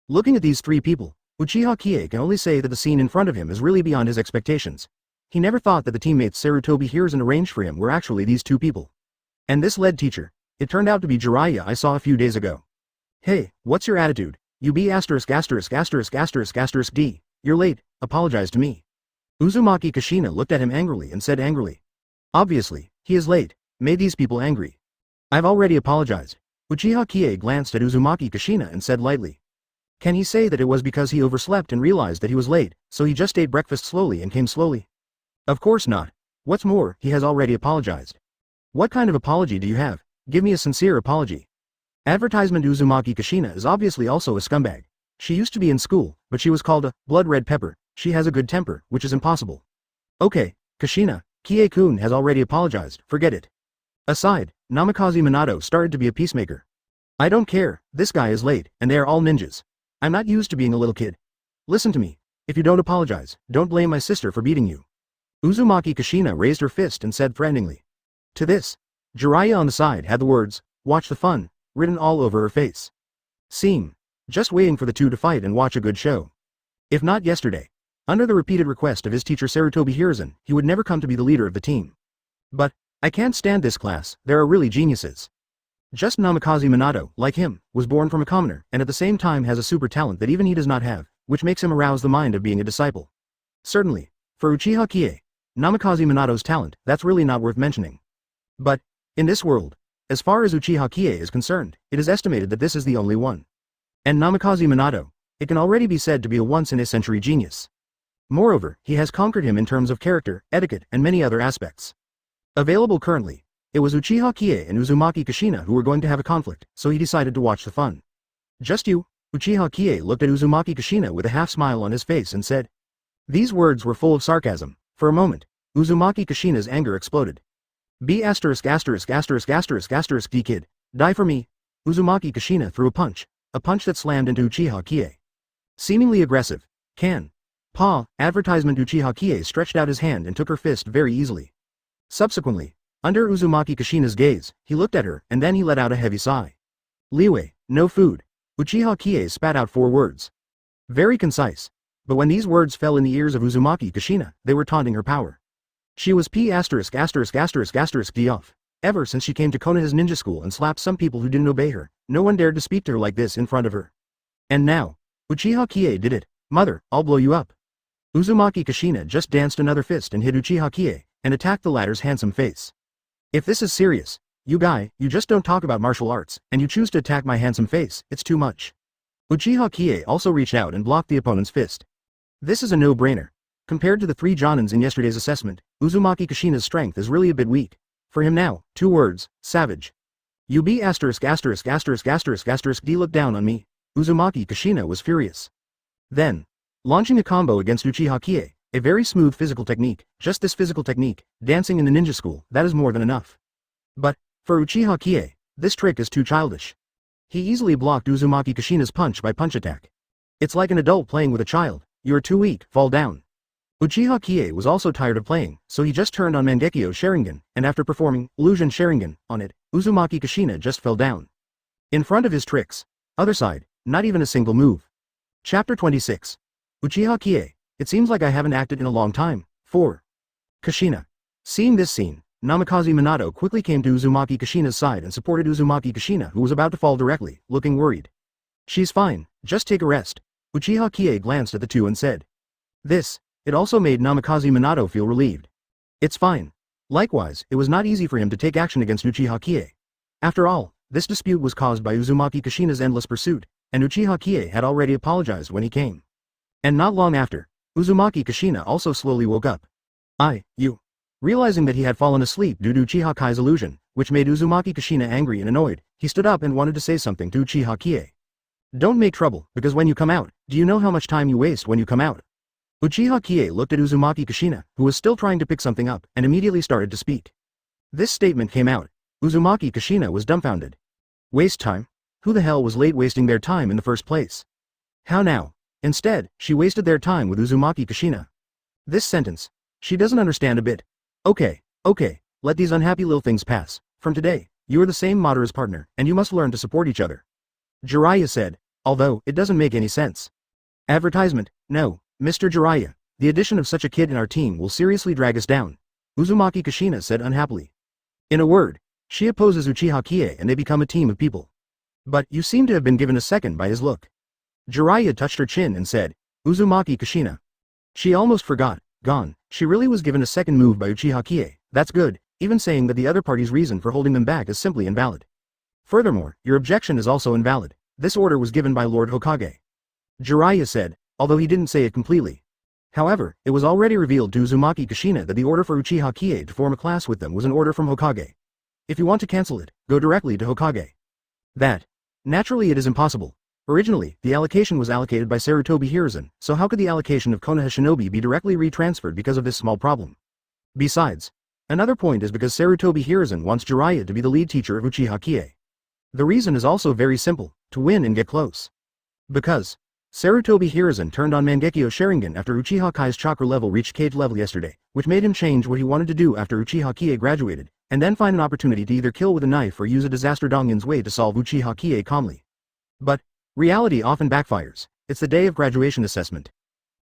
Looking at these three people, Uchiha Qiye can only say that the scene in front of him is really beyond his expectations. He never thought that the teammates Sarutobi hears and arranged for him were actually these two people. And this lead teacher, it turned out to be Jiraiya I saw a few days ago. Hey, what's your attitude? You be asterisk asterisk asterisk asterisk asterisk D. You're late, apologize to me. Uzumaki Kushina looked at him angrily and said angrily. Obviously, he is late, made these people angry. I've already apologized. Uchiha Qiye glanced at Uzumaki Kushina and said lightly. Can he say that it was because he overslept and realized that he was late, so he just ate breakfast slowly and came slowly? Of course not. What's more, he has already apologized. What kind of apology do you have? Give me a sincere apology. Advertisement. Uzumaki Kushina is obviously also a scumbag. She used to be in school, but she was called a blood red pepper. She has a good temper, which is impossible. Okay, Kushina, Kie-kun has already apologized, forget it. Aside, Namikaze Minato started to be a peacemaker. I don't care, this guy is late, and they are all ninjas. I'm not used to being a little kid. Listen to me. If you don't apologize, don't blame my sister for beating you. Uzumaki Kushina raised her fist and said threateningly. To this, Jiraiya on the side had the words, watch the fun, written all over her face. Seem. Just waiting for the two to fight and watch a good show. If not yesterday. Under the repeated request of his teacher Sarutobi Hiruzen, he would never come to be the leader of the team. But, I can't stand this class, there are really geniuses. Just Namikaze Minato, like him, was born from a commoner, and at the same time has a super talent that even he does not have, which makes him arouse the mind of being a disciple. Certainly, for Uchiha Qiye, Namikaze Minato's talent, that's really not worth mentioning. But, in this world, as far as Uchiha Qiye is concerned, it is estimated that this is the only one. And Namikaze Minato, it can already be said to be a once-in-a-century genius. Moreover, he has conquered him in terms of character, etiquette, and many other aspects. Available currently, it was Uchiha Qiye and Uzumaki Kushina who were going to have a conflict, so he decided to watch the fun. Just you, Uchiha Qiye looked at Uzumaki Kushina with a half-smile on his face and said. These words were full of sarcasm. For a moment, Uzumaki Kushina's anger exploded. D kid, die for me. Uzumaki Kushina threw a punch that slammed into Uchiha Qiye. Seemingly aggressive, advertisement. Uchiha Qiye stretched out his hand and took her fist very easily. Subsequently, under Uzumaki Kushina's gaze, he looked at her and then he let out a heavy sigh. Leeway, no food. Uchiha Qiye spat out 4 words. Very concise. But when these words fell in the ears of Uzumaki Kushina, they were taunting her power. She was off. Ever since she came to Konoha's ninja school and slapped some people who didn't obey her, no one dared to speak to her like this in front of her. And now, Uchiha Qiye did it. Mother, I'll blow you up. Uzumaki Kushina just danced another fist and hit Uchiha Qiye, and attacked the latter's handsome face. If this is serious, you just don't talk about martial arts, and you choose to attack my handsome face, it's too much. Uchiha Qiye also reached out and blocked the opponent's fist. This is a no-brainer. Compared to the 3 Jonins in yesterday's assessment, Uzumaki Kushina's strength is really a bit weak. For him now, 2 words, savage. You D look down on me. Uzumaki Kushina was furious. Then, launching a combo against Uchiha Qiye, a very smooth physical technique, just this physical technique, dancing in the ninja school, that is more than enough. But, for Uchiha Qiye, this trick is too childish. He easily blocked Uzumaki Kushina's punch-by-punch attack. It's like an adult playing with a child. You're too weak, fall down. Uchiha Qiye was also tired of playing, so he just turned on Mangekyou Sharingan, and after performing Illusion Sharingan on it, Uzumaki Kushina just fell down. In front of his tricks. Other side, not even a single move. Chapter 26. Uchiha Qiye, it seems like I haven't acted in a long time. 4. Kushina. Seeing this scene, Namikaze Minato quickly came to Uzumaki Kushina's side and supported Uzumaki Kushina, who was about to fall directly, looking worried. She's fine, just take a rest. Uchiha Qiye glanced at the two and said. It also made Namikaze Minato feel relieved. It's fine. Likewise, it was not easy for him to take action against Uchiha Qiye. After all, this dispute was caused by Uzumaki Kushina's endless pursuit, and Uchiha Qiye had already apologized when he came. And not long after, Uzumaki Kushina also slowly woke up. Realizing that he had fallen asleep due to Uchiha Kai's illusion, which made Uzumaki Kushina angry and annoyed, he stood up and wanted to say something to Uchiha Qiye. Don't make trouble, because when you come out, do you know how much time you waste when you come out? Uchiha Qiye looked at Uzumaki Kushina, who was still trying to pick something up, and immediately started to speak. This statement came out. Uzumaki Kushina was dumbfounded. Waste time? Who the hell was late wasting their time in the first place? How now? Instead, she wasted their time with Uzumaki Kushina. This sentence. She doesn't understand a bit. Okay, let these unhappy little things pass. From today, you are the same Madara's partner, and you must learn to support each other. Jiraiya said, although it doesn't make any sense. Advertisement, no. Mr. Jiraiya, the addition of such a kid in our team will seriously drag us down, Uzumaki Kushina said unhappily. In a word, she opposes Uchiha Qiye and they become a team of people. But you seem to have been given a second by his look. Jiraiya touched her chin and said, Uzumaki Kushina. She almost forgot, she really was given a second move by Uchiha Qiye, that's good, even saying that the other party's reason for holding them back is simply invalid. Furthermore, your objection is also invalid. This order was given by Lord Hokage. Jiraiya said, although he didn't say it completely. However, it was already revealed to Uzumaki Kushina that the order for Uchiha Qiye to form a class with them was an order from Hokage. If you want to cancel it, go directly to Hokage. That. Naturally it is impossible. Originally, the allocation was allocated by Sarutobi Hiruzen, so how could the allocation of Konoha Shinobi be directly retransferred because of this small problem? Besides, another point is because Sarutobi Hiruzen wants Jiraiya to be the lead teacher of Uchiha Qiye. The reason is also very simple, to win and get close. Because Sarutobi Hiruzen turned on Mangekyou Sharingan after Uchiha Kai's chakra level reached cage level yesterday, which made him change what he wanted to do after Uchiha Qiye graduated, and then find an opportunity to either kill with a knife or use a disaster Dongin's way to solve Uchiha Qiye calmly. But reality often backfires. It's the day of graduation assessment.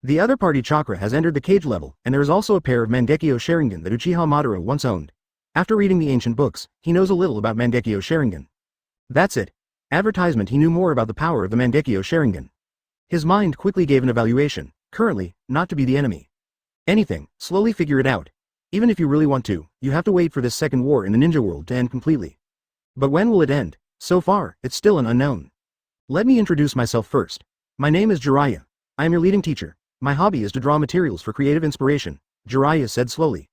The other party chakra has entered the cage level, and there is also a pair of Mangekyou Sharingan that Uchiha Madara once owned. After reading the ancient books, he knows a little about Mangekyou Sharingan. That's it. Advertisement. He knew more about the power of the Mangekyou Sharingan. His mind quickly gave an evaluation, currently, not to be the enemy. Anything, slowly figure it out. Even if you really want to, you have to wait for this second war in the ninja world to end completely. But when will it end? So far, it's still an unknown. Let me introduce myself first. My name is Jiraiya. I am your leading teacher. My hobby is to draw materials for creative inspiration, Jiraiya said slowly.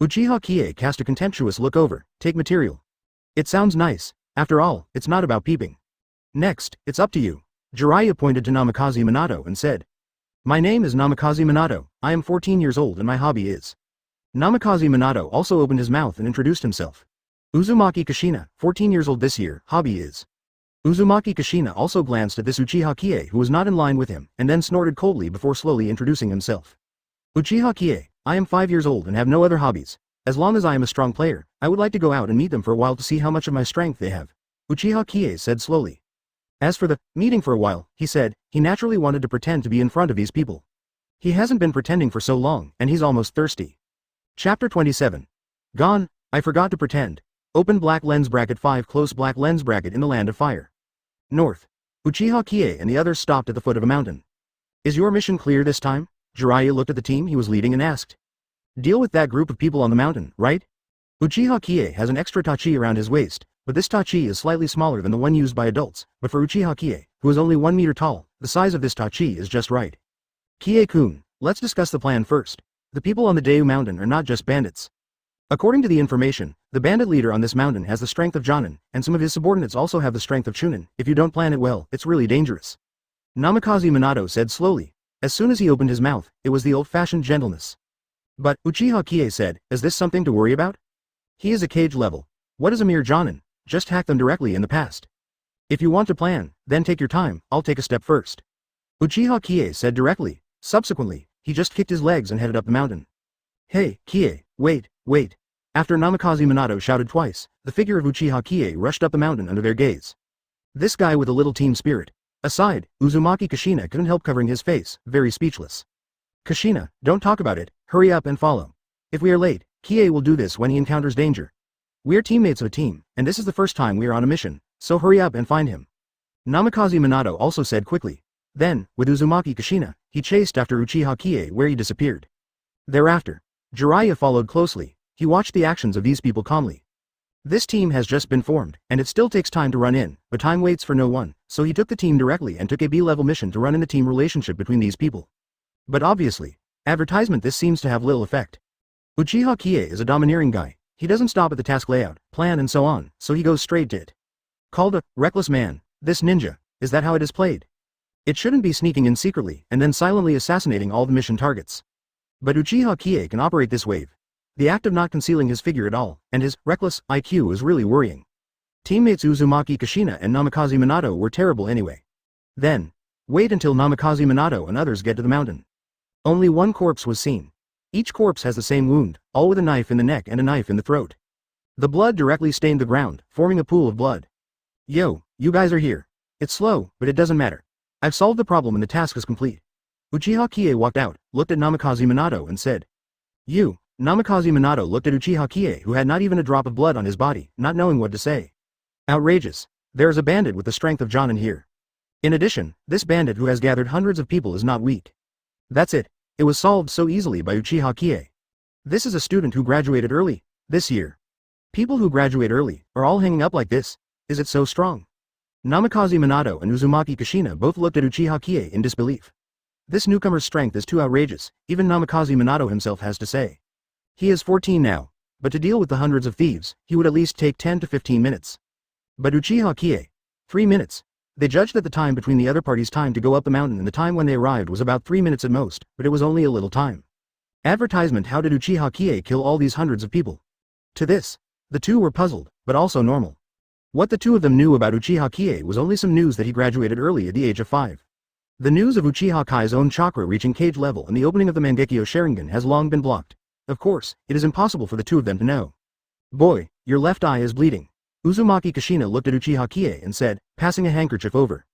Uchiha Qiye cast a contemptuous look over, take material. It sounds nice. After all, it's not about peeping. Next, it's up to you. Jiraiya pointed to Namikaze Minato and said. My name is Namikaze Minato, I am 14 years old and my hobby is. Namikaze Minato also opened his mouth and introduced himself. Uzumaki Kushina, 14 years old this year, hobby is. Uzumaki Kushina also glanced at this Uchiha Qiye who was not in line with him, and then snorted coldly before slowly introducing himself. Uchiha Qiye, I am 5 years old and have no other hobbies. As long as I am a strong player, I would like to go out and meet them for a while to see how much of my strength they have. Uchiha Qiye said slowly. As for the meeting for a while, he said, he naturally wanted to pretend to be in front of these people. He hasn't been pretending for so long, and he's almost thirsty. Chapter 27. Gone, I forgot to pretend. Open black lens bracket 5 close black lens bracket in the land of fire. North. Uchiha Qiye and the others stopped at the foot of a mountain. Is your mission clear this time? Jiraiya looked at the team he was leading and asked. Deal with that group of people on the mountain, right? Uchiha Qiye has an extra tachi around his waist, but this tachi is slightly smaller than the one used by adults, but for Uchiha Qiye, who is only 1 meter tall, the size of this tachi is just right. Qiye-kun, let's discuss the plan first. The people on the Dayu mountain are not just bandits. According to the information, the bandit leader on this mountain has the strength of Jonin, and some of his subordinates also have the strength of Chunin. If you don't plan it well, it's really dangerous. Namikaze Minato said slowly. As soon as he opened his mouth, it was the old-fashioned gentleness. But, Uchiha Qiye said, is this something to worry about? He is a cage level. What is a mere Jonin? Just hack them directly in the past. If you want to plan, then take your time, I'll take a step first. Uchiha Qiye said directly. Subsequently, he just kicked his legs and headed up the mountain. Hey, Qiye, wait. After Namikaze Minato shouted twice, the figure of Uchiha Qiye rushed up the mountain under their gaze. This guy with a little team spirit. Aside, Uzumaki Kushina couldn't help covering his face, very speechless. Kushina, don't talk about it, hurry up and follow. If we are late, Qiye will do this when he encounters danger. We're teammates of a team, and this is the first time we are on a mission, so hurry up and find him. Namikaze Minato also said quickly. Then, with Uzumaki Kushina, he chased after Uchiha Qiye where he disappeared. Thereafter, Jiraiya followed closely. He watched the actions of these people calmly. This team has just been formed, and it still takes time to run in, but time waits for no one, so he took the team directly and took a B-level mission to run in the team relationship between these people. But obviously, advertisement this seems to have little effect. Uchiha Qiye is a domineering guy. He doesn't stop at the task layout, plan and so on, so he goes straight to it. Called a reckless man, this ninja, is that how it is played? It shouldn't be sneaking in secretly and then silently assassinating all the mission targets. But Uchiha Qiye can operate this wave. The act of not concealing his figure at all, and his reckless IQ is really worrying. Teammates Uzumaki Kushina and Namikaze Minato were terrible anyway. Then, wait until Namikaze Minato and others get to the mountain. Only one corpse was seen. Each corpse has the same wound, all with a knife in the neck and a knife in the throat. The blood directly stained the ground, forming a pool of blood. Yo, you guys are here. It's slow, but it doesn't matter. I've solved the problem and the task is complete. Uchiha Qiye walked out, looked at Namikaze Minato and said. You. Namikaze Minato looked at Uchiha Qiye who had not even a drop of blood on his body, not knowing what to say. Outrageous. There is a bandit with the strength of Jonin here. In addition, this bandit who has gathered hundreds of people is not weak. That's it. It was solved so easily by Uchiha Qiye. This is a student who graduated early. This year. People who graduate early are all hanging up like this. Is it so strong? Namikaze Minato and Uzumaki Kushina both looked at Uchiha Qiye in disbelief. This newcomer's strength is too outrageous, even Namikaze Minato himself has to say. He is 14 now, but to deal with the hundreds of thieves, he would at least take 10 to 15 minutes. But Uchiha Qiye, 3 minutes. They judged that the time between the other party's time to go up the mountain and the time when they arrived was about 3 minutes at most, but it was only a little time. Advertisement: how did Uchiha Qiye kill all these hundreds of people? To this, the two were puzzled, but also normal. What the two of them knew about Uchiha Qiye was only some news that he graduated early at the age of 5. The news of Uchiha Kai's own chakra reaching cage level and the opening of the Mangekyou Sharingan has long been blocked. Of course, it is impossible for the two of them to know. Boy, your left eye is bleeding. Uzumaki Kushina looked at Uchiha Qiye and said, passing a handkerchief over.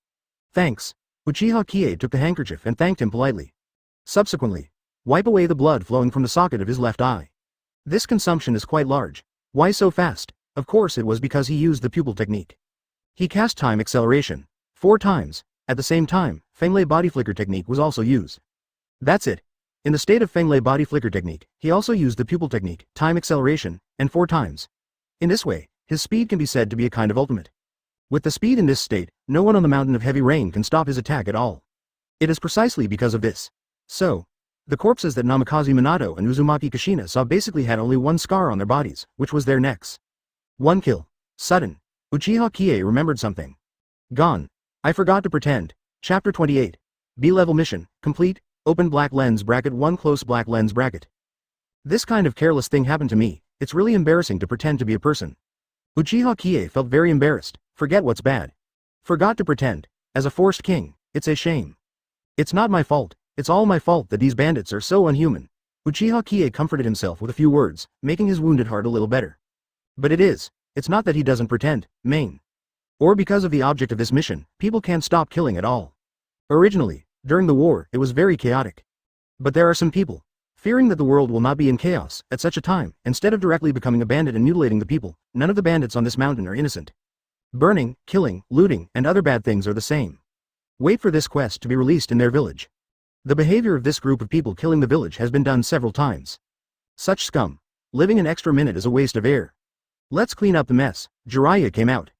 Thanks. Uchiha Qiye took the handkerchief and thanked him politely. Subsequently, wipe away the blood flowing from the socket of his left eye. This consumption is quite large. Why so fast? Of course it was because he used the pupil technique. He cast time acceleration 4 times. At the same time, Fenglei body flicker technique was also used. That's it. In the state of Fenglei body flicker technique, he also used the pupil technique, time acceleration, and 4 times. In this way, his speed can be said to be a kind of ultimate. With the speed in this state, no one on the mountain of heavy rain can stop his attack at all. It is precisely because of this. So, the corpses that Namikaze Minato and Uzumaki Kushina saw basically had only one scar on their bodies, which was their necks. 1 kill. Sudden. Uchiha Qiye remembered something. Gone. I forgot to pretend. Chapter 28. B-level mission, complete, open black lens bracket 1 close black lens bracket. This kind of careless thing happened to me, it's really embarrassing to pretend to be a person. Uchiha Qiye felt very embarrassed, forget what's bad. Forgot to pretend. As a forced king, it's a shame. It's not my fault, it's all my fault that these bandits are so unhuman. Uchiha Qiye comforted himself with a few words, making his wounded heart a little better. But it's not that he doesn't pretend, main. Or because of the object of this mission, people can't stop killing at all. Originally, during the war, it was very chaotic. But there are some people, fearing that the world will not be in chaos, at such a time, instead of directly becoming a bandit and mutilating the people, none of the bandits on this mountain are innocent. Burning, killing, looting, and other bad things are the same. Wait for this quest to be released in their village. The behavior of this group of people killing the village has been done several times. Such scum. Living an extra minute is a waste of air. Let's clean up the mess. Jiraiya came out.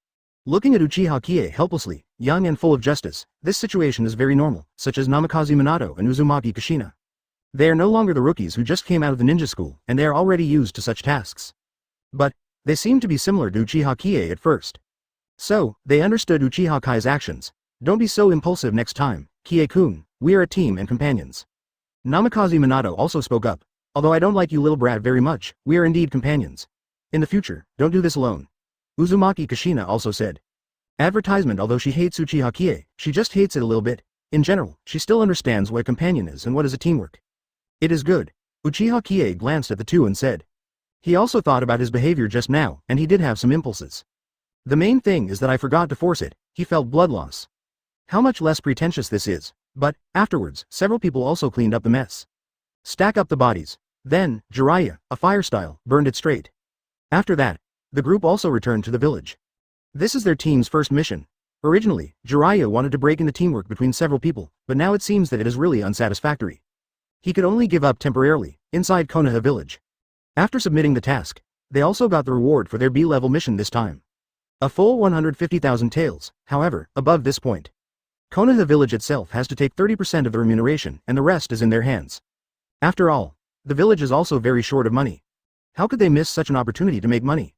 Looking at Uchiha Qiye helplessly, young and full of justice, this situation is very normal, such as Namikaze Minato and Uzumaki Kushina. They are no longer the rookies who just came out of the ninja school, and they are already used to such tasks. But, they seem to be similar to Uchiha Qiye at first. So, they understood Uchiha Kai's actions. Don't be so impulsive next time, Kie-kun, we are a team and companions. Namikaze Minato also spoke up. Although I don't like you little brat very much, we are indeed companions. In the future, don't do this alone. Uzumaki Kushina also said. Advertisement: although she hates Uchiha Qiye, she just hates it a little bit. In general, she still understands what a companion is and what is a teamwork. It is good. Uchiha Qiye glanced at the two and said. He also thought about his behavior just now, and he did have some impulses. The main thing is that I forgot to force it. He felt blood loss. How much less pretentious this is. But, afterwards, several people also cleaned up the mess. Stack up the bodies. Then, Jiraiya, a fire style, burned it straight. After that, the group also returned to the village. This is their team's first mission. Originally, Jiraiya wanted to break in the teamwork between several people, but now it seems that it is really unsatisfactory. He could only give up temporarily, inside Konoha village. After submitting the task, they also got the reward for their B-level mission this time. A full 150,000 taels, however, above this point. Konoha village itself has to take 30% of the remuneration, and the rest is in their hands. After all, the village is also very short of money. How could they miss such an opportunity to make money?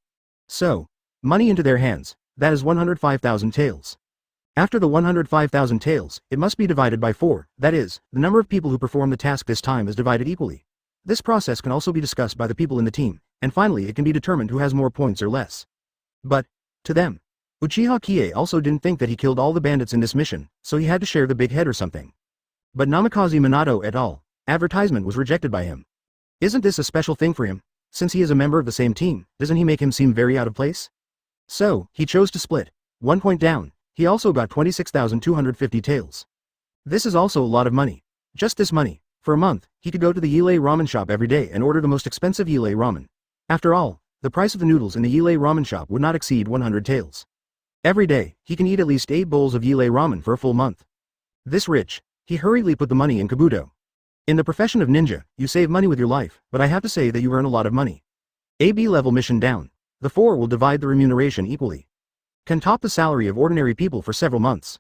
So, money into their hands, that is 105,000 taels. After the 105,000 taels, it must be divided by 4, that is, the number of people who perform the task this time is divided equally. This process can also be discussed by the people in the team, and finally it can be determined who has more points or less. But, to them, Uchiha Qiye also didn't think that he killed all the bandits in this mission, so he had to share the big head or something. But Namikaze Minato et al. Advertisement was rejected by him. Isn't this a special thing for him? Since he is a member of the same team, doesn't he make him seem very out of place? So, he chose to split. 1 point down, he also got 26,250 taels. This is also a lot of money. Just this money. For a month, he could go to the Yilei ramen shop every day and order the most expensive Yilei ramen. After all, the price of the noodles in the Yilei ramen shop would not exceed 100 taels. Every day, he can eat at least 8 bowls of Yilei ramen for a full month. This rich, he hurriedly put the money in kabuto. In the profession of ninja, you save money with your life, but I have to say that you earn a lot of money. AB level mission down. The four will divide the remuneration equally. Can top the salary of ordinary people for several months.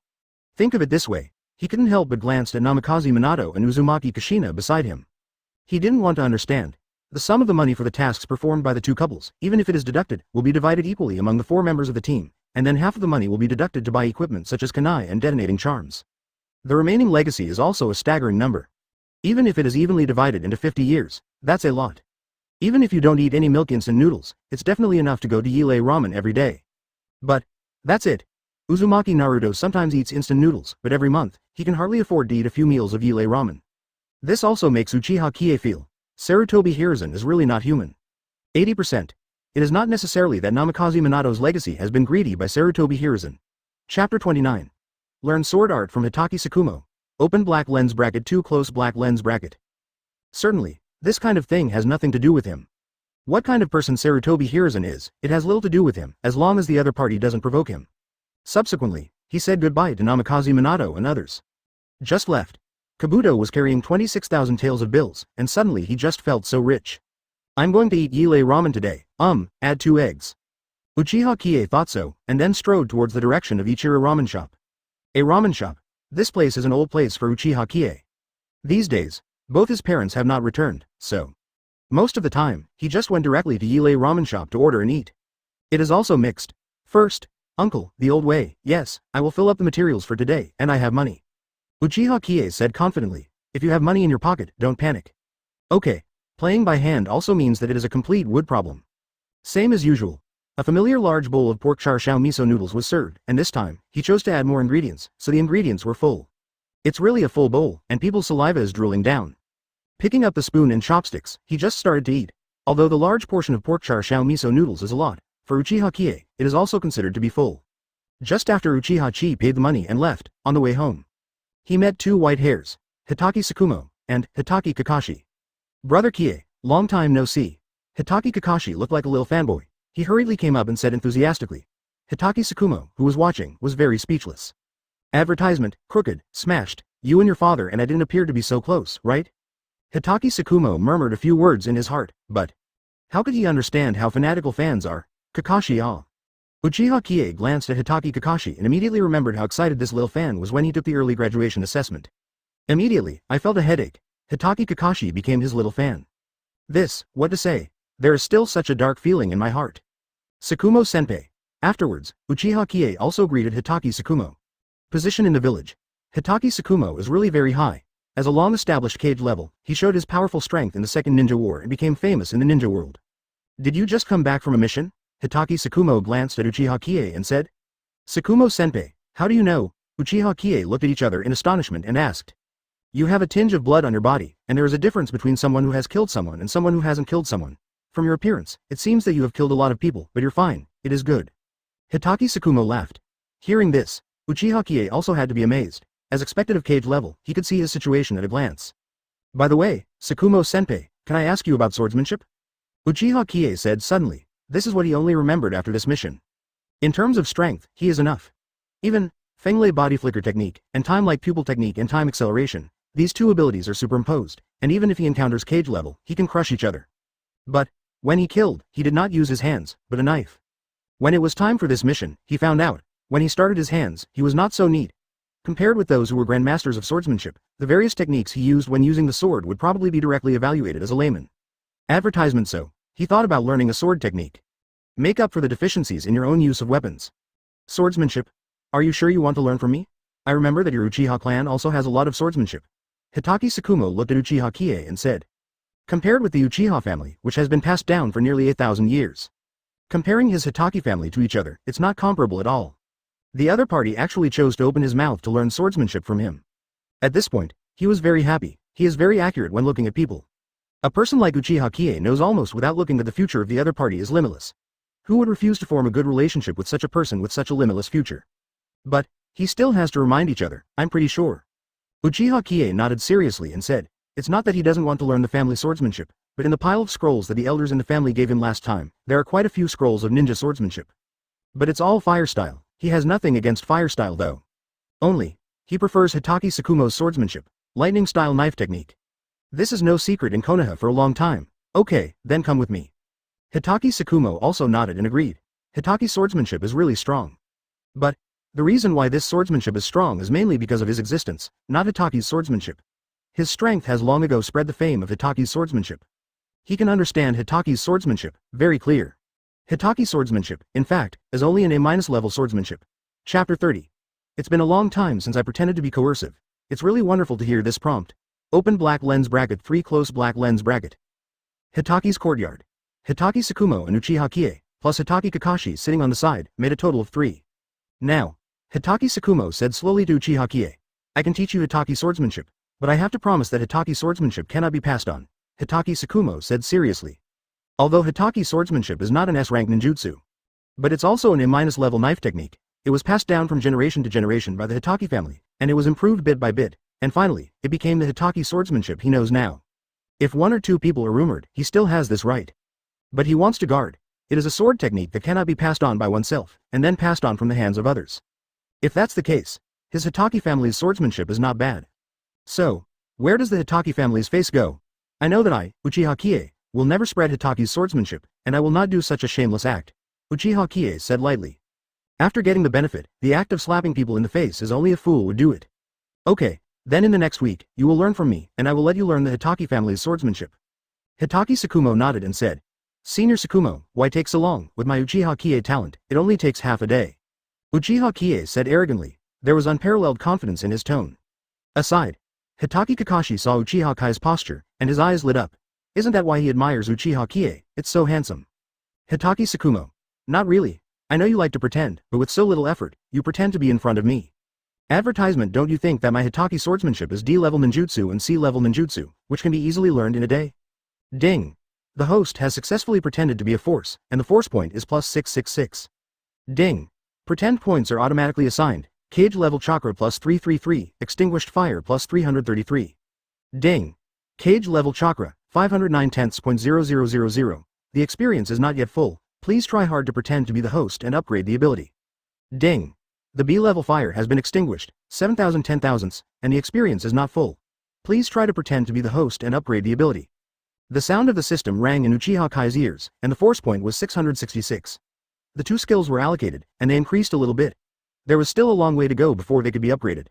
Think of it this way. He couldn't help but glanced at Namikaze Minato and Uzumaki Kushina beside him. He didn't want to understand. The sum of the money for the tasks performed by the two couples, even if it is deducted, will be divided equally among the four members of the team, and then half of the money will be deducted to buy equipment such as kunai and detonating charms. The remaining legacy is also a staggering number. Even if it is evenly divided into 50 years, that's a lot. Even if you don't eat any milk instant noodles, it's definitely enough to go to Yilei Ramen every day. But that's it. Uzumaki Naruto sometimes eats instant noodles, but every month, he can hardly afford to eat a few meals of Yilei Ramen. This also makes Uchiha Qiye feel, Sarutobi Hiruzen is really not human. 80%. It is not necessarily that Namikaze Minato's legacy has been greedy by Sarutobi Hiruzen. Chapter 29. Learn sword art from Hitaki Tsukumo. Open black lens bracket 2 close black lens bracket. Certainly, this kind of thing has nothing to do with him. What kind of person Sarutobi Hiruzen is, it has little to do with him, as long as the other party doesn't provoke him. Subsequently, he said goodbye to Namikaze Minato and others. Just left. Kabuto was carrying 26,000 taels of bills, and suddenly he just felt so rich. I'm going to eat Yilei Ramen today, add 2 eggs. Uchiha Qiye thought so, and then strode towards the direction of Ichiraku ramen shop. A ramen shop. This place is an old place for Uchiha Qiye. These days, both his parents have not returned, so most of the time, he just went directly to Yilei Ramen shop to order and eat. It is also mixed. First, uncle, the old way, yes, I will fill up the materials for today, and I have money. Uchiha Qiye said confidently, if you have money in your pocket, don't panic. Okay, playing by hand also means that it is a complete wood problem. Same as usual. A familiar large bowl of pork char siu miso noodles was served, and this time, he chose to add more ingredients, so the ingredients were full. It's really a full bowl, and people's saliva is drooling down. Picking up the spoon and chopsticks, he just started to eat. Although the large portion of pork char siu miso noodles is a lot, for Uchiha Qiye, it is also considered to be full. Just after Uchiha Chi paid the money and left, on the way home, he met 2 white hairs, Hitaki Tsukumo, and Hitaki Kakashi. Brother Qiye, long time no see. Hitaki Kakashi looked like a little fanboy. He hurriedly came up and said enthusiastically. Hitaki Tsukumo, who was watching, was very speechless. Advertisement, crooked, smashed, you and your father and I didn't appear to be so close, right? Hitaki Tsukumo murmured a few words in his heart, but how could he understand how fanatical fans are? Kakashi Uchiha Qiye glanced at Hitaki Kakashi and immediately remembered how excited this little fan was when he took the early graduation assessment. Immediately, I felt a headache. Hitaki Kakashi became his little fan. What to say? There is still such a dark feeling in my heart. Tsukumo senpai. Afterwards, Uchiha Qiye also greeted Hitaki Tsukumo. Position in the village. Hitaki Tsukumo is really very high. As a long-established cage level, he showed his powerful strength in the Second Ninja War and became famous in the ninja world. Did you just come back from a mission? Hitaki Tsukumo glanced at Uchiha Qiye and said. Tsukumo senpai, how do you know? Uchiha Qiye looked at each other in astonishment and asked. You have a tinge of blood on your body, and there is a difference between someone who has killed someone and someone who hasn't killed someone. From your appearance, it seems that you have killed a lot of people, but you're fine, it is good. Hitaki Tsukumo laughed. Hearing this, Uchiha Qiye also had to be amazed. As expected of cage level, he could see his situation at a glance. By the way, Tsukumo senpai, can I ask you about swordsmanship? Uchiha Qiye said suddenly. This is what he only remembered after this mission. In terms of strength, he is enough. Even Fenglei body flicker technique, and time-like pupil technique and time acceleration, these 2 abilities are superimposed, and even if he encounters cage level, he can crush each other. But when he killed, he did not use his hands, but a knife. When it was time for this mission, he found out, when he started his hands, he was not so neat. Compared with those who were grandmasters of swordsmanship, the various techniques he used when using the sword would probably be directly evaluated as a layman. Advertisement so. He thought about learning a sword technique. Make up for the deficiencies in your own use of weapons. Swordsmanship. Are you sure you want to learn from me? I remember that your Uchiha clan also has a lot of swordsmanship. Hitaki Tsukumo looked at Uchiha Qiye and said. Compared with the Uchiha family, which has been passed down for nearly 8,000 years. Comparing his Hitaki family to each other, it's not comparable at all. The other party actually chose to open his mouth to learn swordsmanship from him. At this point, he was very happy. He is very accurate when looking at people. A person like Uchiha Qiye knows almost without looking that the future of the other party is limitless. Who would refuse to form a good relationship with such a person with such a limitless future? But he still has to remind each other, I'm pretty sure. Uchiha Qiye nodded seriously and said, it's not that he doesn't want to learn the family swordsmanship, but in the pile of scrolls that the elders in the family gave him last time, there are quite a few scrolls of ninja swordsmanship. But it's all fire style. He has nothing against fire style though. Only, he prefers Hitaki Tsukumo's swordsmanship, lightning style knife technique. This is no secret in Konoha for a long time. Okay, then come with me. Hitaki Sakumo also nodded and agreed. Hitaki's swordsmanship is really strong. But the reason why this swordsmanship is strong is mainly because of his existence, not Hitaki's swordsmanship. His strength has long ago spread the fame of Hitaki's swordsmanship. He can understand Hitaki's swordsmanship, very clear. Hitaki's swordsmanship, in fact, is only an A- level swordsmanship. Chapter 30. It's been a long time since I pretended to be coercive. It's really wonderful to hear this prompt. Open black lens bracket 3 close black lens bracket. Hitaki's courtyard. Hitaki Sakumo and Uchiha Qiye, plus Hitaki Kakashi sitting on the side, made a total of 3. Now, Hitaki Sakumo said slowly to Uchiha Qiye, I can teach you Hitaki swordsmanship, but I have to promise that Hitaki swordsmanship cannot be passed on. Hitaki Sakumo said seriously. Although Hitaki swordsmanship is not an S-rank ninjutsu, but it's also an A- level knife technique, it was passed down from generation to generation by the Hitaki family, and it was improved bit by bit, and finally, it became the Hitaki swordsmanship he knows now. If 1 or 2 people are rumored, he still has this right. But he wants to guard. It is a sword technique that cannot be passed on by oneself, and then passed on from the hands of others. If that's the case, his Hitaki family's swordsmanship is not bad. So, where does the Hitaki family's face go? I know that I, Uchiha Qiye, will never spread Hitaki's swordsmanship, and I will not do such a shameless act. Uchiha Qiye said lightly. After getting the benefit, the act of slapping people in the face is only a fool would do it. Okay, then in the next week, you will learn from me, and I will let you learn the Hitaki family's swordsmanship. Hitaki Sakumo nodded and said, Senior Sakumo, why take so long? With my Uchiha Qiye talent, it only takes half a day. Uchiha Qiye said arrogantly. There was unparalleled confidence in his tone. Aside, Hitaki Kakashi saw Uchiha Kai's posture, and his eyes lit up. Isn't that why he admires Uchiha Qiye? It's so handsome. Hitaki Sakumo. Not really. I know you like to pretend, but with so little effort, you pretend to be in front of me. Advertisement. Don't you think that my Hitaki swordsmanship is D-level ninjutsu and C-level ninjutsu, which can be easily learned in a day? Ding. The host has successfully pretended to be a force, and the force point is plus 666. Ding. Pretend points are automatically assigned. Cage level chakra plus 333, extinguished fire plus 333. Ding. Cage level chakra, 509/10.0000. The experience is not yet full. Please try hard to pretend to be the host and upgrade the ability. Ding. The B-level fire has been extinguished, 7,000 10,000ths, and the experience is not full. Please try to pretend to be the host and upgrade the ability. The sound of the system rang in Uchiha Kai's ears, and the force point was 666. The 2 skills were allocated, and they increased a little bit. There was still a long way to go before they could be upgraded.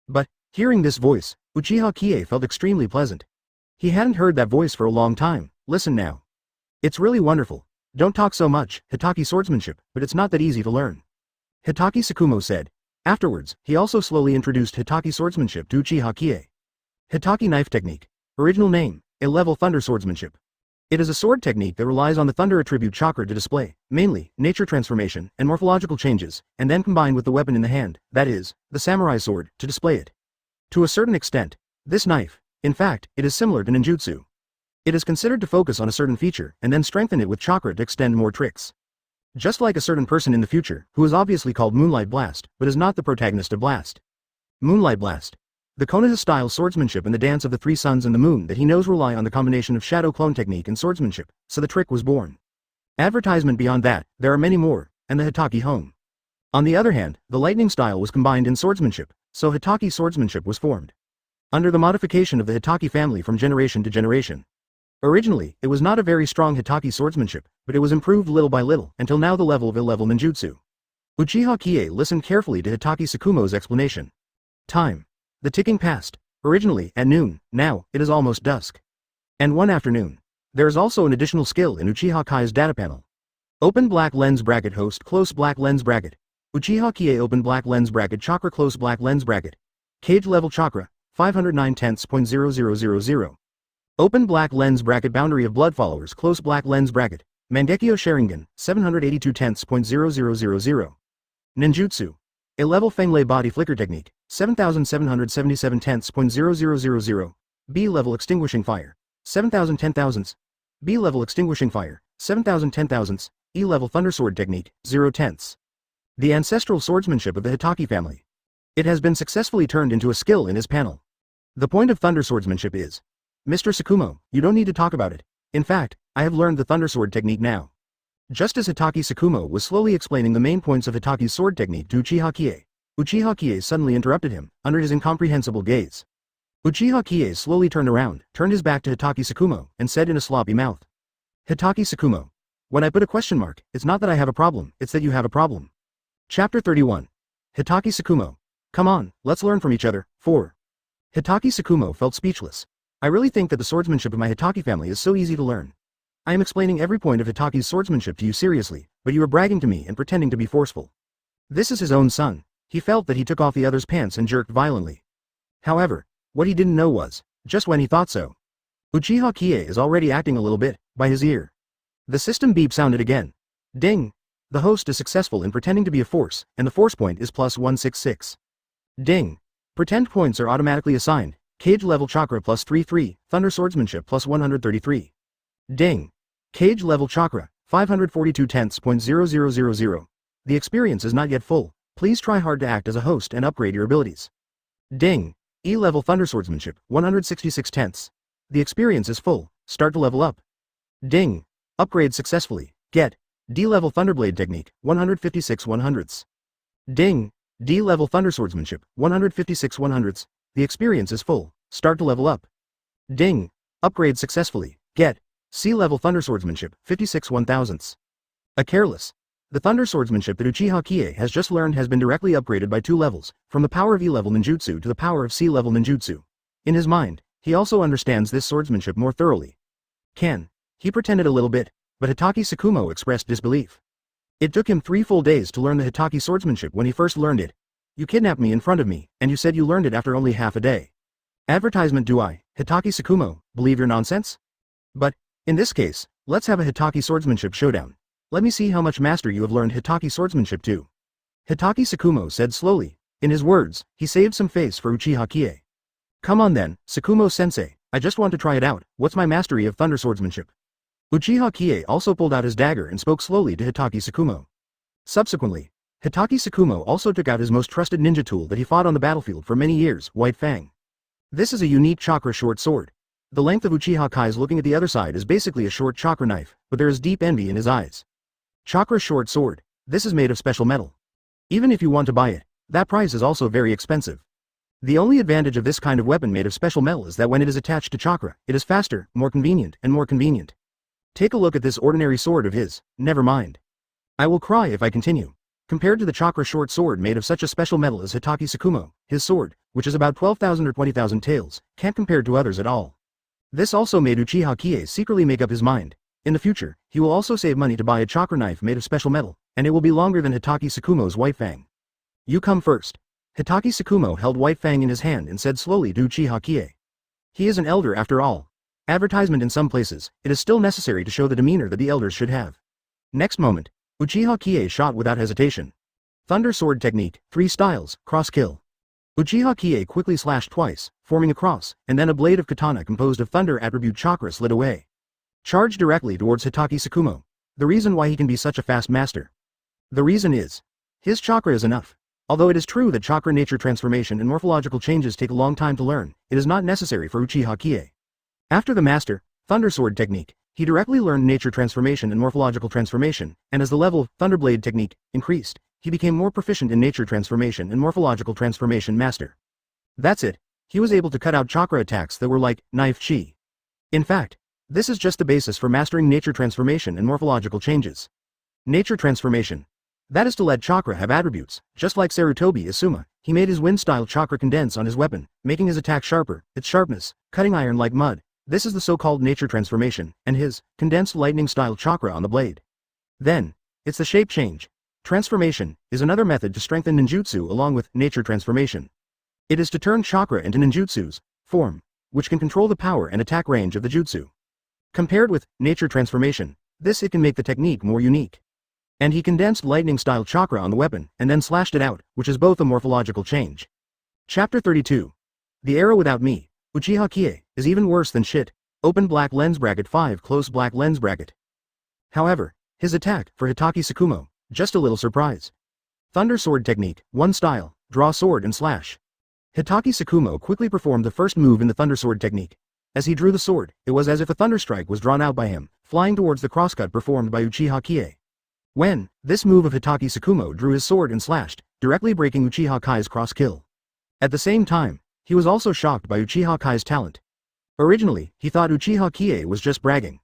But, hearing this voice, Uchiha Qiye felt extremely pleasant. He hadn't heard that voice for a long time. Listen now. It's really wonderful. Don't talk so much, Hitaki swordsmanship, but it's not that easy to learn. Hitaki Sakumo said. Afterwards, he also slowly introduced Hitaki swordsmanship to Uchiha Qiye. Hitaki knife technique. Original name, A-level thunder swordsmanship. It is a sword technique that relies on the thunder attribute chakra to display, mainly, nature transformation and morphological changes, and then combined with the weapon in the hand, that is, the samurai sword, to display it. To a certain extent, this knife, in fact, it is similar to ninjutsu. It is considered to focus on a certain feature and then strengthen it with chakra to extend more tricks. Just like a certain person in the future, who is obviously called Moonlight Blast, but is not the protagonist of Blast. Moonlight Blast. The Konoha-style swordsmanship and the dance of the 3 suns and the moon that he knows rely on the combination of shadow clone technique and swordsmanship, so the trick was born. Advertisement beyond that, there are many more, and the Hitaki home. On the other hand, the lightning style was combined in swordsmanship, so Hitaki swordsmanship was formed. Under the modification of the Hitaki family from generation to generation. Originally, it was not a very strong Hitaki swordsmanship, but it was improved little by little until now the level of A-level ninjutsu. Uchiha Qiye listened carefully to Hitaki Sakumo's explanation. Time. The ticking passed. Originally, at noon, now, it is almost dusk. And one afternoon. There is also an additional skill in Uchiha Kai's data panel. Open black lens bracket host close black lens bracket. Uchiha Qiye open black lens bracket chakra close black lens bracket. Cage level chakra, 509/10.0000. Open black lens bracket boundary of blood followers close black lens bracket. Mangekyou Sharingan, 782/10.0000. Ninjutsu. A-level Fenglei body flicker technique, 7,777/10.0000. B-level extinguishing fire, 7,000 10,000ths. B-level extinguishing fire, 7,000 10,000ths. E-level thundersword technique, 0 tenths. The ancestral swordsmanship of the Hitaki family. It has been successfully turned into a skill in his panel. The point of thunder swordsmanship is, Mr. Sakumo, you don't need to talk about it. In fact, I have learned the thundersword technique now. Just as Hitaki Sakumo was slowly explaining the main points of Hitaki's sword technique to Uchiha Qiye, Uchiha Qiye suddenly interrupted him, under his incomprehensible gaze. Uchiha Qiye slowly turned around, turned his back to Hitaki Sakumo, and said in a sloppy mouth. Hitaki Sakumo. When I put a question mark, it's not that I have a problem, it's that you have a problem. Chapter 31. Hitaki Tsukumo. Come on, let's learn from each other. 4. Hitaki Tsukumo felt speechless. I really think that the swordsmanship of my Hitaki family is so easy to learn. I am explaining every point of Hitaki's swordsmanship to you seriously, but you are bragging to me and pretending to be forceful. This is his own son. He felt that he took off the other's pants and jerked violently. However, what he didn't know was, just when he thought so, Uchiha Qiye is already acting a little bit, by his ear. The system beep sounded again. Ding! The host is successful in pretending to be a force, and the force point is plus 166. Ding! Pretend points are automatically assigned, Cage level chakra plus 33, Thunder swordsmanship plus 133. Ding! Cage level chakra, 542/10.0000. The experience is not yet full, please try hard to act as a host and upgrade your abilities. Ding! E-level Thunder swordsmanship, 166 tenths. The experience is full, start to level up. Ding! Upgrade successfully, get D-level Thunderblade technique, 156 100ths. Ding! D-level Thunder swordsmanship, 156 100ths. The experience is full, start to level up. Ding! Upgrade successfully, get C-level Thunder swordsmanship, 56 1000ths. A careless. The Thunder swordsmanship that Uchiha Qiye has just learned has been directly upgraded by 2 levels, from the power of E-level ninjutsu to the power of C-level ninjutsu. In his mind, he also understands this swordsmanship more thoroughly. He pretended a little bit, but Hitaki Tsukumo expressed disbelief. It took him 3 full days to learn the Hitaki swordsmanship when he first learned it. You kidnapped me in front of me, and you said you learned it after only half a day. Advertisement do I, Hitaki Tsukumo, believe your nonsense? But, in this case, let's have a Hitaki swordsmanship showdown. Let me see how much master you have learned Hitaki swordsmanship to. Hitaki Tsukumo said slowly. In his words, he saved some face for Uchiha Qiye. Come on then, Tsukumo-sensei, I just want to try it out, what's my mastery of thunder swordsmanship? Uchiha Qiye also pulled out his dagger and spoke slowly to Hitaki Tsukumo. Subsequently, Hitaki Tsukumo also took out his most trusted ninja tool that he fought on the battlefield for many years, White Fang. This is a unique chakra short sword. The length of Uchiha Kai's looking at the other side is basically a short chakra knife, but there is deep envy in his eyes. Chakra short sword, this is made of special metal. Even if you want to buy it, that price is also very expensive. The only advantage of this kind of weapon made of special metal is that when it is attached to chakra, it is faster, more convenient, and more convenient. Take a look at this ordinary sword of his, never mind. I will cry if I continue. Compared to the chakra short sword made of such a special metal as Hitaki Tsukumo, his sword, which is about 12,000 or 20,000 taels, can't compare to others at all. This also made Uchiha Qiye secretly make up his mind. In the future, he will also save money to buy a chakra knife made of special metal, and it will be longer than Hitaki Tsukumo's White Fang. You come first. Hitaki Tsukumo held White Fang in his hand and said slowly to Uchiha Qiye. He is an elder after all. Advertisement in some places, it is still necessary to show the demeanor that the elders should have. Next moment, Uchiha Qiye shot without hesitation. Thunder sword technique, 3 styles, cross kill. Uchiha Qiye quickly slashed twice, forming a cross, and then a blade of katana composed of thunder attribute chakra slid away. Charged directly towards Hitaki Tsukumo. The reason why he can be such a fast master. The reason is, his chakra is enough. Although it is true that chakra nature transformation and morphological changes take a long time to learn, it is not necessary for Uchiha Qiye. After the master, Thunder Sword technique, he directly learned nature transformation and morphological transformation, and as the level of Thunderblade technique increased, he became more proficient in nature transformation and morphological transformation master. That's it, he was able to cut out chakra attacks that were like knife chi. In fact, this is just the basis for mastering nature transformation and morphological changes. Nature transformation. That is to let chakra have attributes, just like Sarutobi Asuma, he made his wind-style chakra condense on his weapon, making his attack sharper, its sharpness, cutting iron like mud. This is the so-called nature transformation, and his condensed lightning-style chakra on the blade. Then, it's the shape change. Transformation is another method to strengthen ninjutsu along with nature transformation. It is to turn chakra into ninjutsu's form, which can control the power and attack range of the jutsu. Compared with nature transformation, it can make the technique more unique. And he condensed lightning-style chakra on the weapon, and then slashed it out, which is both a morphological change. Chapter 32. The arrow without me, Uchiha Qiye, is even worse than shit. Open black lens bracket 5 close black lens bracket. However, his attack, for Hitaki Tsukumo, just a little surprise. Thunder sword technique, 1 style, draw sword and slash. Hitaki Tsukumo quickly performed the first move in the thunder sword technique. As he drew the sword, it was as if a thunder strike was drawn out by him, flying towards the crosscut performed by Uchiha Qiye. When, this move of Hitaki Tsukumo drew his sword and slashed, directly breaking Uchiha Kai's cross kill. At the same time, he was also shocked by Uchiha Kai's talent. Originally, he thought Uchiha Qiye was just bragging.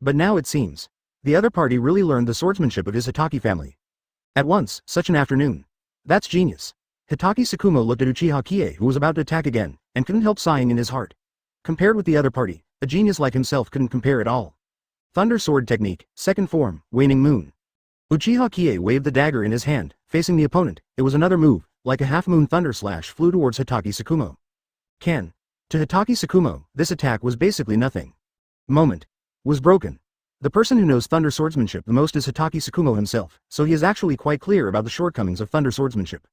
But now it seems, The other party really learned the swordsmanship of his Hitaki family. At once, such an afternoon. That's genius. Hitaki Tsukumo looked at Uchiha Qiye, who was about to attack again, and couldn't help sighing in his heart. Compared with the other party, a genius like himself couldn't compare at all. Thunder Sword Technique, Second Form, Waning Moon. Uchiha Qiye waved the dagger in his hand, facing the opponent. It was another move, like a half-moon thunder slash flew towards Hitaki Tsukumo. To Hitaki Tsukumo, this attack was basically nothing. Moment. Was broken. The person who knows Thunder Swordsmanship the most is Hitaki Tsukumo himself, so he is actually quite clear about the shortcomings of Thunder Swordsmanship.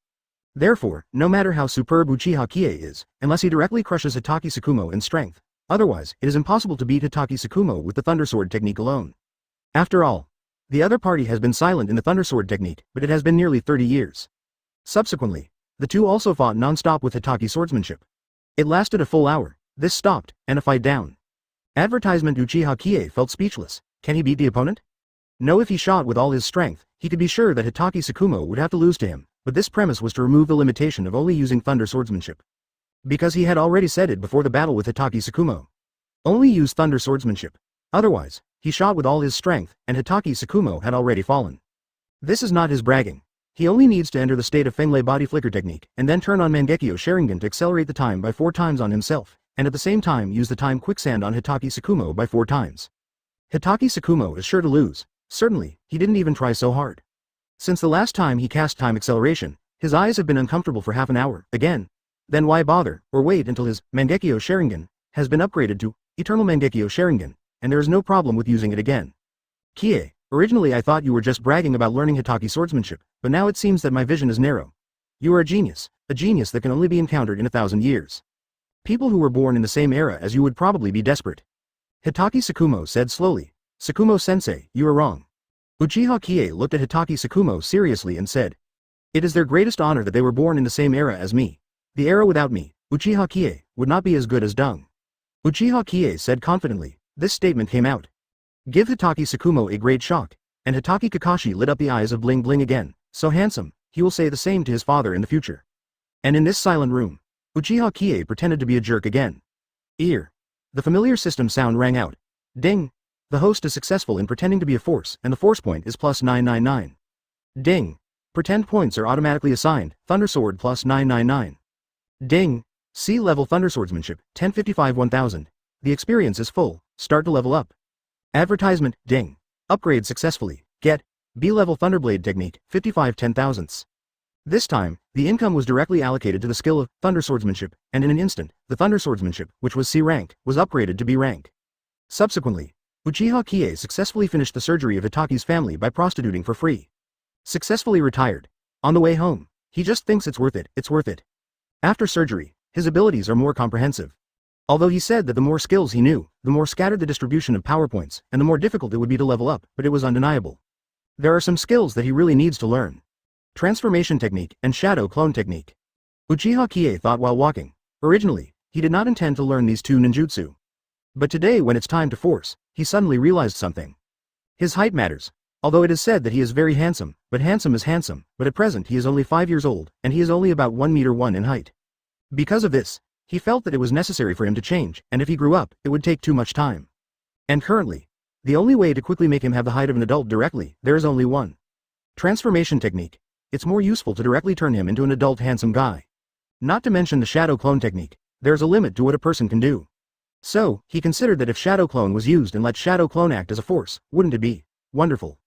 Therefore, no matter how superb Uchiha Qiye is, unless he directly crushes Hitaki Tsukumo in strength, otherwise, it is impossible to beat Hitaki Tsukumo with the Thunder Sword technique alone. After all, the other party has been silent in the Thunder Sword technique, but it has been nearly 30 years. Subsequently, the two also fought non-stop with Hitaki Swordsmanship. It lasted a full hour, this stopped, and a fight down. Advertisement Uchiha Qiye felt speechless. Can he beat the opponent? No, if he shot with all his strength, he could be sure that Hitaki Tsukumo would have to lose to him, but this premise was to remove the limitation of only using Thunder Swordsmanship. Because he had already said it before the battle with Hitaki Tsukumo. Only use Thunder Swordsmanship. Otherwise, he shot with all his strength, and Hitaki Tsukumo had already fallen. This is not his bragging. He only needs to enter the state of Fenglei Body Flicker technique, and then turn on Mangekyou Sharingan to accelerate the time by 4 times on himself, and at the same time use the time quicksand on Hitaki Tsukumo by 4 times. Hitaki Tsukumo is sure to lose. Certainly, he didn't even try so hard. Since the last time he cast time acceleration, his eyes have been uncomfortable for half an hour, again. Then why bother, or wait until his Mangekyou Sharingan has been upgraded to Eternal Mangekyou Sharingan, and there is no problem with using it again. Qiye, originally I thought you were just bragging about learning Hitaki swordsmanship, but now it seems that my vision is narrow. You are a genius that can only be encountered in 1,000 years. People who were born in the same era as you would probably be desperate. Hitaki Tsukumo said slowly. Tsukumo-sensei, you are wrong. Uchiha Qiye looked at Hitaki Tsukumo seriously and said. It is their greatest honor that they were born in the same era as me. The era without me, Uchiha Qiye, would not be as good as dung. Uchiha Qiye said confidently. This statement came out. Give Hitaki Tsukumo a great shock, and Hitaki Kakashi lit up the eyes of Bling Bling again. So handsome, he will say the same to his father in the future. And in this silent room, Uchiha Qiye pretended to be a jerk again. Ear. The familiar system sound rang out. Ding. The host is successful in pretending to be a force, and the force point is plus 999. Ding. Pretend points are automatically assigned, Thunder Sword plus 999. Ding. C-level Thunder Swordsmanship, 1055-1000. The experience is full, start to level up. Advertisement, ding. Upgrade successfully, get B-level Thunderblade technique, 55/10,000ths. This time, the income was directly allocated to the skill of Thunder Swordsmanship, and in an instant, the Thunder Swordsmanship, which was C rank, was upgraded to B rank. Subsequently, Uchiha Qiye successfully finished the surgery of Hitaki's family by prostituting for free. Successfully retired. On the way home, he just thinks it's worth it. After surgery, his abilities are more comprehensive. Although he said that the more skills he knew, the more scattered the distribution of power points, and the more difficult it would be to level up, but it was undeniable. There are some skills that he really needs to learn. Transformation technique and shadow clone technique. Uchiha Qiye thought while walking. Originally, he did not intend to learn these two ninjutsu. But today when it's time to force, he suddenly realized something. His height matters. Although it is said that he is very handsome, but handsome is handsome, but at present he is only 5 years old, and he is only about 1 meter 1 in height. Because of this, he felt that it was necessary for him to change, and if he grew up, it would take too much time. And currently, the only way to quickly make him have the height of an adult directly, there is only one. Transformation technique. It's more useful to directly turn him into an adult handsome guy. Not to mention the shadow clone technique, there's a limit to what a person can do. So, he considered that if shadow clone was used and let shadow clone act as a force, wouldn't it be wonderful?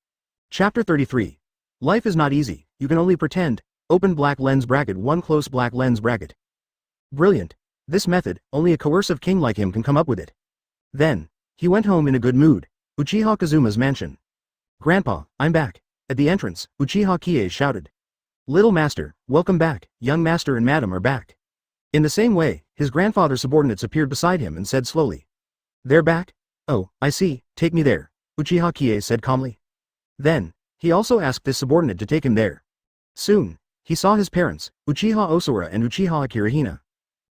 Chapter 33. Life is not easy, you can only pretend. Open black lens bracket 1 close black lens bracket. Brilliant. This method, only a coercive king like him can come up with it. Then, he went home in a good mood. Uchiha Kazuma's mansion. Grandpa, I'm back. At the entrance, Uchiha Qiye shouted. Little master, welcome back, young master and madam are back. In the same way, his grandfather's subordinates appeared beside him and said slowly. They're back? Oh, I see, take me there, Uchiha Qiye said calmly. Then, he also asked his subordinate to take him there. Soon, he saw his parents, Uchiha Osora and Uchiha Akirahina.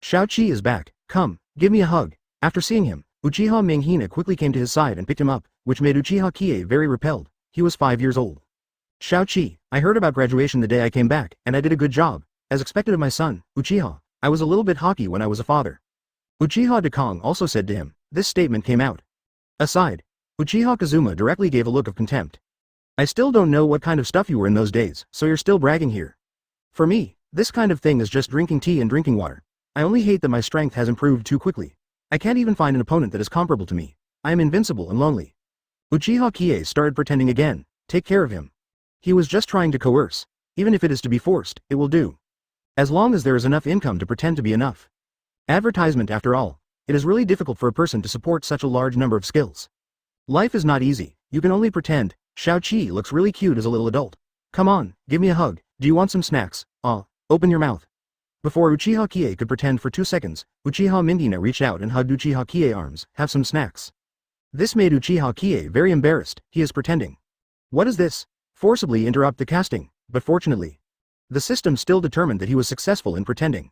Shao-Chi is back, come, give me a hug. After seeing him, Uchiha Manghina quickly came to his side and picked him up, which made Uchiha Qiye very repelled. He was 5 years old. Shao-Chi, I heard about graduation the day I came back, and I did a good job. As expected of my son, Uchiha, I was a little bit hockey when I was a father. Uchiha Dekong also said to him. This statement came out. Aside. Uchiha Kazuma directly gave a look of contempt. I still don't know what kind of stuff you were in those days, so you're still bragging here. For me, this kind of thing is just drinking tea and drinking water. I only hate that my strength has improved too quickly. I can't even find an opponent that is comparable to me. I am invincible and lonely. Uchiha Qiye started pretending again. Take care of him. He was just trying to coerce. Even if it is to be forced, it will do. As long as there is enough income to pretend to be enough. Advertisement after all. It is really difficult for a person to support such a large number of skills. Life is not easy, you can only pretend. Xiao Qi looks really cute as a little adult. Come on, give me a hug. Do you want some snacks? Open your mouth. Before Uchiha Qiye could pretend for 2 seconds, Uchiha Mindina reached out and hugged Uchiha Qiye arms. Have some snacks. This made Uchiha Qiye very embarrassed. He is pretending. What is this? Forcibly interrupt the casting, but fortunately, the system still determined that he was successful in pretending.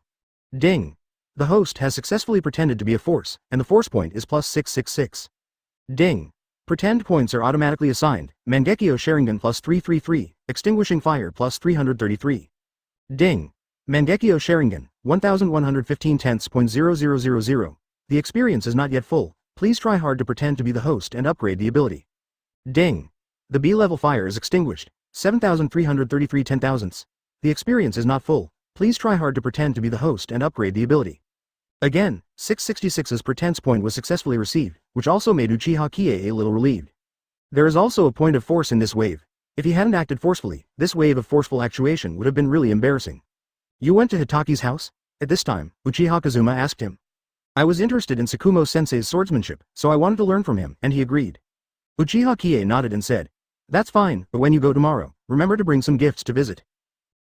Ding. The host has successfully pretended to be a force, and the force point is plus 666. Ding. Pretend points are automatically assigned. Mangekyou Sharingan plus 333, Extinguishing Fire plus 333. Ding. Mangekyou Sharingan, 1115 tenths.0000. The experience is not yet full. Please try hard to pretend to be the host and upgrade the ability. Ding. The B-level fire is extinguished. 7333 ten thousandths. The experience is not full. Please try hard to pretend to be the host and upgrade the ability. Again, 666's pretense point was successfully received, which also made Uchiha Qiye a little relieved. There is also a point of force in this wave. If he hadn't acted forcefully, this wave of forceful actuation would have been really embarrassing. You went to Hitaki's house? At this time, Uchiha Kazuma asked him. I was interested in Tsukumo-sensei's swordsmanship, so I wanted to learn from him, and he agreed. Uchiha Qiye nodded and said, that's fine, but when you go tomorrow, remember to bring some gifts to visit.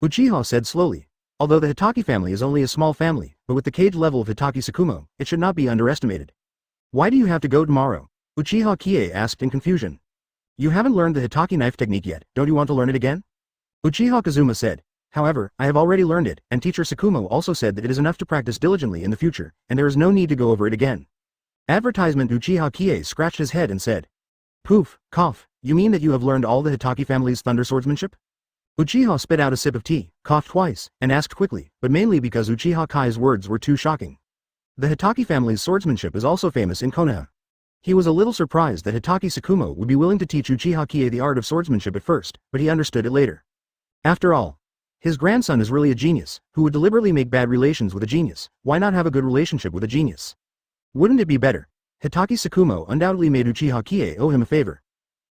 Uchiha said slowly. Although the Hitaki family is only a small family, but with the cage level of Hitaki Tsukumo, it should not be underestimated. Why do you have to go tomorrow? Uchiha Qiye asked in confusion. You haven't learned the Hitaki knife technique yet, don't you want to learn it again? Uchiha Kazuma said. However, I have already learned it, and teacher Tsukumo also said that it is enough to practice diligently in the future, and there is no need to go over it again. Advertisement. Uchiha Qiye scratched his head and said. Poof, cough, you mean that you have learned all the Hitaki family's thunder swordsmanship? Uchiha spit out a sip of tea, coughed twice, and asked quickly, but mainly because Uchiha Kai's words were too shocking. The Hitaki family's swordsmanship is also famous in Konoha. He was a little surprised that Hitaki Tsukumo would be willing to teach Uchiha Qiye the art of swordsmanship at first, but he understood it later. After all, his grandson is really a genius, who would deliberately make bad relations with a genius. Why not have a good relationship with a genius? Wouldn't it be better? Hitaki Tsukumo undoubtedly made Uchiha Qiye owe him a favor.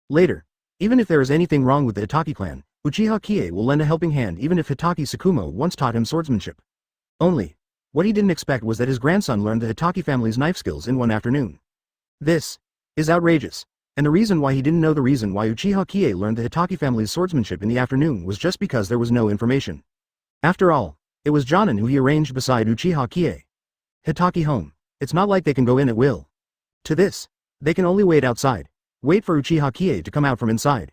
Later, even if there is anything wrong with the Hitaki clan, Uchiha Qiye will lend a helping hand even if Hitaki Tsukumo once taught him swordsmanship. Only, what he didn't expect was that his grandson learned the Hitaki family's knife skills in one afternoon. This is outrageous, and the reason why he didn't know the reason why Uchiha Qiye learned the Hitaki family's swordsmanship in the afternoon was just because there was no information. After all, it was Jonin who he arranged beside Uchiha Qiye. Hitaki home. It's not like they can go in at will. To this, they can only wait outside. Wait for Uchiha Qiye to come out from inside.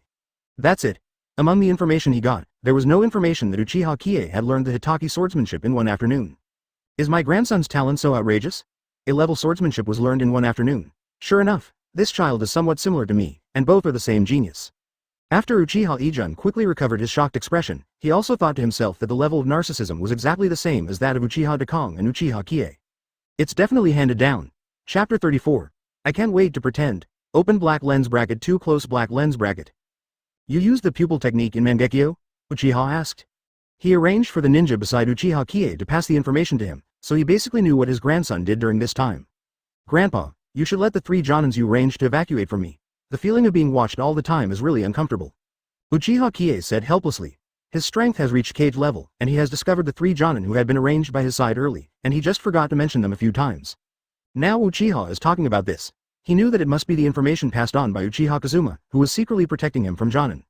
That's it. Among the information he got, there was no information that Uchiha Qiye had learned the Hitaki swordsmanship in one afternoon. Is my grandson's talent so outrageous? A-level swordsmanship was learned in one afternoon. Sure enough, this child is somewhat similar to me, and both are the same genius. After Uchiha Ijun quickly recovered his shocked expression, he also thought to himself that the level of narcissism was exactly the same as that of Uchiha Dekong and Uchiha Qiye. It's definitely handed down. Chapter 34. I can't wait to pretend. Open black lens bracket 2 close black lens bracket. You used the pupil technique in Mangekyou? Uchiha asked. He arranged for the ninja beside Uchiha Qiye to pass the information to him, so he basically knew what his grandson did during this time. Grandpa, you should let the 3 Jonins you arranged to evacuate from me. The feeling of being watched all the time is really uncomfortable. Uchiha Qiye said helplessly. His strength has reached cage level, and he has discovered the 3 Jonin who had been arranged by his side early, and he just forgot to mention them a few times. Now Uchiha is talking about this. He knew that it must be the information passed on by Uchiha Kazuma, who was secretly protecting him from Jonin.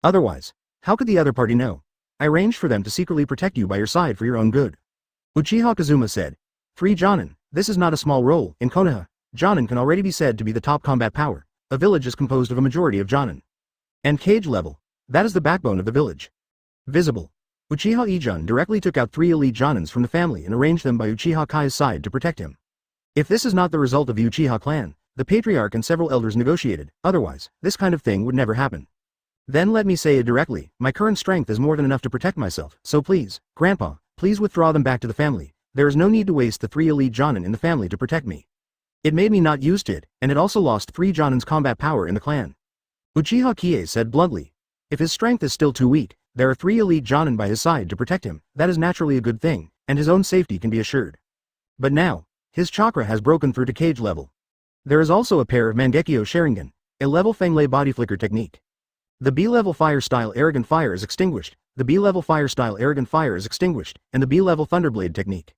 Otherwise, how could the other party know? I arranged for them to secretly protect you by your side for your own good. Uchiha Kazuma said. 3 Jonin, this is not a small role. In Konoha, Jonin can already be said to be the top combat power. A village is composed of a majority of Jonin. And cage level, that is the backbone of the village. Visible. Uchiha Ijun directly took out 3 elite Jonins from the family and arranged them by Uchiha Kai's side to protect him. If this is not the result of the Uchiha clan, the patriarch and several elders negotiated, otherwise, this kind of thing would never happen. Then let me say it directly, my current strength is more than enough to protect myself, so please, Grandpa, please withdraw them back to the family. There is no need to waste the 3 elite Jonin in the family to protect me. It made me not used to it, and it also lost 3 Jonin's combat power in the clan. Uchiha Qiye said bluntly. If his strength is still too weak, there are 3 elite Jonin by his side to protect him, that is naturally a good thing, and his own safety can be assured. But now, his chakra has broken through to cage level. There is also a pair of Mangekyou Sharingan, a level Fenglei body flicker technique. The B-level fire style arrogant fire is extinguished, the B-level fire style arrogant fire is extinguished, and the B-level thunderblade technique.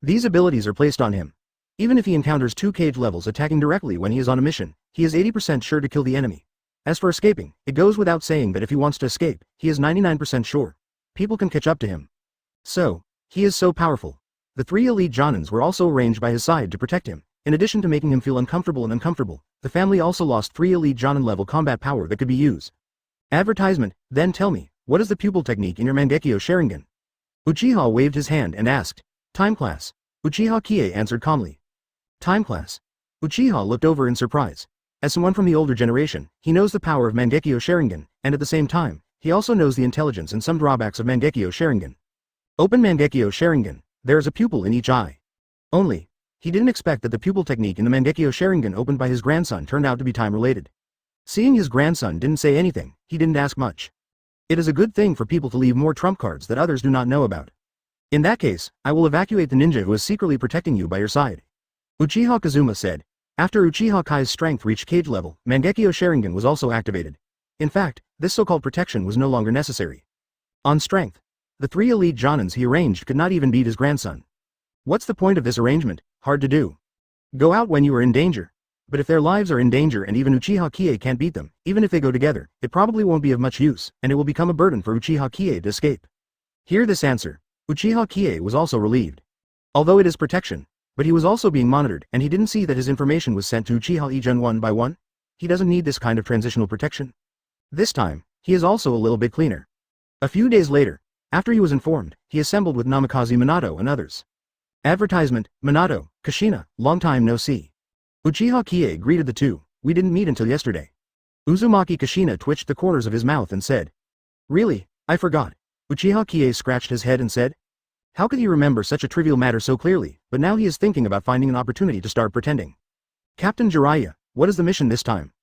These abilities are placed on him. Even if he encounters 2 cage levels attacking directly when he is on a mission, he is 80% sure to kill the enemy. As for escaping, it goes without saying that if he wants to escape, he is 99% sure. People can catch up to him. So, he is so powerful. The 3 elite Jonins were also arranged by his side to protect him. In addition to making him feel uncomfortable, the family also lost 3 elite Jonin level combat power that could be used. Advertisement, then tell me, what is the pupil technique in your Mangekyou Sharingan? Uchiha waved his hand and asked. Time class. Uchiha Qiye answered calmly. Time class. Uchiha looked over in surprise. As someone from the older generation, he knows the power of Mangekyou Sharingan, and at the same time, he also knows the intelligence and some drawbacks of Mangekyou Sharingan. Open Mangekyou Sharingan, there is a pupil in each eye. Only, he didn't expect that the pupil technique in the Mangekyou Sharingan opened by his grandson turned out to be time-related. Seeing his grandson didn't say anything, he didn't ask much. It is a good thing for people to leave more trump cards that others do not know about. In that case, I will evacuate the ninja who is secretly protecting you by your side. Uchiha Kazuma said. After Uchiha Kai's strength reached cage level, Mangekyou Sharingan was also activated. In fact, this so-called protection was no longer necessary. On strength, the 3 elite Jonins he arranged could not even beat his grandson. What's the point of this arrangement? Hard to do. Go out when you are in danger. But if their lives are in danger and even Uchiha Qiye can't beat them, even if they go together, it probably won't be of much use, and it will become a burden for Uchiha Qiye to escape. Hear this answer. Uchiha Qiye was also relieved. Although it is protection, but he was also being monitored, and he didn't see that his information was sent to Uchiha Ijen one by one. He doesn't need this kind of transitional protection. This time, he is also a little bit cleaner. A few days later, after he was informed, he assembled with Namikaze Minato and others. Advertisement, Minato, Kushina, long time no see. Uchiha Qiye greeted the two. We didn't meet until yesterday. Uzumaki Kushina twitched the corners of his mouth and said. Really, I forgot. Uchiha Qiye scratched his head and said. How could he remember such a trivial matter so clearly, but now he is thinking about finding an opportunity to start pretending. Captain Jiraiya, what is the mission this time?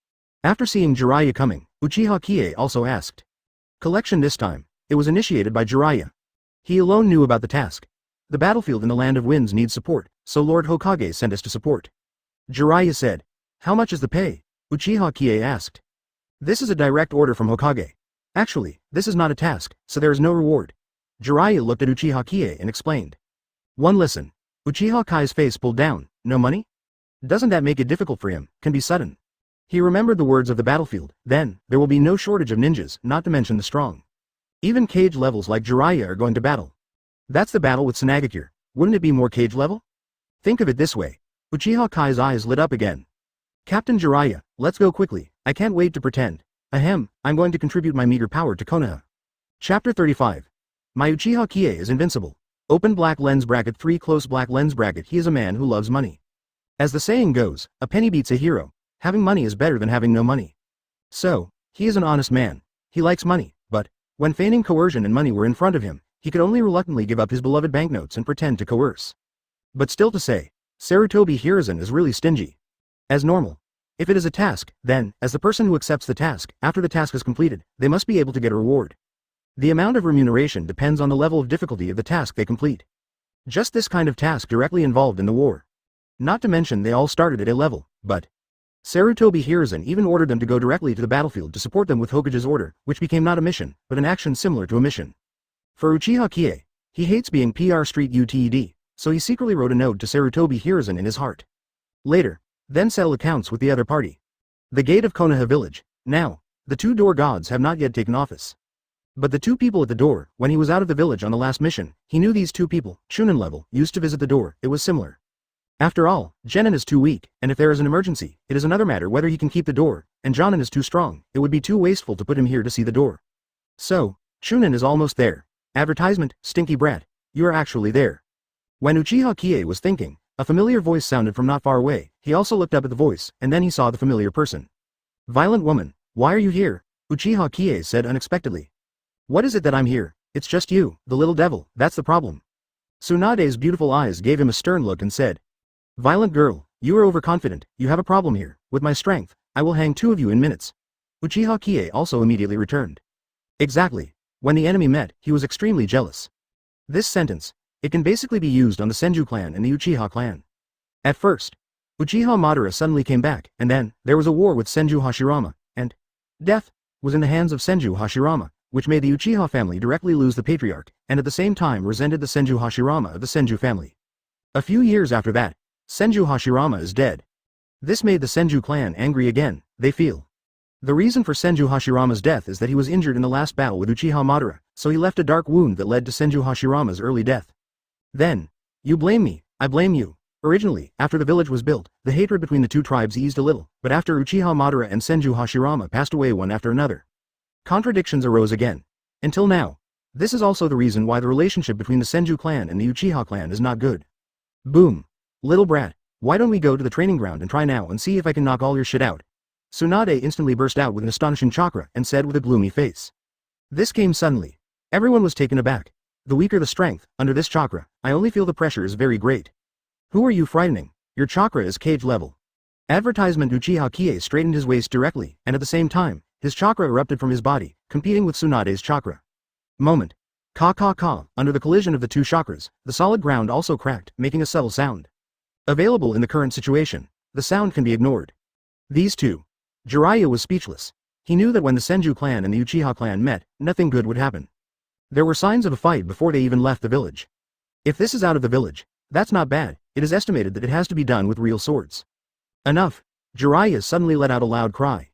After seeing Jiraiya coming, Uchiha Qiye also asked. Collection this time. It was initiated by Jiraiya. He alone knew about the task. The battlefield in the Land of Winds needs support, so Lord Hokage sent us to support. Jiraiya said. How much is the pay? Uchiha Qiye asked. This is a direct order from Hokage. Actually, this is not a task, so there is no reward. Jiraiya looked at Uchiha Qiye and explained. One listen. Uchiha Kai's face pulled down. No money? Doesn't that make it difficult for him? Can be sudden. He remembered the words of the battlefield. Then, there will be no shortage of ninjas, not to mention the strong. Even cage levels like Jiraiya are going to battle. That's the battle with Mangekyou. Wouldn't it be more cage level? Think of it this way. Uchiha Kai's eyes lit up again. Captain Jiraiya, let's go quickly. I can't wait to pretend. Ahem, I'm going to contribute my meager power to Konoha. Chapter 35. My Uchiha Qiye is invincible. Open black lens bracket 3 close black lens bracket. He is a man who loves money. As the saying goes, a penny beats a hero. Having money is better than having no money. So, he is an honest man. He likes money, but, when feigning coercion and money were in front of him, he could only reluctantly give up his beloved banknotes and pretend to coerce. But still to say, Sarutobi Hiruzen is really stingy. As normal. If it is a task, then, as the person who accepts the task, after the task is completed, they must be able to get a reward. The amount of remuneration depends on the level of difficulty of the task they complete. Just this kind of task directly involved in the war. Not to mention they all started at A level, but Sarutobi Hiruzen even ordered them to go directly to the battlefield to support them with Hokage's order, which became not a mission, but an action similar to a mission. For Uchiha Qiye, he hates being PR Street UTED, so he secretly wrote a note to Sarutobi Hiruzen in his heart. Later, then settle accounts with the other party. The gate of Konoha village. Now, the 2 door gods have not yet taken office. But the 2 people at the door, when he was out of the village on the last mission, he knew these 2 people, Chunin-level, used to visit the door. It was similar. After all, Jonin is too weak, and if there is an emergency, it is another matter whether he can keep the door, and Jonin is too strong. It would be too wasteful to put him here to see the door. So, Chunin is almost there. Advertisement, stinky brat. You are actually there. When Uchiha Qiye was thinking, a familiar voice sounded from not far away. He also looked up at the voice, and then he saw the familiar person. Violent woman, why are you here? Uchiha Qiye said unexpectedly. What is it that I'm here? It's just you, the little devil, that's the problem. Tsunade's beautiful eyes gave him a stern look and said. Violent girl, You are overconfident, you have a problem here. With my strength, I will hang two of you in minutes. Uchiha Qiye also immediately returned. Exactly. When the enemy met, he was extremely jealous. This sentence, it can basically be used on the Senju clan and the Uchiha clan. At first, Uchiha Madara suddenly came back, and then, there was a war with Senju Hashirama, and death was in the hands of Senju Hashirama, which made the Uchiha family directly lose the patriarch, and at the same time resented the Senju Hashirama of the Senju family. A few years after that, Senju Hashirama is dead. This made the Senju clan angry again, they feel. The reason for Senju Hashirama's death is that he was injured in the last battle with Uchiha Madara, so he left a dark wound that led to Senju Hashirama's early death. Then, you blame me, I blame you. Originally, after the village was built, the hatred between the two tribes eased a little, but after Uchiha Madara and Senju Hashirama passed away one after another, contradictions arose again. Until now. This is also the reason why the relationship between the Senju clan and the Uchiha clan is not good. Boom. Little brat, why don't we go to the training ground and try now and see if I can knock all your shit out? Tsunade instantly burst out with an astonishing chakra and said with a gloomy face. This came suddenly. Everyone was taken aback. The weaker the strength, under this chakra, I only feel the pressure is very great. Who are you frightening? Your chakra is cage level. Advertisement. Uchiha Qiye straightened his waist directly, and at the same time, his chakra erupted from his body, competing with Tsunade's chakra. Moment. Ka. Under the collision of the two chakras, the solid ground also cracked, making a subtle sound. Available in the current situation, the sound can be ignored. These two. Jiraiya was speechless. He knew that when the Senju clan and the Uchiha clan met, nothing good would happen. There were signs of a fight before they even left the village. If this is out of the village, that's not bad. It is estimated that it has to be done with real swords. Enough. Jiraiya suddenly let out a loud cry.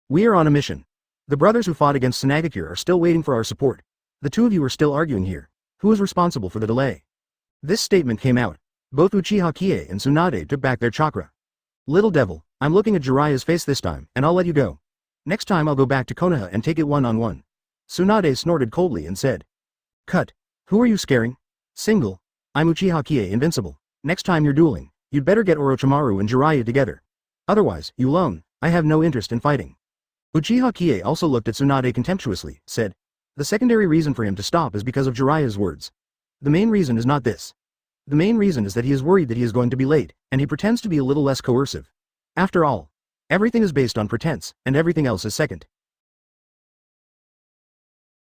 We are on a mission. The brothers who fought against Mangekyou are still waiting for our support. The two of you are still arguing here. Who is responsible for the delay? This statement came out. Both Uchiha Qiye and Tsunade took back their chakra. Little devil, I'm looking at Jiraiya's face this time, and I'll let you go. Next time I'll go back to Konoha and take it one-on-one. Tsunade snorted coldly and said. Cut. Who are you scaring? Single. I'm Uchiha Qiye invincible. Next time you're dueling, you'd better get Orochimaru and Jiraiya together. Otherwise, you alone, I have no interest in fighting. Uchiha Qiye also looked at Tsunade contemptuously, said. The secondary reason for him to stop is because of Jiraiya's words. The main reason is not this. The main reason is that he is worried that he is going to be late, and he pretends to be a little less coercive. After all, everything is based on pretense, and everything else is second.